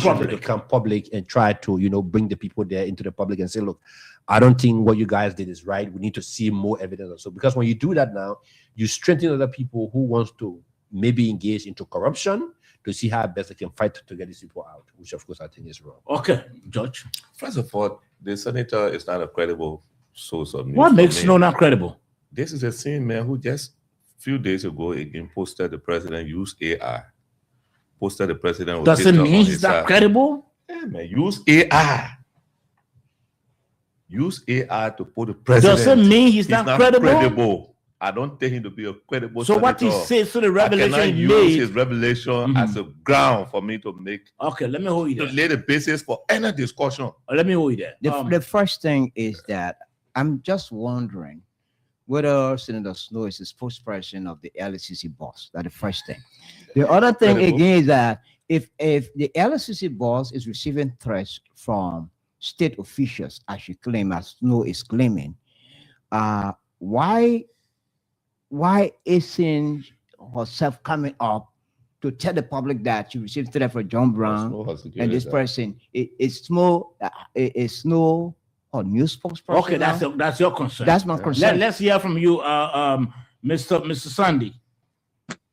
public and try to, bring the people there into the public and say, look, I don't think what you guys did is right. We need to see more evidence or so. Because when you do that now, you strengthen other people who wants to maybe engage into corruption to see how best they can fight to get these people out, which of course I think is wrong. Okay, George. First of all, the senator is not a credible source of news. What makes Snow not credible? This is a same man who just few days ago again posted the president use AI. Posted the president. Does it mean he's not credible? Yeah, man, use AI. Use AI to put the president. Does it mean he's not credible? I don't take him to be a credible. So senator. What he says to the revelation I cannot he use made, his revelation as a ground for me to make. Okay, let me hold you To there. lay the basis for any discussion. Let me hold you there. The first thing is that I'm just wondering whether Senator Snow is the spokesperson of the LACC boss. That's the first thing. The other thing again is that if the LACC boss is receiving threats from state officials, as you claim, as Snow is claiming, why isn't herself coming up to tell the public that she received threat from John Brown and this person? Is Snow or news spokesperson? Okay, that's your concern. That's my concern. Let's hear from you, Mr. Sandy.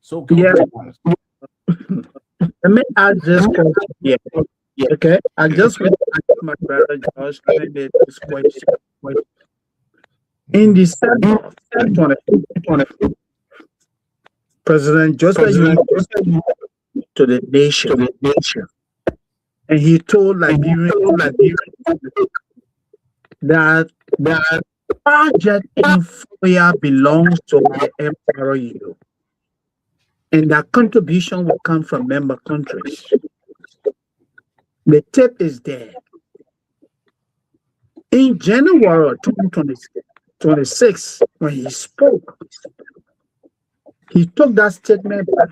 So Yeah. Let me add this question here. Okay, I just want to ask my brother Josh this question. In December of 2020, President Joseph Yun to the nation, and he told Liberian that project in Foya belongs to the MRU, and that contribution will come from member countries. The tape is there. In January of 2026, when he spoke, he took that statement back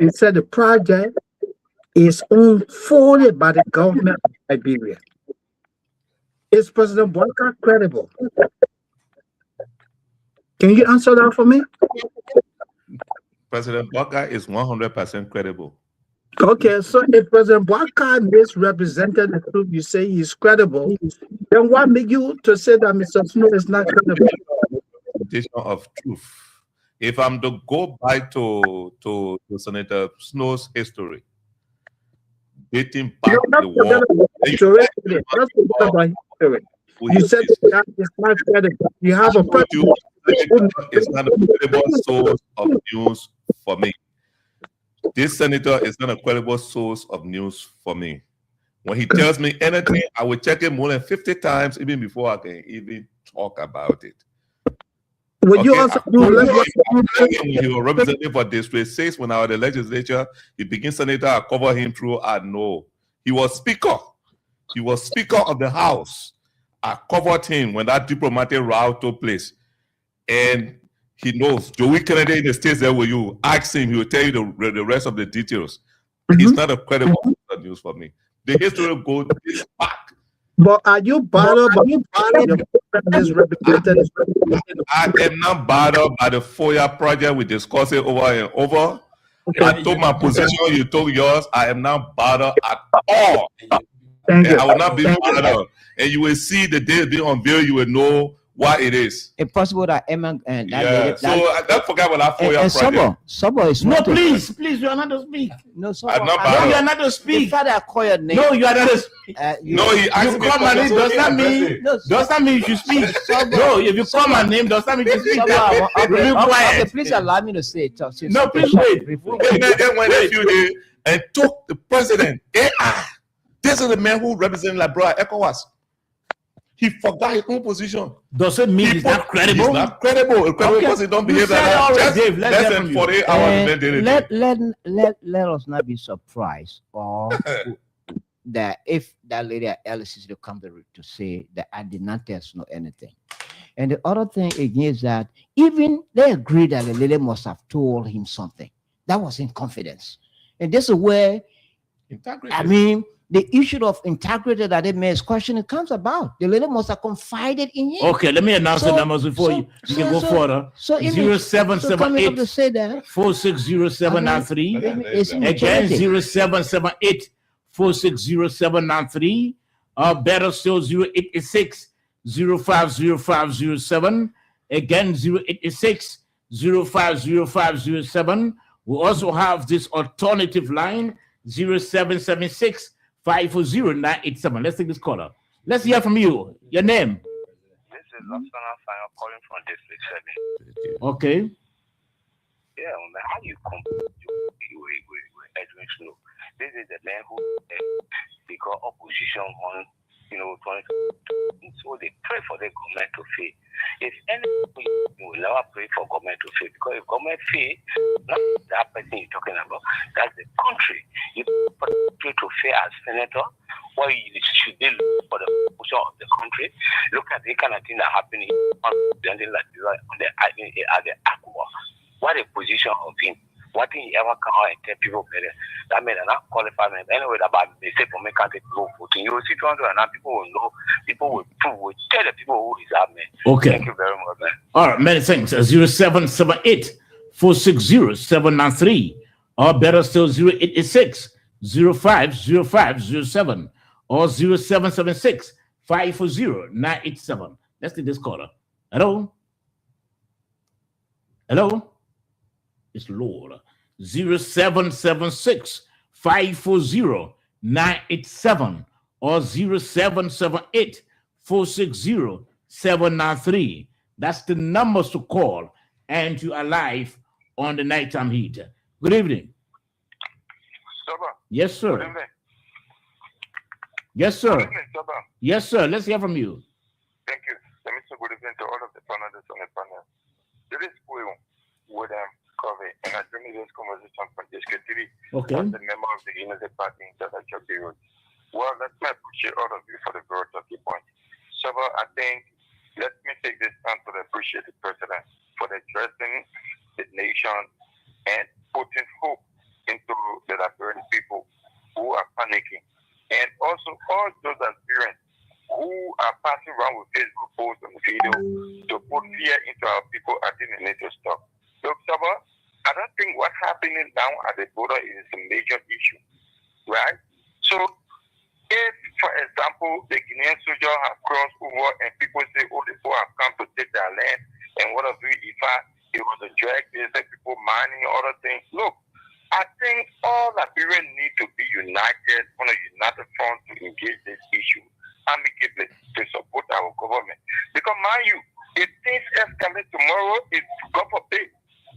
and said the project is owned fully by the government of Liberia. Is President Boakai credible? Can you answer that for me? President Boakai is 100% credible. Okay, so if President Boakai misrepresented the truth, you say he's credible, then what make you to say that Mr. Snow is not credible? Interpretation of truth. If I'm to go back to Senator Snow's history, dating back to the war, you said that it's not credible. You have a it's not a credible source of news for me. This senator is not a credible source of news for me. When he tells me anything, I will check it more than 50 times even before I can even talk about it. Would you Okay, also I- do when level? he was representing for District 6 when I was in the legislature, he became senator. I covered him through. I know he was speaker. He was speaker of the House. I covered him when that diplomatic row took place, and he knows. Joey Kennedy in the States there with you. Ask him; he will tell you the rest of the details. He's not a credible news for me. The history goes this back. But are you bothered by your this represented? I am not bothered by the FOIA project we discussed it over and over. I took my position, you took yours. I am not bothered at all. Thank And you. I will not be bothered. And you will see the day being unveiled, you will know what it is. It's possible that Emma and that Yeah. lady, So I don't forget about that FOIA project. Sobo is No, one thing. please, you are not to speak. No, Sobo. I'm not No, bothered. you are not to The speak. fact that I call your name. No, you are not to speak. No, he asked You me call my name does not mean No, does not mean you should speak. No, if you call my name does not mean you should speak. Sobo, okay, Remain okay, quiet. please allow me to say it. No, please wait. And then went a few days and took the president. This is the man who represented Labrador ECOWAS. He forgot his own position. Does it mean he's not credible? He's not credible. A credible Okay. person don't You behave like said that. already, Just Dave. Let's less hear than from you. 48 hours and then did it. Let us not be surprised or that if that lady at LCC will come to say that I did not test no anything. And the other thing again is that even they agree that the lady must have told him something. That was in confidence. And this is where Integrity. I mean the issue of integrity that they may question it comes about. The lady must have confided in him. Okay, let me announce the So- numbers before you can go further. So it means- 0778 to say that 460793. it's Again, integrity. 0778 460793. Better still 0886 050507. Again, 0886 050507. We also have this alternative line 0776 540-987. Let's take this caller. Let's hear from you. Your name. This is Laksana Fire calling from District 7. Okay. Yeah, man, how you compare with Edwin Snow? This is the man who because opposition on, trying to, so they pray for the government to fail. If anything, you will never pray for government to fail, because if government fail, not that person you're talking about, that's the country. You pray to fail as senator, what you should do for the position of the country. Look at the kind of thing that happened in the Aqua. What a position of him. What thing he ever come out and tell people better. That means not qualified. Anyway, about they say for me can't take people voting. You will see 200 and now people will know, people will prove, will tell the people who is that man. Okay. Thank you very much, man. All right, many thanks. 0778 460-793. Or better still, 0886 050507. Or 0776 540-987. Let's take this caller. Hello? Hello? It's Lord. 0776 540-987. Or 0778 460-793. That's the numbers to call, and you are live on the nighttime heat. Good evening. Soba, Yes, good sir. evening. Yes, Good sir. evening, Soba. Yes, sir. Let's hear from you. Thank you. Let me say good evening to all of the panelists on the panel. This is Will with Covey, and I joined this conversation from District 3. Okay. As a member of the United Party in South Africa. Well, let me appreciate all of you for the very talking point. So I think let me take this time to appreciate the president for addressing the nation and putting hope into the Liberian people who are panicking. And also all those Liberians who are passing around with Facebook posts and videos to put fear into our people. I think they need to stop. Look, Saba, I don't think what's happening now at the border is a major issue, right? So if, for example, the Guinean soldier have crossed over and people say, oh, the people have come to take their land, and what if it was a drag business, people mining, other things. Look, I think all Liberians need to be united on a united front to engage this issue amicably to support our government. Because, mind you, if things escalate tomorrow, if God forbid,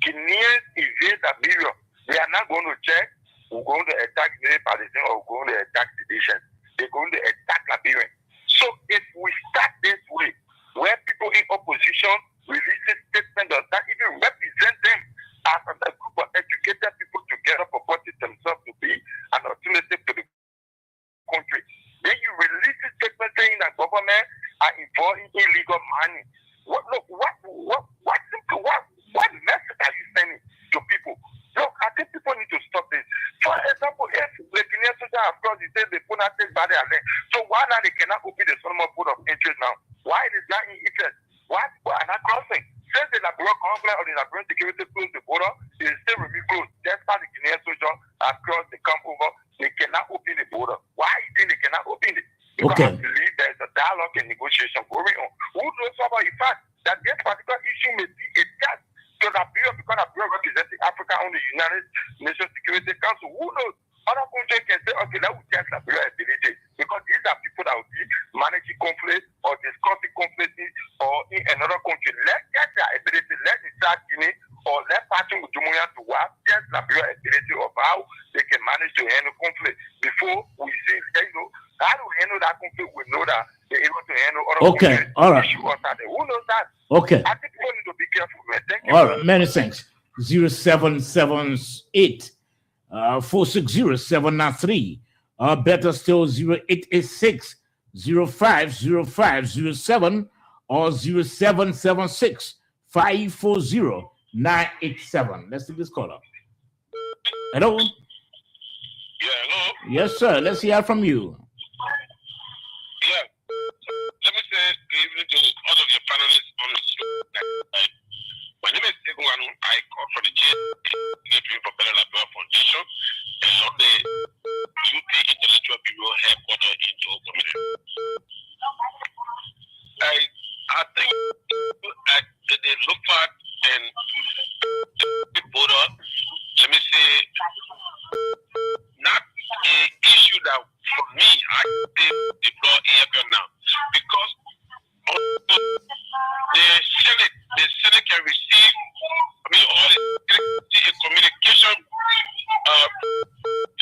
Guineans invade Liberia, They are not going to check. We're going to attack the Palestinians or we're going to attack sedition. They're going to attack Liberians. So if we start this way, where people in opposition release statements that even represent them as a group of educated people together purporting themselves to be an alternative to the country, then you release a statement saying that government are involved in illegal money. What message are you sending to people? Look, I think people need to stop this. For example, if the Guinean soldier, of course, they say they put out this barrier, so why now they cannot open the Solomon Port of Interest now? Why it is not in interest? Why people are not crossing? Since the Liberal Congress or the Liberian security closed the border, it is still remain closed. That's why the Guinean soldier have crossed, they come over, they cannot open the border. Why you think they cannot open it? Because I believe there is a dialogue and negotiation going on. Who knows about the fact that this particular issue may be a test to Liberia because Liberia representing Africa on the United Nations Security Council? Who knows? Other countries can say, okay, that will test Liberia ability because these are people that will be managing conflict or discussing conflict or in another country. Let's get their ability. Let's start Guinea or let's partner with Jumuria to work test Liberia ability of how they can manage to handle conflict before we say, how to handle that conflict, we know that they're able to handle other conflict. All right. Who knows that? Okay. I think people need to be careful, man. Thank you. All right. Many thanks. 0778 460-793. Better still 0886 050507 or 0776 540 987. Let's take this caller. Hello? Yeah, hello? Yes, sir. Let's hear from you. Yeah. Let me say good evening to all of your panelists on the show. My name is Diego Anu. I come from the GA for Better Liberia Foundation and on the UK Intellectual Bureau headquarters in Joe Community. I think they look at and the border, let me say, not an issue that for me, I deploy AFL now because the Senate can receive, all the communication,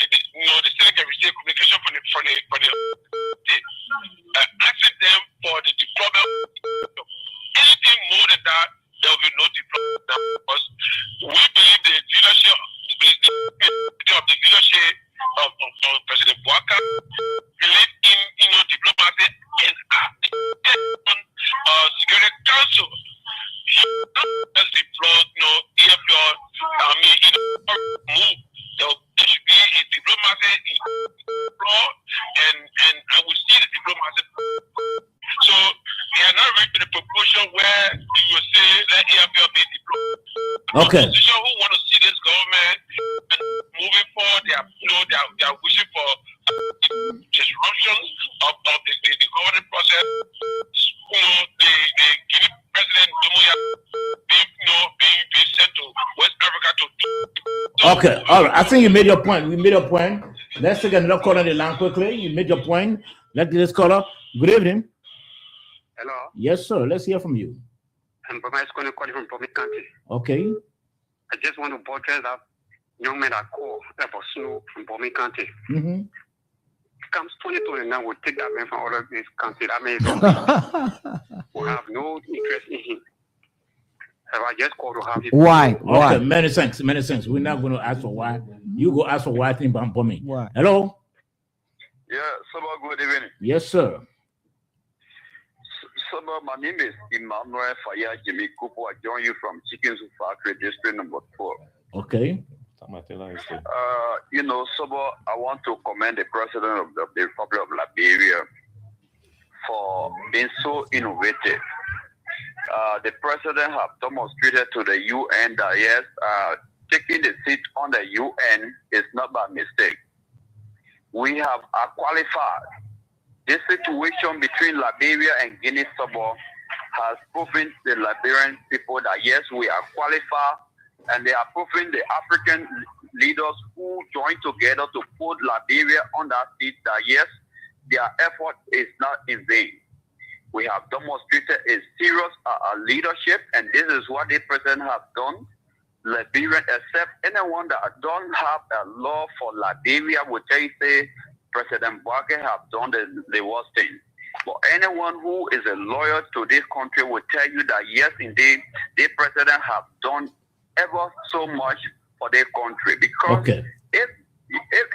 the Senate can receive communication from the state, asking them for the deployment. Anything more than that, there will be no deployment because we believe the leadership of President Bouaka believe in diplomacy and Security Council. As deployed, EFL, move. There should be a diplomacy deployed, and I will see the diplomacy. So they are not ready to the proportion where you will say let EFL be deployed. Okay. Opposition who want to see this government moving forward, they are wishing for disruptions of the governing process. The Guinea President Jumuria being sent to West Africa to. Okay, all right. I think you made your point. We made your point. Let's take another call on the line quickly. You made your point. Let's get this caller. Good evening. Hello. Yes, sir. Let's hear from you. I'm Bama Iskone calling from Pomi County. Okay. I just want to buttress that young man that called about Snow from Pomi County. Mm-hmm. Comes 2029, we'll take that man from all of this country. That means we have no interest in him. So I just called to have him. Why? Okay, Why? many thanks. Many thanks. We're not going to ask for why. You go ask for why thing for me. Why? Hello? Yeah, Saba, good evening. Yes, sir. Saba, my name is Emmanuel Faya Jimmy Kupo. I join you from Chicken Soup Factory, District number 4. Okay. Saba, I want to commend the President of the Republic of Liberia for being so innovative. The President have demonstrated to the UN that yes, taking the seat on the UN is not by mistake. We have qualified. This situation between Liberia and Guinea-Bissau has proven the Liberian people that yes, we are qualified, and they are proving the African leaders who joined together to put Liberia on that seat that yes, their effort is not in vain. We have demonstrated a serious leadership, and this is what the president has done. Liberian, except anyone that don't have a law for Liberia will tell you say President Boake have done the worst thing. But anyone who is a lawyer to this country will tell you that yes, indeed, the president have done ever so much for their country. Because if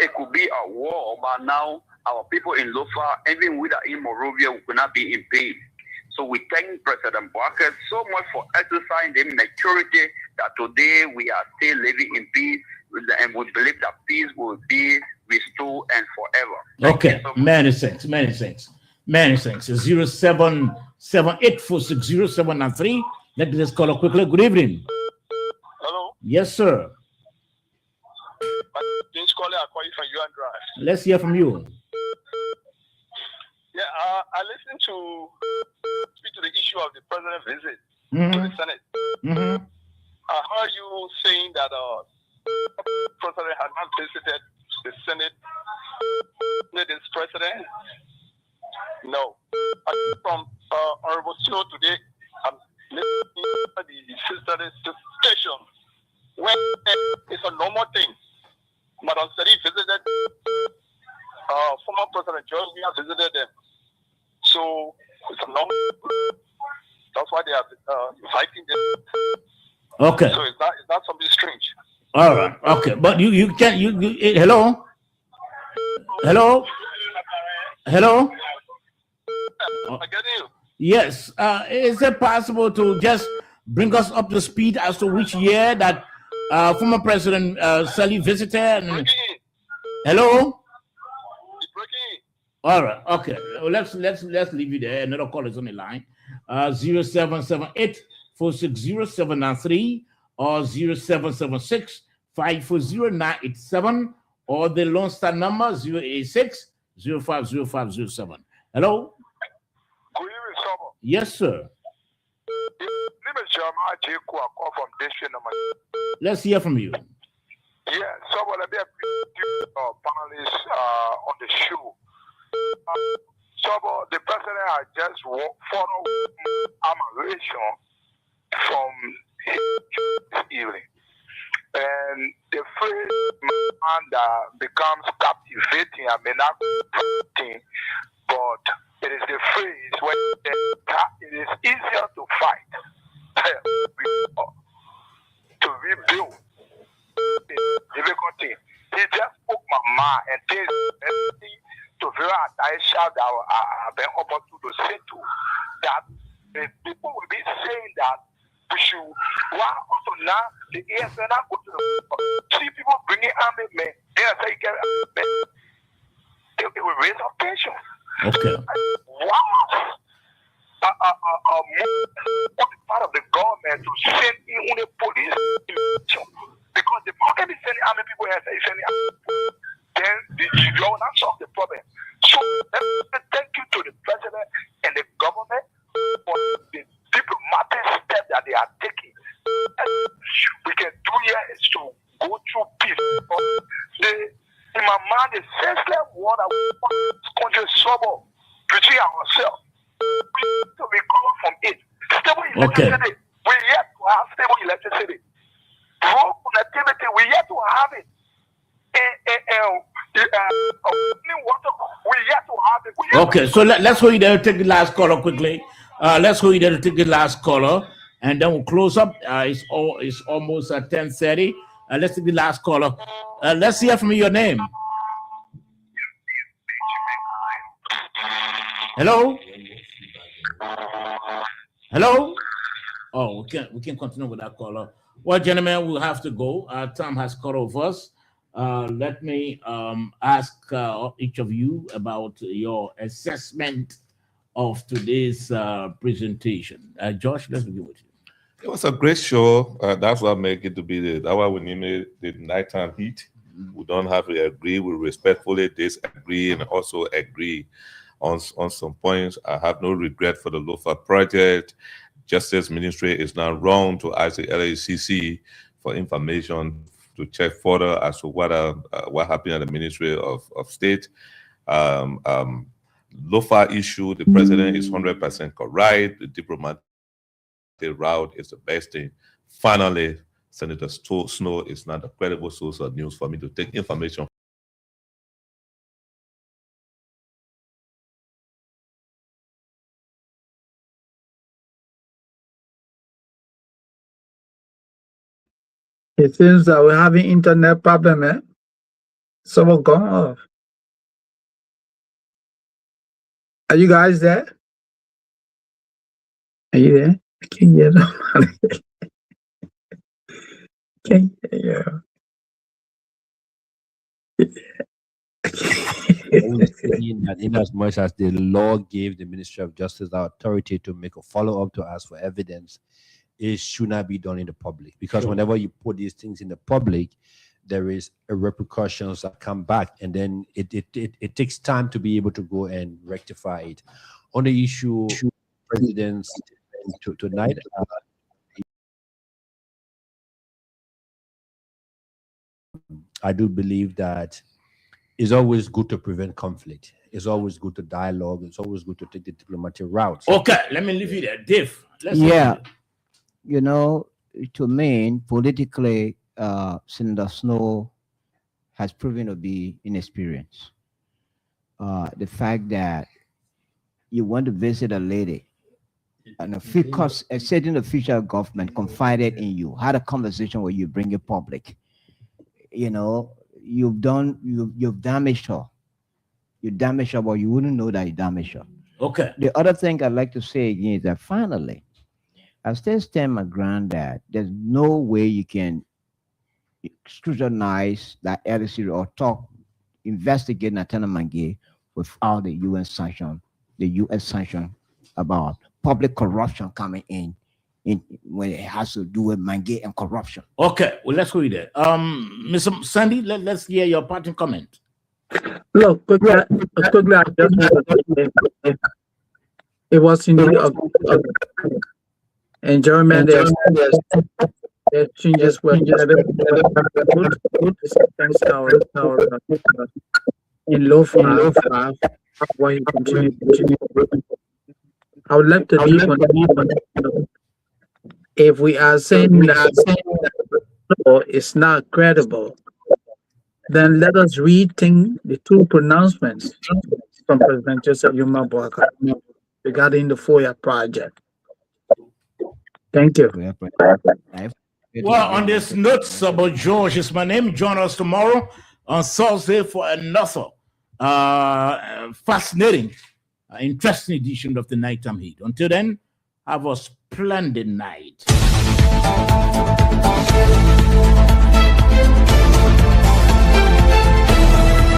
it could be a war, but now our people in Lofa, even with in Monrovia, we could not be in peace. So we thank President Boake so much for exercising the maturity that today we are still living in peace, and we believe that peace will be restored and forever. Okay, many thanks. 0778460793. Let me just call a quickly. Good evening. Hello. Yes, sir. This caller, I call you from UN Drive. Let's hear from you. Yeah, I listened to speak to the issue of the president's visit to the Senate. I heard you saying that the president had not visited the Senate with his president. No. From Honorable Sino today, I'm listening to the sister station when it's a normal thing. Madam Seri visited former President George Weah visited them. So it's a normal. That's why they are inviting them. Okay. So it's not something strange. All right. Okay. But you can hello? I get you. Yes. Is it possible to just bring us up to speed as to which year that former President Sali visited? And, hello? All right. Okay. Well, let's leave you there. Another call is on the line. 0778-460-793 or 0776-540-987 or the Lone Star number 086-050507. Hello? Good evening, Summer. Yes, sir. Let's hear from you. Yeah, so let me panelists on the show. So the president has just followed amalgamation from this evening. And the phrase man that becomes captivating, I mean not captivating, but it is the phrase when it is easier to fight to rebuild the difficult thing. He just spoke my mind and says to very I shout that I've been able to say to that the people will be saying that we should why also now the ASN go to see people bringing army men, they say it will raise our tension. Okay. Wow. Part of the government to send in the police because the market is sending army people and sending then you will not solve the problem. So thank you to the president and the government for the diplomatic step that they are taking. We can do here is to go through peace. In my mind, the senseless war that we want this country trouble between ourselves. We need to recover from it. Stable electricity. We yet to have stable electricity. Road connectivity. We yet to have it. Water. We yet to have it. Okay, so let's go there to take the last caller quickly. Let's go there to take the last caller, and then we'll close up. It's almost at 10:30. Let's take the last caller. Let's hear from your name. Hello. Hello. Oh, we can continue with that caller. Well, gentlemen, we'll have to go. Time has cut off us. Let me ask each of you about your assessment of today's presentation. Josh, let's begin with you. It was a great show. That's what make it to be that why we need the nighttime heat. We don't have to agree. We respectfully disagree and also agree on some points. I have no regret for the Lofa project. Justice Ministry is now wrong to ask the LACC for information to check further as to what happened at the Ministry of State. Lofa issue, the president is 100% correct. The diplomatic route is the best thing. Finally, Senator Snow is not a credible source of news for me to take information. It seems that we're having internet problem, eh? Someone gone off. Are you guys there? Are you there? I can't hear them. Can't hear In as much as the law gave the Ministry of Justice the authority to make a follow-up to ask for evidence, it should not be done in the public, because whenever you put these things in the public, there is a repercussions that come back, and then it takes time to be able to go and rectify it. On the issue of presidents tonight, I do believe that it's always good to prevent conflict. It's always good to dialogue. It's always good to take the diplomatic route. Okay, let me leave you there. Dave, let's Yeah, you know, to me, politically, Senator Snow has proven to be inexperienced. The fact that you want to visit a lady and a certain official government confided in you, had a conversation where you bring it public. You know, you've damaged her. You damaged her, but you wouldn't know that you damaged her. Okay. The other thing I'd like to say again is that finally, I still stand my ground that there's no way you can scrutinize that LC or investigate Natana Mange without the UN sanction, the US sanction about public corruption coming in when it has to do with Mange and corruption. Okay, well, let's go with that. Mr. Sandy, let's hear your parting comment. Look, quickly, I just want to say, it was indeed enjoyment. There's changes were in low five, why you continue. I would like to leave on if we are saying that it's not credible, then let us rethink the two pronouncements from President Joseph Yuma Boakai regarding the FOIA project. Thank you. Well, on this note, Sabo George is my name. Join us tomorrow on Thursday for another fascinating, interesting edition of the Nighttime Heat. Until then, have a splendid night.